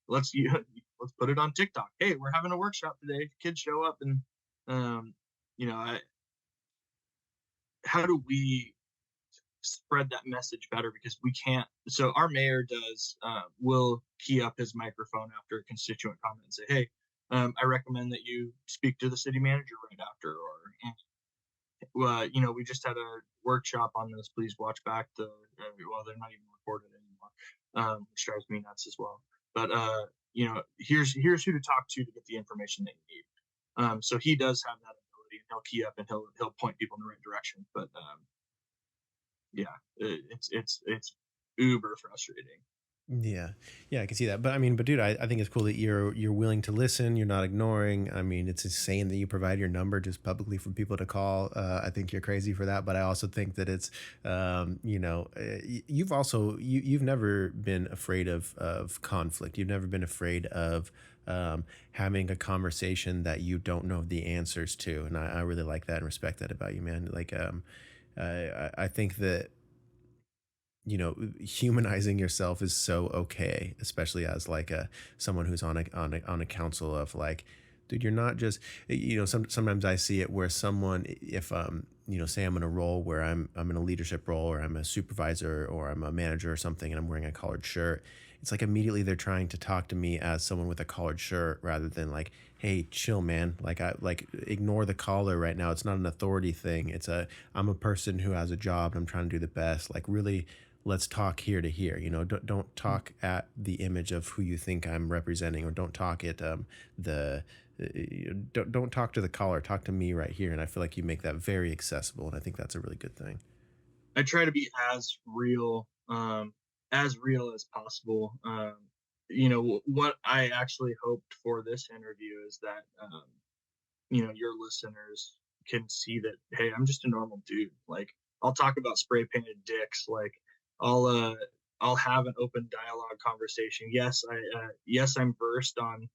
Let's put it on TikTok. Hey, we're having a workshop today. Kids show up, and how do we spread that message better? Because we can't. So our mayor will key up his microphone after a constituent comment and say, hey, I recommend that you speak to the city manager right after, or we just had a workshop on this. Please watch back they're not even recorded anymore, which drives me nuts as well. But here's who to talk to get the information they need. So he does have that ability, and he'll key up and he'll point people in the right direction. But it's uber frustrating. Yeah. Yeah, I can see that. But I mean, dude, I think it's cool that you're willing to listen. You're not ignoring. I mean, it's insane that you provide your number just publicly for people to call. I think you're crazy for that. But I also think that it's, you've never been afraid of conflict. You've never been afraid of having a conversation that you don't know the answers to. And I really like that and respect that about you, man. Like, I think that humanizing yourself is so okay, especially as like someone who's on a council of like, dude, you're not just, sometimes I see it where someone, if say I'm in a role where I'm in a leadership role, or I'm a supervisor, or I'm a manager or something, and I'm wearing a collared shirt, it's like immediately they're trying to talk to me as someone with a collared shirt, rather than like, hey, chill, man. Like ignore the collar right now. It's not an authority thing. I'm a person who has a job, and I'm trying to do the best. Like really let's talk here to here. Don't talk at the image of who you think I'm representing, or don't talk at the don't talk to the caller. Talk to me right here. And I feel like you make that very accessible, and I think that's a really good thing. I try to be as real as possible. What I actually hoped for this interview is that your listeners can see that, hey, I'm just a normal dude. Like, I'll talk about spray painted dicks. Like, I'll have an open dialogue conversation. Yes, I'm versed on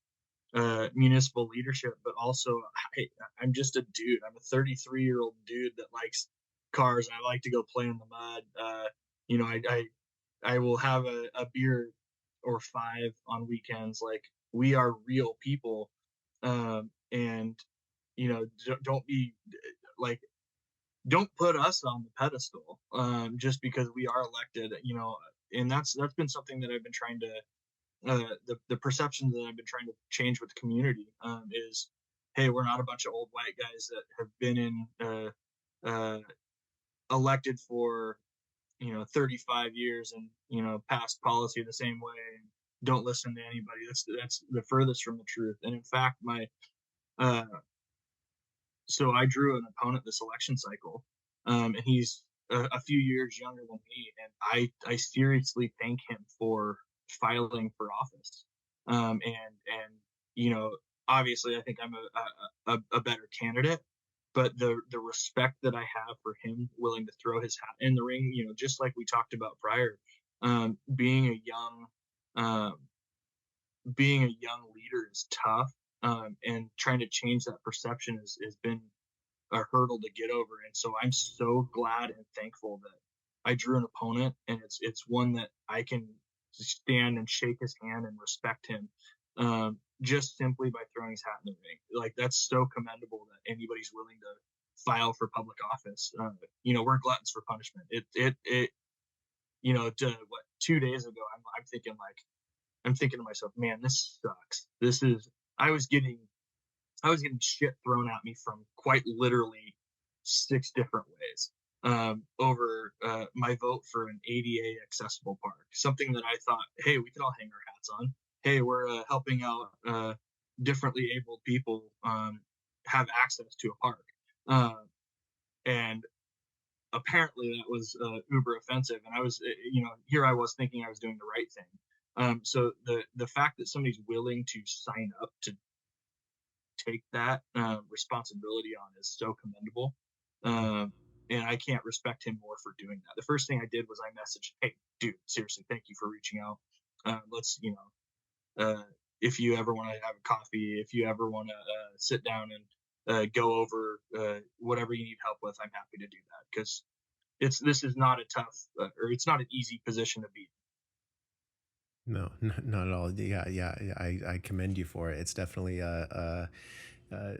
municipal leadership, but also I'm just a dude. I'm a 33-year-old dude that likes cars. I like to go play in the mud. I will have a beer or five on weekends. Like, we are real people, and don't be like, don't put us on the pedestal just because we are elected. And that's been something that I've been trying to the perception that I've been trying to change with the community is, hey, we're not a bunch of old white guys that have been in elected for 35 years and passed policy the same way and don't listen to anybody. That's the furthest from the truth. And in fact, uh, so I drew an opponent this election cycle, and he's a few years younger than me, and I seriously thank him for filing for office. And obviously, I think I'm a better candidate, but the respect that I have for him, willing to throw his hat in the ring, just like we talked about prior, being a young leader is tough, and trying to change that perception has been a hurdle to get over. And so I'm so glad and thankful that I drew an opponent, and it's one that I can stand and shake his hand and respect him, just simply by throwing his hat in the ring. Like, that's so commendable that anybody's willing to file for public office. We're gluttons for punishment. To what, 2 days ago, I'm thinking to myself, man, this sucks. I was getting shit thrown at me from quite literally 6 different ways over my vote for an ADA accessible park. Something that I thought, hey, we could all hang our hats on. Hey, we're helping out differently abled people have access to a park. And apparently that was uber offensive. And I was, here I was thinking I was doing the right thing. So the fact that somebody's willing to sign up to take that responsibility on is so commendable. And I can't respect him more for doing that. The first thing I did was I messaged, hey, dude, seriously, thank you for reaching out. Let's, if you ever want to have a coffee, if you ever want to sit down and go over whatever you need help with, I'm happy to do that, because this is not a tough or it's not an easy position to be. No, not at all. Yeah. I commend you for it. It's definitely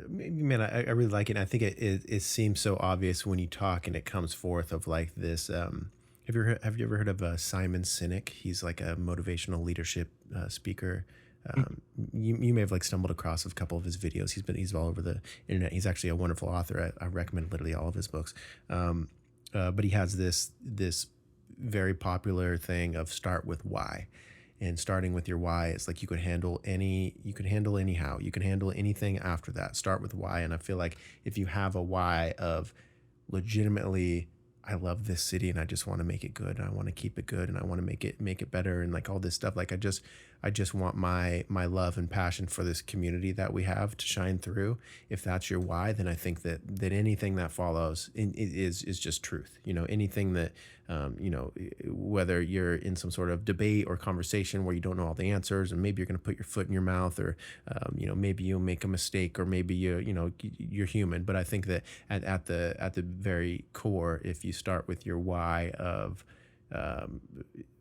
man, I really like it. And I think it seems so obvious when you talk and it comes forth of like this. Have you ever heard of Simon Sinek? He's like a motivational leadership speaker. You may have like stumbled across a couple of his videos. He's all over the internet. He's actually a wonderful author. I recommend literally all of his books. But he has this very popular thing of start with why. And starting with your why, it's like you can handle anyhow. You can handle anything after that. Start with why. And I feel like if you have a why of legitimately, I love this city and I just want to make it good, and I want to keep it good, and I want to make it better, and like all this stuff. Like I just want my love and passion for this community that we have to shine through. If that's your why, then I think that anything that follows is just truth. Anything that whether you're in some sort of debate or conversation where you don't know all the answers, and maybe you're going to put your foot in your mouth, or maybe you'll make a mistake, or maybe you're human. But I think that at the very core, if you start with your why of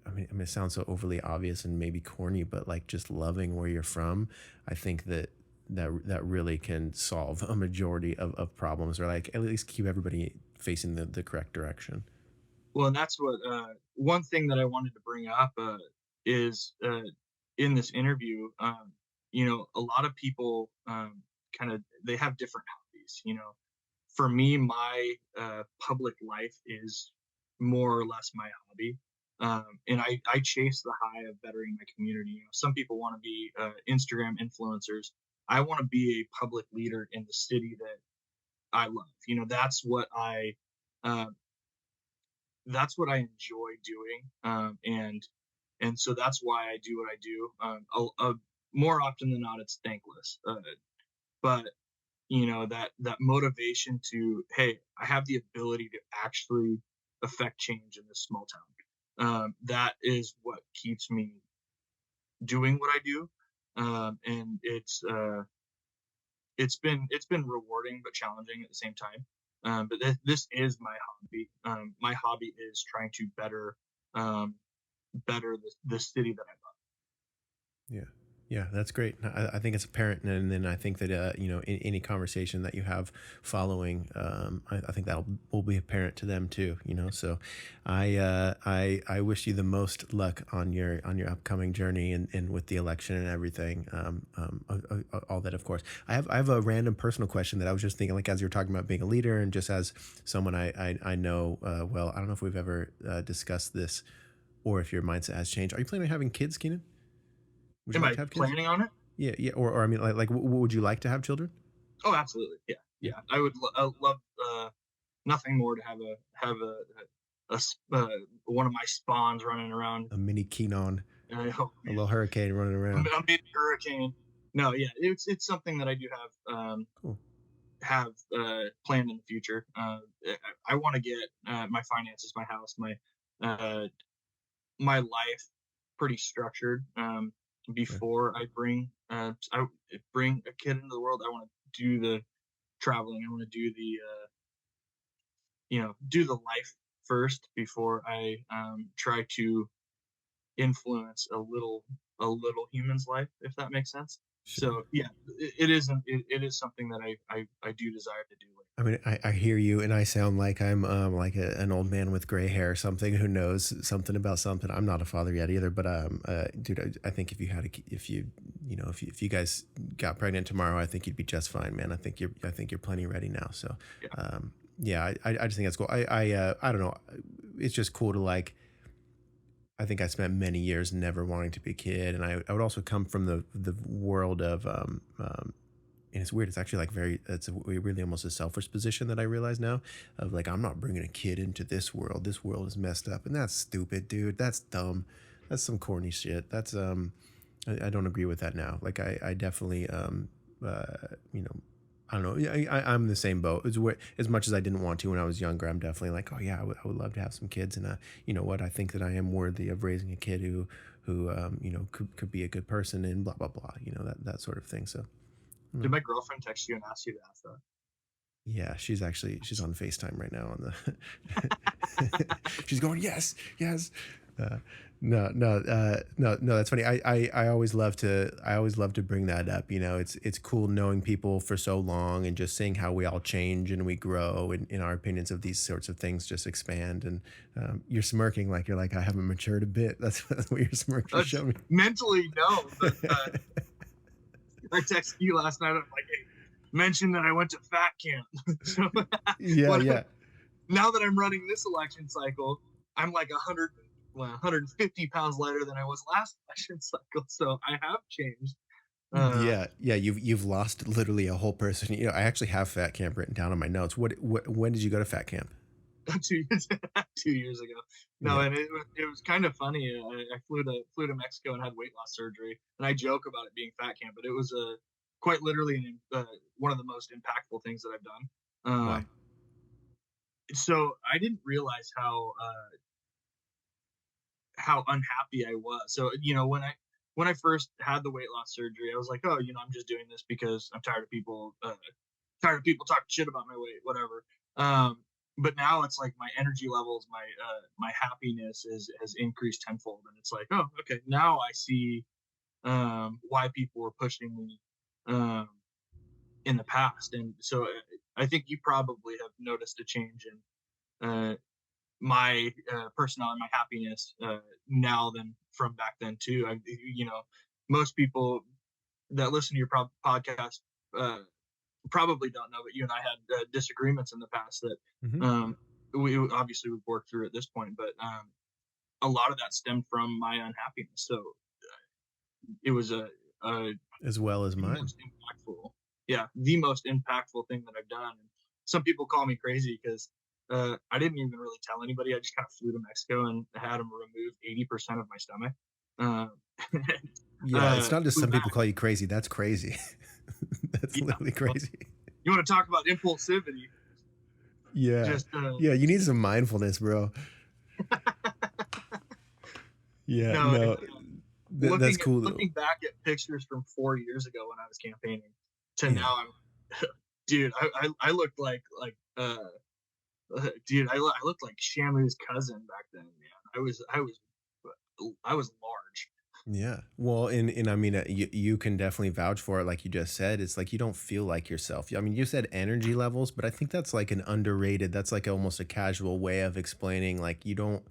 I mean, it sounds so overly obvious and maybe corny, but like just loving where you're from, I think that really can solve a majority of problems, or like at least keep everybody facing the correct direction. Well, and that's what one thing that I wanted to bring up is in this interview. A lot of people they have different hobbies. For me, my public life is more or less my hobby. And I chase the high of bettering my community. You know, some people want to be Instagram influencers. I want to be a public leader in the city that I love. You know, uh, that's what I enjoy doing, and so that's why I do what I do. More often than not, it's thankless, but you know, that motivation to, hey, I have the ability to actually affect change in this small town. That is what keeps me doing what I do, and it's been rewarding but challenging at the same time. But this is my hobby. My hobby is trying to better the city that I love. Yeah. Yeah, that's great. I think it's apparent. And then I think that, you know, in any conversation that you have following, I think that will be apparent to them too, you know? So I wish you the most luck on your upcoming journey and with the election and everything. All that, of course. I have a random personal question that I was just thinking, like, as you were talking about being a leader and just as someone I know, well, I don't know if we've ever discussed this or if your mindset has changed. Are you planning on having kids, Keenan? Would you Am like I to have kids? planning on it? Yeah, yeah. Or I mean, would you like to have children? Oh, absolutely. Yeah, yeah. I would love nothing more to have one of my spawns running around. A mini Keenan, Oh, a little hurricane running around. a mid hurricane. No, yeah, it's something that I do Cool. have planned in the future. I want to get my finances, my house, my life pretty structured before I bring a kid into the world. I want to do the traveling. I want to do the do the life first before I try to influence a little human's life, if that makes sense. Sure. So yeah, it is something that I do desire to do. I mean, I hear you, and I sound like I'm like an old man with gray hair or something who knows something about something. I'm not a father yet either, but dude, I think if you had if you guys got pregnant tomorrow, I think you'd be just fine, man. I think you're plenty ready now. So, Yeah. yeah, I just think that's cool. I don't know. It's just cool to like. I think I spent many years never wanting to be a kid, and I would also come from the world of and it's weird. It's actually like it's really almost a selfish position that I realize now of like, I'm not bringing a kid into this world. This world is messed up, and that's stupid, dude. That's dumb. That's some corny shit. That's I don't agree with that now. Like I definitely you know, I don't know. I'm the same boat. As much as I didn't want to when I was younger, I'm definitely like, oh yeah, I would love to have some kids, and you know what? I think that I am worthy of raising a kid who you know could be a good person and blah blah blah. You know that sort of thing. So. Did my girlfriend text you and ask you to ask that? Yeah, she's on FaceTime right now on the she's going, yes. No, that's funny. I always love to bring that up. You know, it's cool knowing people for so long and just seeing how we all change and we grow and in our opinions of these sorts of things just expand. And you're smirking like you're like, I haven't matured a bit. That's what you're smirking. Show me. Mentally, no. But, I texted you last night. I'm like, hey, mention that I went to fat camp. So, yeah. Now that I'm running this election cycle, I'm like 150 pounds lighter than I was last election cycle. So I have changed. Yeah. You've lost literally a whole person. You know, I actually have fat camp written down on my notes. When did you go to fat camp? 2 years ago. No, yeah. And it was kind of funny. I flew to Mexico and had weight loss surgery, and I joke about it being fat camp, but it was quite literally one of the most impactful things that I've done. Why? So I didn't realize how unhappy I was. So you know, when I first had the weight loss surgery, I was like, oh, you know, I'm just doing this because I'm tired of people talking shit about my weight, whatever. But now it's like my energy levels, my happiness has increased tenfold, and it's like, oh, okay, now I see why people were pushing me in the past, and so I think you probably have noticed a change in my personality, my happiness now than from back then too. You know, most people that listen to your podcast probably don't know, but you and I had disagreements in the past that we obviously would work through at this point. But a lot of that stemmed from my unhappiness. So it was a as well as the mine. most impactful, the most impactful thing that I've done. And some people call me crazy because I didn't even really tell anybody. I just kind of flew to Mexico and had them remove 80% of my stomach. Yeah, it's not just Flew some people back. call you crazy. That's crazy. That's Yeah, literally well, crazy. you want to talk about impulsivity? Yeah. Just Yeah, you need some mindfulness, bro. Yeah, no. no. That's cool though. Looking back at pictures from 4 years ago when I was campaigning to Yeah. now, I'm dude. I looked like dude. I looked like Shamu's cousin back then, man. I was large. Yeah. Well, and I mean, you can definitely vouch for it. Like you just said, it's like you don't feel like yourself. I mean, you said energy levels, but I think that's like an underrated, that's like almost a casual way of explaining, like, you don't,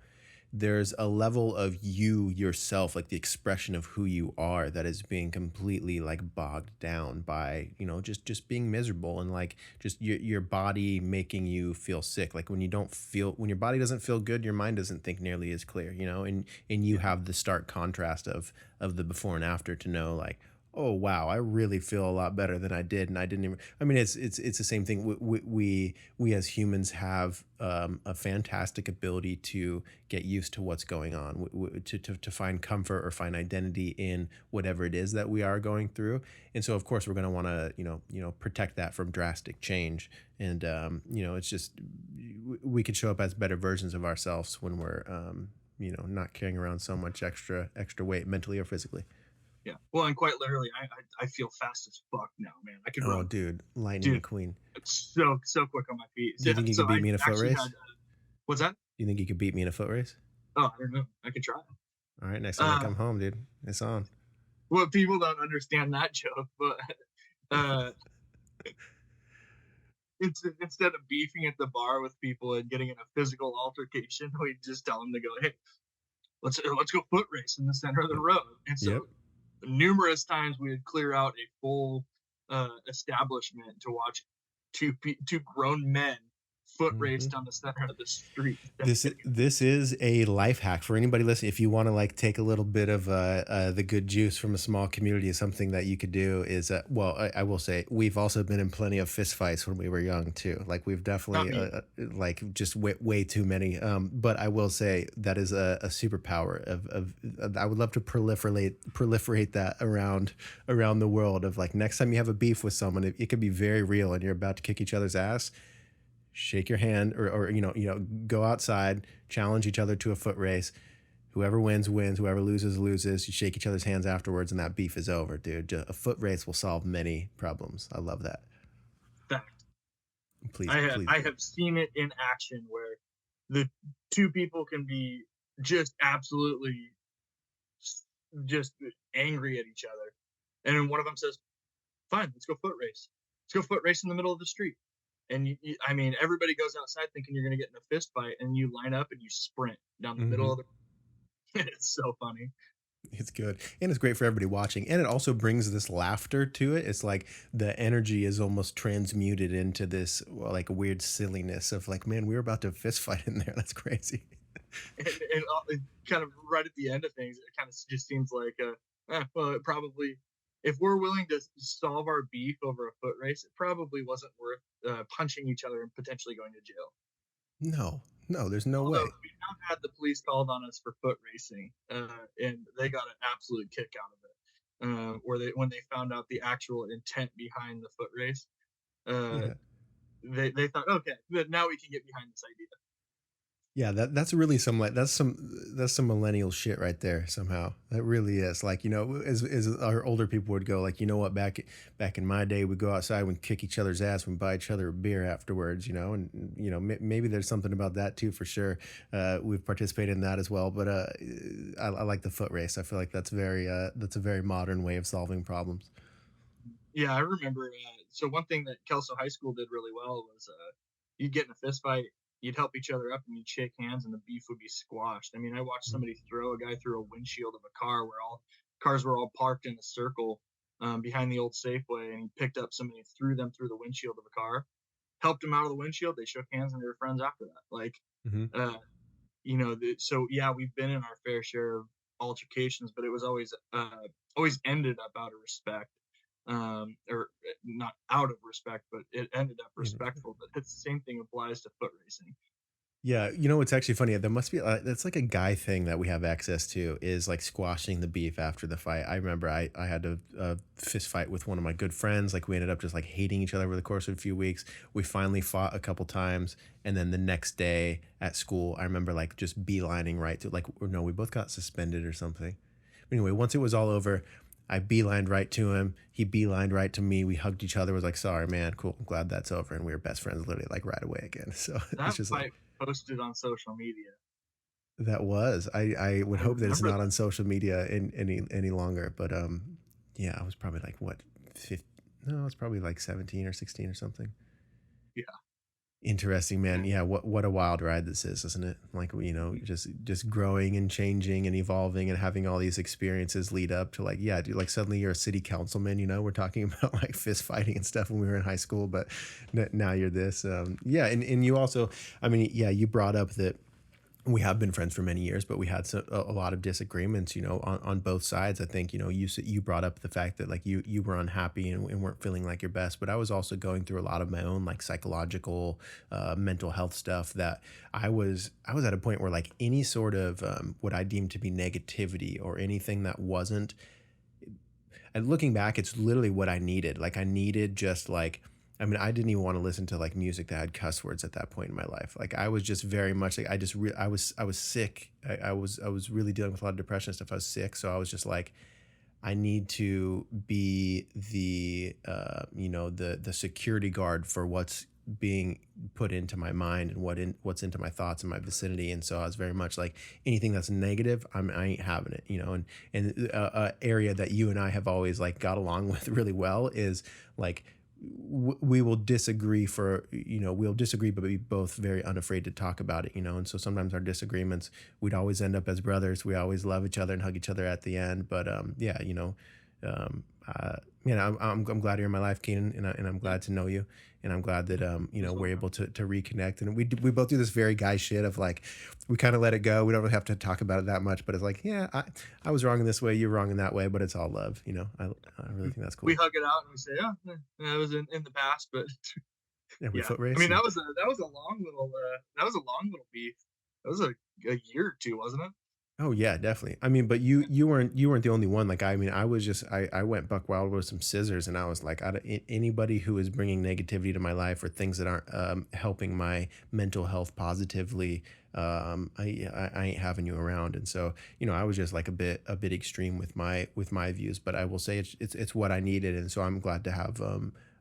there's a level of you yourself, like the expression of who you are, that is being completely like bogged down by, just being miserable, and like just your body making you feel sick. Like when you don't feel, when your body doesn't feel good, your mind doesn't think nearly as clear, and you Yeah. have the stark contrast of the before and after to know, like, oh wow, I really feel a lot better than I did, and I didn't even. I mean, it's the same thing. We as humans have a fantastic ability to get used to what's going on, to find comfort or find identity in whatever it is that we are going through, and so of course we're going to want to protect that from drastic change, and it's just we could show up as better versions of ourselves when we're not carrying around so much extra weight mentally or physically. Yeah. Well, and quite literally, I feel fast as fuck now, man. I could Oh, run, dude, Lightning dude, McQueen. so quick on my feet. Do you think you So could beat I me in a foot actually race? had what's that? Do you think you could beat me in a foot race? Oh, I don't know. I could try. All right, next time I Uh, come home, dude, it's on. well, people don't understand that joke, but uh, instead of beefing at the bar with people and getting in a physical altercation, we just tell them to go, hey, let's go foot race in the center of the road. And so Yep. numerous times we would clear out a full establishment to watch two grown men foot race Hmm. down the center of the street. This is a life hack for anybody listening. If you want to like take a little bit of the good juice from a small community, something that you could do is I will say we've also been in plenty of fist fights when we were young too. Like we've Not definitely me. like just way too many. But I will say that is a superpower of I would love to proliferate that around the world. Of like next time you have a beef with someone, it could be very real, and you're about to kick each other's ass. Shake your hand, or go outside, challenge each other to a foot race. Whoever wins wins, whoever loses loses. You shake each other's hands afterwards, and that beef is over, dude. A foot race will solve many problems. I love that. Fact. Please, please I do. have seen it in action where the two people can be just absolutely just angry at each other, and then one of them says, "Fine, let's go foot race. Let's go foot race in the middle of the street." And I mean, everybody goes outside thinking you're going to get in a fist fight, and you line up and you sprint down the middle Hmm. of the. It's so funny. It's good, and it's great for everybody watching, and it also brings this laughter to it. It's like the energy is almost transmuted into this like weird silliness of like, man, we were about to fist fight in there. That's crazy. And kind of right at the end of things, it kind of just seems like, well, it probably, if we're willing to solve our beef over a foot race, it probably wasn't worth punching each other and potentially going to jail. No, there's no Although way. we have had the police called on us for foot racing, and they got an absolute kick out of it. Where when they found out the actual intent behind the foot race, uh, Yeah. they thought, okay, good, now we can get behind this idea. Yeah, that's really some like that's some millennial shit right there somehow. That really is. Like, as our older people would go, like, what, back in my day, we'd go outside, we'd kick each other's ass, we'd buy each other a beer afterwards, and maybe there's something about that too for sure. We've participated in that as well, but I like the foot race. I feel like that's a very modern way of solving problems. Yeah, I remember. So one thing that Kelso High School did really well was you'd get in a fist fight, you'd help each other up, and you'd shake hands, and the beef would be squashed. I mean, I watched somebody throw a guy through a windshield of a car where all cars were all parked in a circle behind the old Safeway, and he picked up somebody and threw them through the windshield of a car, helped them out of the windshield. They shook hands, and they were friends after that. Like, Mm-hmm. uh, so yeah, we've been in our fair share of altercations, but it was always ended up out of respect, or not out of respect, but it ended up You know, respectful. But it's the same thing applies to foot racing. yeah, it's actually funny. There must be that's like a guy thing that we have access to is like squashing the beef after the fight. I remember I had a fist fight with one of my good friends. Like we ended up just like hating each other over the course of a few weeks. We finally fought a couple times, and then the next day at school, I remember like just beelining right to like, or no, we both got suspended or something. Anyway, once it was all over, I beelined right to him. He beelined right to me. We hugged each other. Was like, sorry, man. Cool. I'm glad that's over. And we were best friends literally like right away again. So it's That just like, fight posted on social media. that was. I would I hope that it's remember not that. on social media any longer. But yeah, I was probably like what 50, no, I was probably like 17 or 16 or something. Yeah. Interesting, man. Yeah, what a wild ride this is, isn't it? Like just growing and changing and evolving and having all these experiences lead up to like, yeah, dude, like suddenly you're a city councilman. We're talking about like fist fighting and stuff when we were in high school, but now you're this. Yeah, and you also, I mean, yeah, you brought up that we have been friends for many years, but we had a lot of disagreements, on both sides. I think, you brought up the fact that like you were unhappy and weren't feeling like your best, but I was also going through a lot of my own like psychological, mental health stuff that I was at a point where like any sort of, what I deemed to be negativity or anything that wasn't, and looking back, it's literally what I needed. Like I needed just like, I mean, I didn't even want to listen to like music that had cuss words at that point in my life. Like I was just very much like I was sick. I was really dealing with a lot of depression and stuff. I was sick, so I was just like, I need to be the security guard for what's being put into my mind and what's into my thoughts in my vicinity. And so I was very much like anything that's negative, I ain't having it, and area that you and I have always like got along with really well is like we will disagree we'll disagree, but be both very unafraid to talk about it, and so sometimes our disagreements, we'd always end up as brothers. We always love each other and hug each other at the end. But yeah, um, I'm glad you're in my life, Keenan, and I'm glad to know you, and I'm glad that we're able to reconnect, and we both do this very guy shit of like we kind of let it go. We don't really have to talk about it that much, but it's like, yeah, I was wrong in this way, you're wrong in that way, but it's all love. I really think that's We cool. hug it out and we say, "Yeah, that was in the past," but Yeah, we yeah, foot I race mean and that was a long little beef. That was a year or two, wasn't it? oh yeah, definitely. I mean, but you weren't the only one. Like I mean, I went buck wild with some scissors, and I was like, anybody who is bringing negativity to my life or things that aren't helping my mental health positively, I ain't having you around. And so I was just like a bit extreme with my views, but I will say it's what I needed, and so I'm glad to have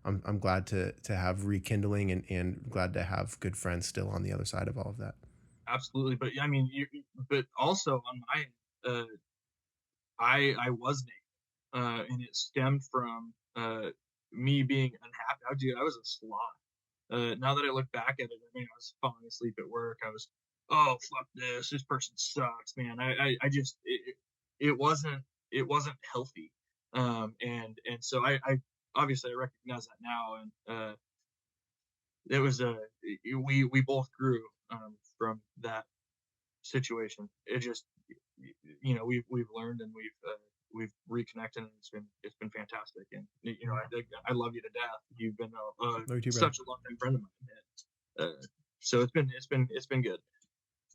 I'm glad to have rekindling and glad to have good friends still on the other side of all of that. Absolutely, but yeah, I mean, but also on my end, I was negative, and it stemmed from me being unhappy. Dude, I was a sloth. Now that I look back at it, I mean, I was falling asleep at work. I was, oh fuck this. This person sucks, man. I just it wasn't healthy. And so I obviously I recognize that now, and it was we both grew from that situation. It just we've learned and we've reconnected, and it's been fantastic. And I love you to death. You've been Love you too, brother. such a long time friend of mine. So it's been good.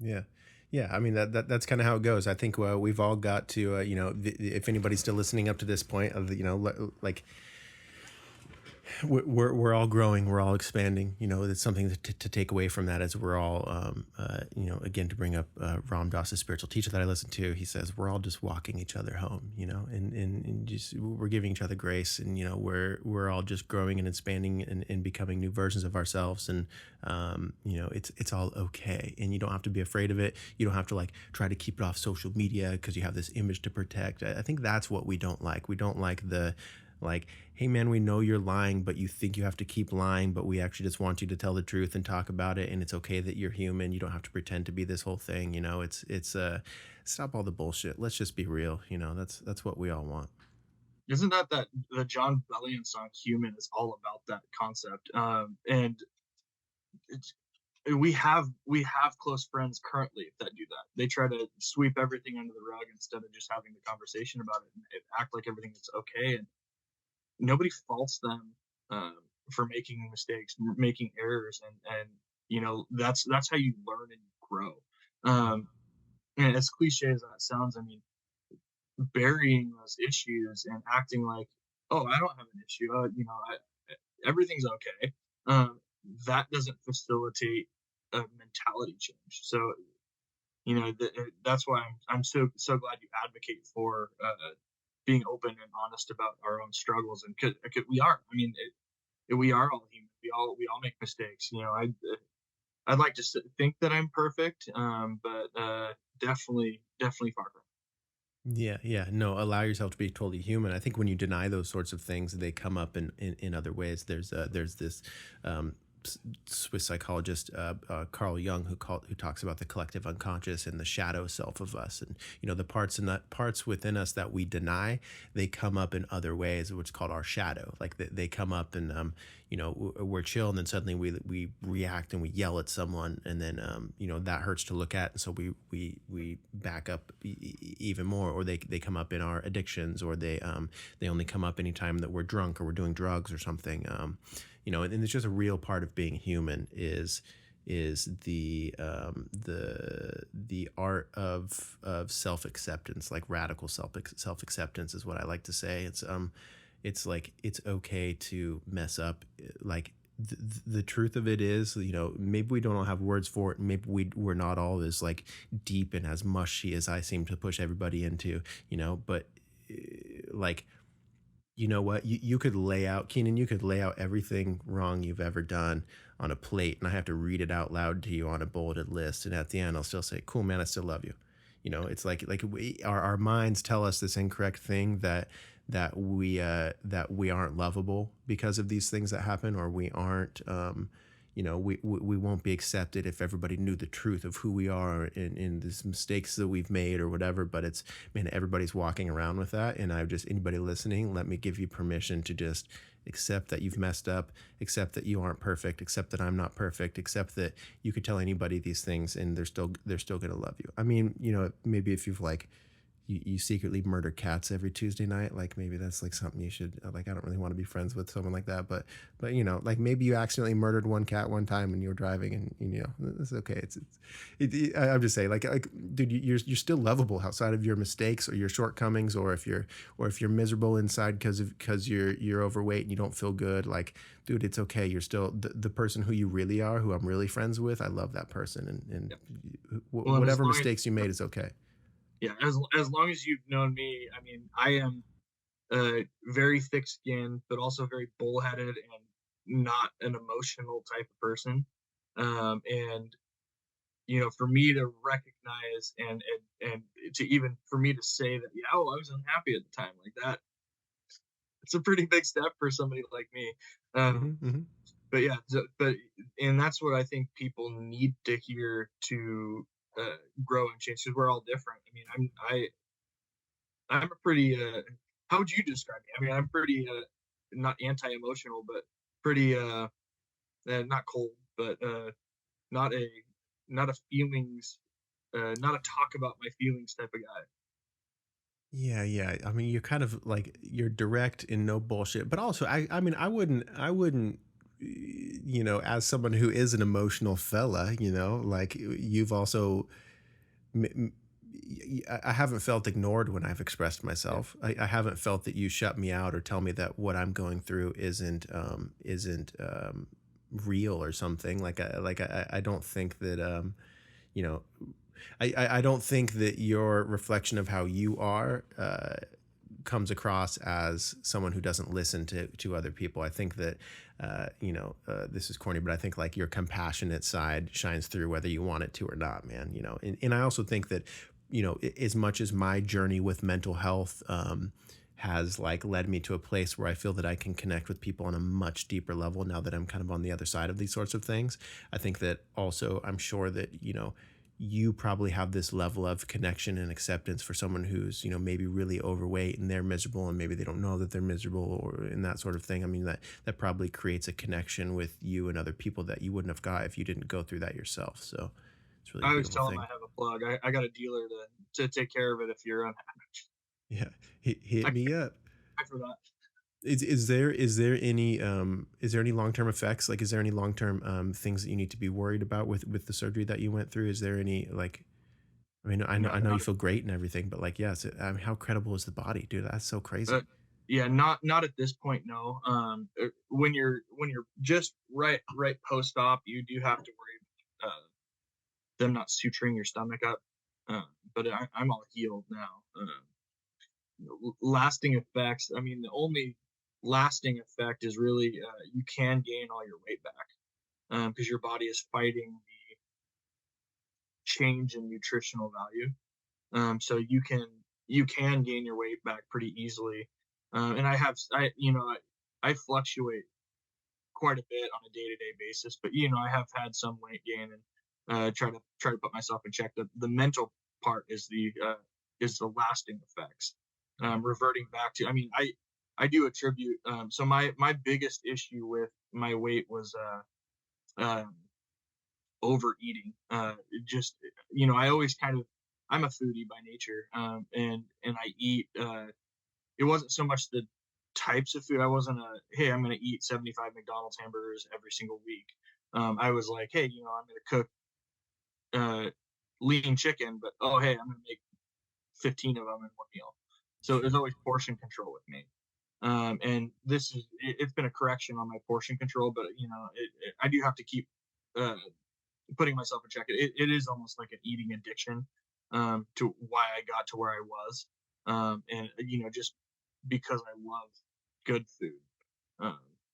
Yeah. Yeah, I mean that's kind of how it goes. I think we've all got to if anybody's still listening up to this point of like we're all growing, we're all expanding. It's something to take away from that as we're all, again, to bring up Ram Dass's spiritual teacher that I listen to. He says we're all just walking each other home, and just we're giving each other grace, and we're all just growing and expanding and becoming new versions of ourselves, and it's all okay, and you don't have to be afraid of it. You don't have to like try to keep it off social media because you have this image to protect. I think that's what we don't like. We don't like the like, hey man, we know you're lying, but you think you have to keep lying, but we actually just want you to tell the truth and talk about it, and it's okay that you're human. You don't have to pretend to be this whole thing. It's stop all the bullshit. Let's just be real. That's what we all want. Isn't that the John Bellion song "Human" is all about that concept? And it's we have close friends currently that do that. They try to sweep everything under the rug instead of just having the conversation about it and act like everything is okay. And nobody faults them for making mistakes, making errors, and that's how you learn and grow. And as cliche as that sounds, I mean, burying those issues and acting like, oh, I don't have an issue, everything's okay. That doesn't facilitate a mentality change. So that's why I'm so glad you advocate for being open and honest about our own struggles. And we are, I mean, we are all human. We all make mistakes. I'd like to think that I'm perfect, but definitely far from. Yeah. No, allow yourself to be totally human. I think when you deny those sorts of things, they come up in other ways. There's this um, Swiss psychologist Carl Jung who talks about the collective unconscious and the shadow self of us, and the parts within us that we deny, they come up in other ways, which is called our shadow. Like they come up and we're chill, and then suddenly we react and we yell at someone, and then that hurts to look at, and so we back up even more, or they come up in our addictions, or they only come up anytime that we're drunk or we're doing drugs or something. And it's just a real part of being human is the art of self acceptance, like radical self acceptance is what I like to say. It's like it's okay to mess up. Like the truth of it is, maybe we don't all have words for it. Maybe we're not all as like deep and as mushy as I seem to push everybody into. But like. You know what? You could lay out, Keenan, you could lay out everything wrong you've ever done on a plate, and I have to read it out loud to you on a bulleted list. And at the end, I'll still say, cool, man, I still love you. It's like our minds tell us this incorrect thing that we aren't lovable because of these things that happen, or we aren't, we won't be accepted if everybody knew the truth of who we are in these mistakes that we've made or whatever. But everybody's walking around with that. And anybody listening, let me give you permission to just accept that you've messed up, accept that you aren't perfect, accept that I'm not perfect, accept that you could tell anybody these things and they're still going to love you. I mean, maybe if you've like, you secretly murder cats every Tuesday night, like maybe that's like something you should, like I don't really want to be friends with someone like that, but like maybe you accidentally murdered one cat one time when you were driving, and it's okay. I'm just saying, like dude, you're still lovable outside of your mistakes or your shortcomings, or if you're miserable inside because you're overweight and you don't feel good, like dude, it's okay. You're still the person who you really are, who I'm really friends with. I love that person, and Yep. whatever mistakes you made is okay. Yeah, as long as you've known me, I mean, I am very thick-skinned, but also very bullheaded and not an emotional type of person. And for me to recognize and to even for me to say that, I was unhappy at the time, like that, it's a pretty big step for somebody like me. But yeah, and that's what I think people need to hear to grow and change, because we're all different. I mean, I'm a pretty how would you describe me? I mean, I'm pretty not anti-emotional, but pretty not cold, but not a feelings not a talk about my feelings type of guy. Yeah. I mean, you're kind of like you're direct and no bullshit, but also I mean, I wouldn't, as someone who is an emotional fella, like you've also, I haven't felt ignored when I've expressed myself. I haven't felt that you shut me out or tell me that what I'm going through isn't real or something. I don't think that, I don't think that your reflection of how you are comes across as someone who doesn't listen to other people. I think that this is corny, but I think like your compassionate side shines through whether you want it to or not, man. And I also think that as much as my journey with mental health has like led me to a place where I feel that I can connect with people on a much deeper level now that I'm kind of on the other side of these sorts of things. I think that also I'm sure that you probably have this level of connection and acceptance for someone who's, maybe really overweight and they're miserable and maybe they don't know that they're miserable or in that sort of thing. I mean, that probably creates a connection with you and other people that you wouldn't have got if you didn't go through that yourself. So it's really I a always beautiful tell them thing. I have a plug. I got a dealer to take care of it if you're unhappy. Yeah. Hit I me up. pay for that. Is there any long-term effects? Like, is there any long-term things that you need to be worried about with the surgery that you went through? Is there any, like, I mean, I know, No, I know you feel great and everything, but like, yes, I mean, how credible is the body, dude? That's so crazy. yeah, not at this point. No. When you're just right post-op, you do have to worry them not suturing your stomach up. But I'm all healed now. Lasting effects. I mean, the only lasting effect is really you can gain all your weight back because your body is fighting the change in nutritional value. So you can gain your weight back pretty easily. And I fluctuate quite a bit on a day-to-day basis, but I have had some weight gain and try to put myself in check. The mental part is the lasting effects. Reverting back to, I mean, I do attribute. So my biggest issue with my weight was overeating. Just I always I'm a foodie by nature, and I eat. It wasn't so much the types of food. I wasn't hey, I'm going to eat 75 McDonald's hamburgers every single week. I was like, hey, I'm going to cook lean chicken, but oh, hey, I'm going to make 15 of them in one meal. So there's always portion control with me. And it's been a correction on my portion control, but I do have to keep putting myself in check. It is almost like an eating addiction to why I got to where I was. And just because I love good food.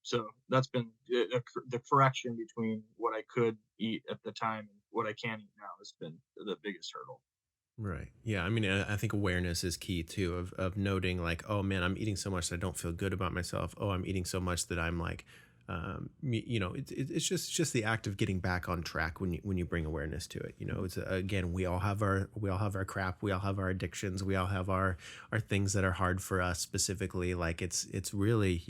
So that's been the correction between what I could eat at the time and what I can eat now has been the biggest hurdle. Right. Yeah. I mean, I think awareness is key too, of noting like, oh man, I'm eating so much that I don't feel good about myself. Oh, I'm eating so much that I'm like, it's just the act of getting back on track when you bring awareness to it. It's again, we all have our crap, we all have our addictions, we all have our things that are hard for us specifically. Like it's really,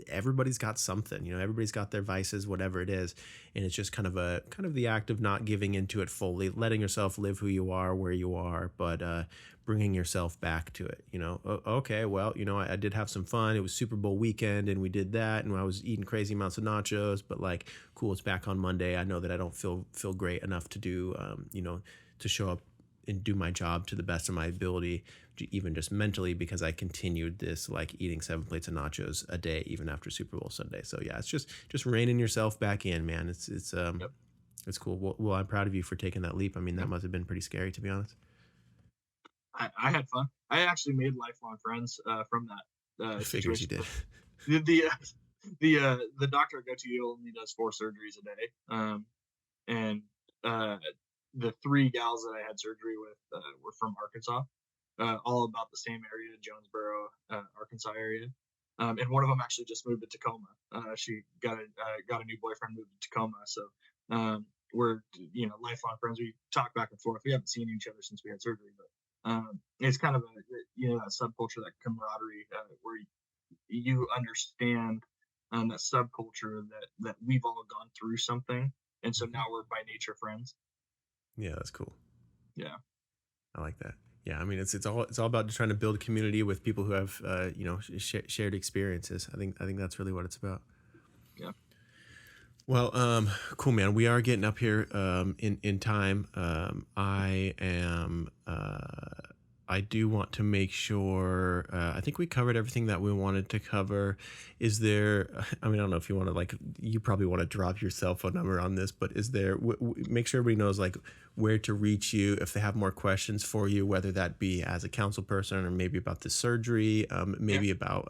everybody's got something. Everybody's got their vices, whatever it is, and it's just kind of the act of not giving into it fully, letting yourself live who you are, where you are, but bringing yourself back to it. Okay, well, I did have some fun. It was Super Bowl weekend and we did that, and I was eating crazy amounts of nachos, but like, cool, it's back on Monday. I know that I don't feel great enough to do to show up and do my job to the best of my ability, even just mentally, because I continued this like eating 7 plates of nachos a day even after Super Bowl Sunday. So yeah, it's just reining yourself back in, man. It's Yep. It's cool. Well, I'm proud of you for taking that leap. I mean, that must have been pretty scary, to be honest. I had fun. I actually made lifelong friends from that Figures you situation. did. The doctor I go to only does 4 surgeries a day, and the 3 gals that I had surgery with were from Arkansas, all about the same area, Jonesboro, Arkansas area. And one of them actually just moved to Tacoma. She got a new boyfriend, moved to Tacoma. So we're lifelong friends. We talk back and forth. We haven't seen each other since we had surgery, but it's kind of that subculture, that camaraderie, where you understand that subculture that we've all gone through something, and so now we're by nature friends. Yeah, that's cool. Yeah, I like that. Yeah, I mean, it's all about just trying to build a community with people who have shared experiences. I think that's really what it's about. yeah. Well, cool, man. We are getting up here in time. I do want to make sure. I think we covered everything that we wanted to cover. Is there? I mean, I don't know if you want to you probably want to drop your cell phone number on this, but is there? Make sure everybody knows where to reach you if they have more questions for you, whether that be as a council person or maybe about the surgery, maybe about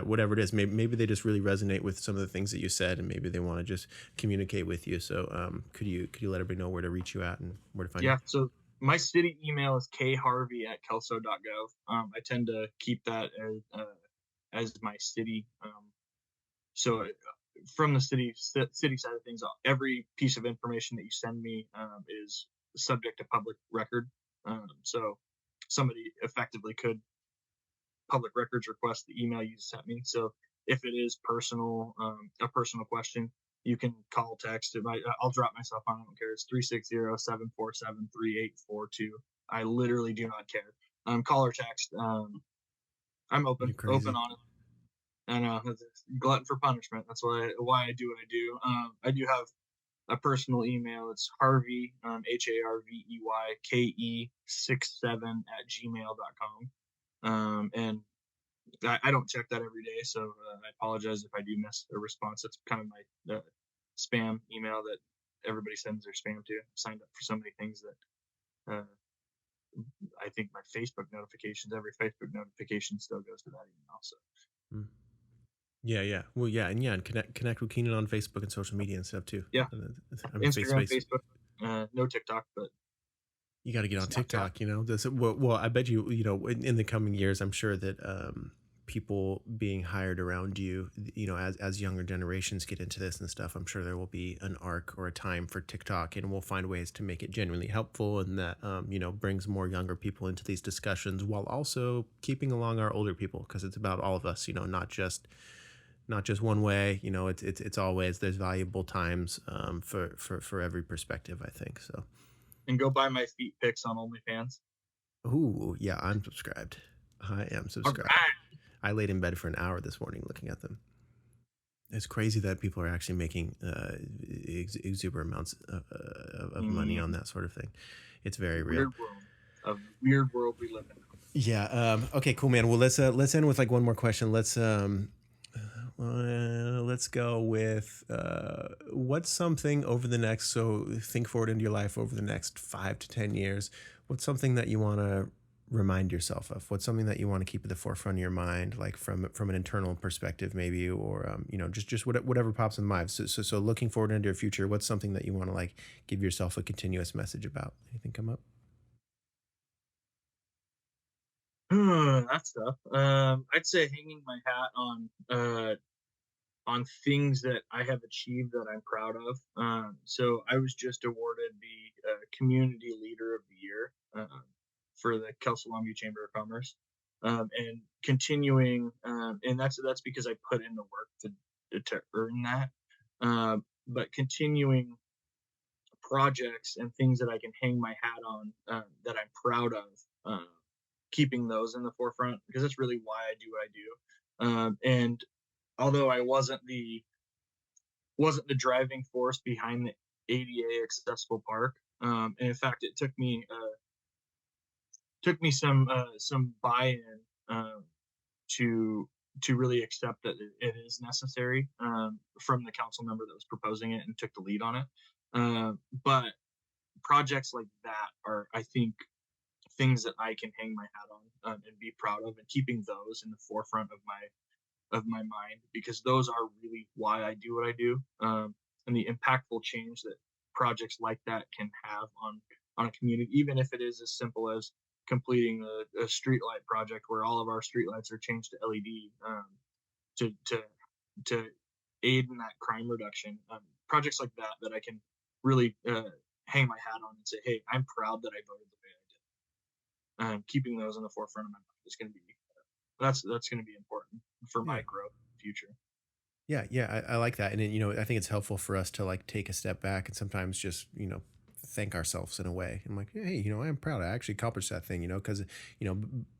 whatever it is. Maybe they just really resonate with some of the things that you said, and maybe they want to just communicate with you. So, could you let everybody know where to reach you at and where to find you? Yeah. So my city email is kharvey@kelso.gov. I tend to keep that as my city. So from the city side of things, every piece of information that you send me is subject to public record. So somebody effectively could public records request the email you sent me. So if it is personal, a personal question, you can call, text. I'll drop myself on. I don't care. It's 360-747-3842. I literally do not care. Call or text. I'm open on it. I know, glutton for punishment. That's why I do what I do. I do have a personal email. It's Harvey, HARVEY67@gmail.com. And I don't check that every day, so I apologize if I do miss a response. It's kind of my spam email that everybody sends their spam to. I've signed up for so many things that I think my Facebook notifications, every Facebook notification still goes to that email. So. Yeah. Well, and connect with Keenan on Facebook and social media and stuff too. Yeah. Instagram, Facebook, no TikTok, but you got to get on TikTok. Well, I bet you in the coming years, I'm sure that people being hired around you, as younger generations get into this and stuff, I'm sure there will be an arc or a time for TikTok, and we'll find ways to make it genuinely helpful, and that brings more younger people into these discussions while also keeping along our older people, because it's about all of us, not just one way. It's always, there's valuable times for every perspective, I think. So, and go buy my feet pics on OnlyFans. Ooh, yeah, I'm subscribed. I am subscribed. Right. I laid in bed for an hour this morning looking at them. It's crazy that people are actually making exuberant amounts of money on that sort of thing. It's very real. Weird world we live in. Yeah. Okay. Cool, man. Well, let's end with like one more question. Let's go with what's something over the next, so think forward into your life over the next 5 to 10 years. What's something that you want to remind yourself of? What's something that you want to keep at the forefront of your mind, like from an internal perspective, maybe, or just whatever pops in mind. So looking forward into your future, what's something that you want to like give yourself a continuous message about? Anything come up? That's tough. I'd say hanging my hat on things that I have achieved that I'm proud of. So I was just awarded the Community Leader of the Year for the Kelso Longview Chamber of Commerce, and continuing, and that's because I put in the work to earn that. But continuing projects and things that I can hang my hat on that I'm proud of. Keeping those in the forefront, because that's really why I do what I do. And although I wasn't the driving force behind the ADA accessible park, and in fact, it took me some buy-in to really accept that it is necessary from the council member that was proposing it and took the lead on it. But projects like that are, I think, things that I can hang my hat on and be proud of, and keeping those in the forefront of my mind, because those are really why I do what I do, and the impactful change that projects like that can have on a community, even if it is as simple as completing a streetlight project where all of our streetlights are changed to LED to aid in that crime reduction. Projects like that I can really hang my hat on and say, hey, I'm proud that I voted the way I did. Keeping those in the forefront of my mind is going to be that's going to be important for my growth in the future. Yeah, I like that, and I think it's helpful for us to like take a step back and sometimes just thank ourselves in a way. I'm like, hey, I am proud I actually accomplished that thing, because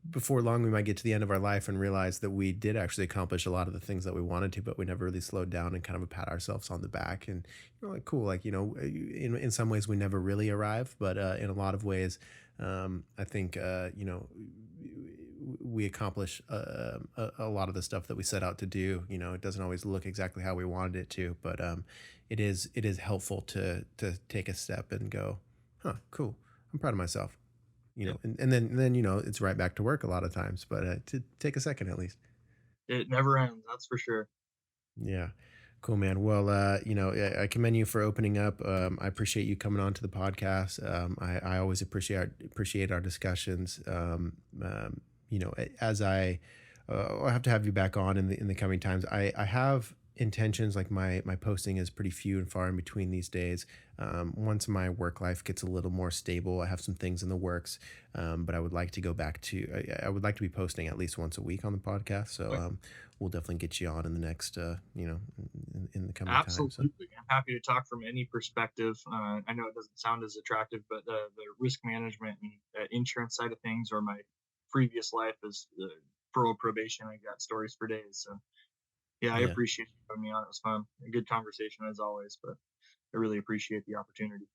before long we might get to the end of our life and realize that we did actually accomplish a lot of the things that we wanted to, but we never really slowed down and kind of pat ourselves on the back, and like cool, like in some ways we never really arrive, but in a lot of ways I think we accomplish a lot of the stuff that we set out to do. It doesn't always look exactly how we wanted it to, but it is helpful to take a step and go, cool, I'm proud of myself, and then it's right back to work a lot of times, but to take a second at least. It never ends, that's for sure. Yeah. Cool, man. Well, I commend you for opening up. I appreciate you coming on to the podcast. I always appreciate our discussions. As I have to have you back on in the coming times. I have intentions, like my posting is pretty few and far in between these days. Once my work life gets a little more stable, I have some things in the works, but I would like to go back to, I would like to be posting at least once a week on the podcast. So we'll definitely get you on in the next, in the coming time. So. Absolutely. I'm happy to talk from any perspective. I know it doesn't sound as attractive, but the risk management and insurance side of things, or my previous life as parole probation, I got stories for days. So yeah, I appreciate you having me on. It was fun. A good conversation as always, but I really appreciate the opportunity.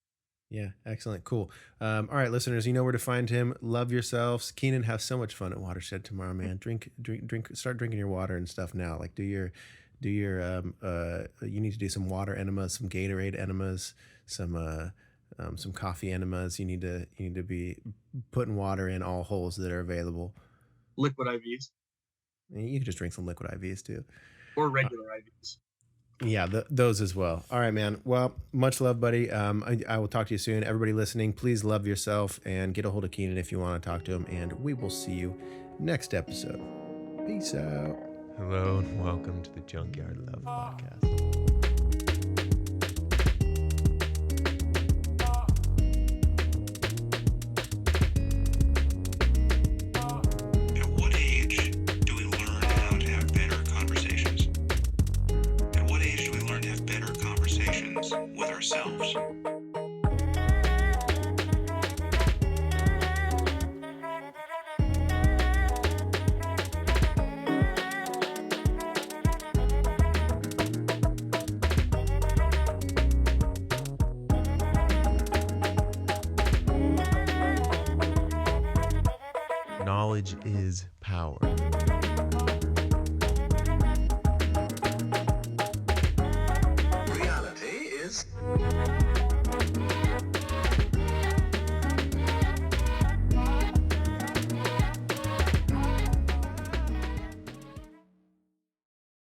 Yeah, excellent. Cool. All right, listeners, you know where to find him. Love yourselves. Keenan, have so much fun at Watershed tomorrow, man. Drink, start drinking your water and stuff now. Like you need to do some water enemas, some Gatorade enemas, some coffee enemas. You need to be putting water in all holes that are available. Liquid IVs. You can just drink some liquid IVs too. Or regular IVs. Yeah, those as well. All right, man. Well, much love, buddy. I will talk to you soon. Everybody listening, please love yourself and get a hold of Keenan if you want to talk to him. And we will see you next episode. Peace out. Hello and welcome to the Junkyard Love Podcast. With ourselves. Knowledge is power.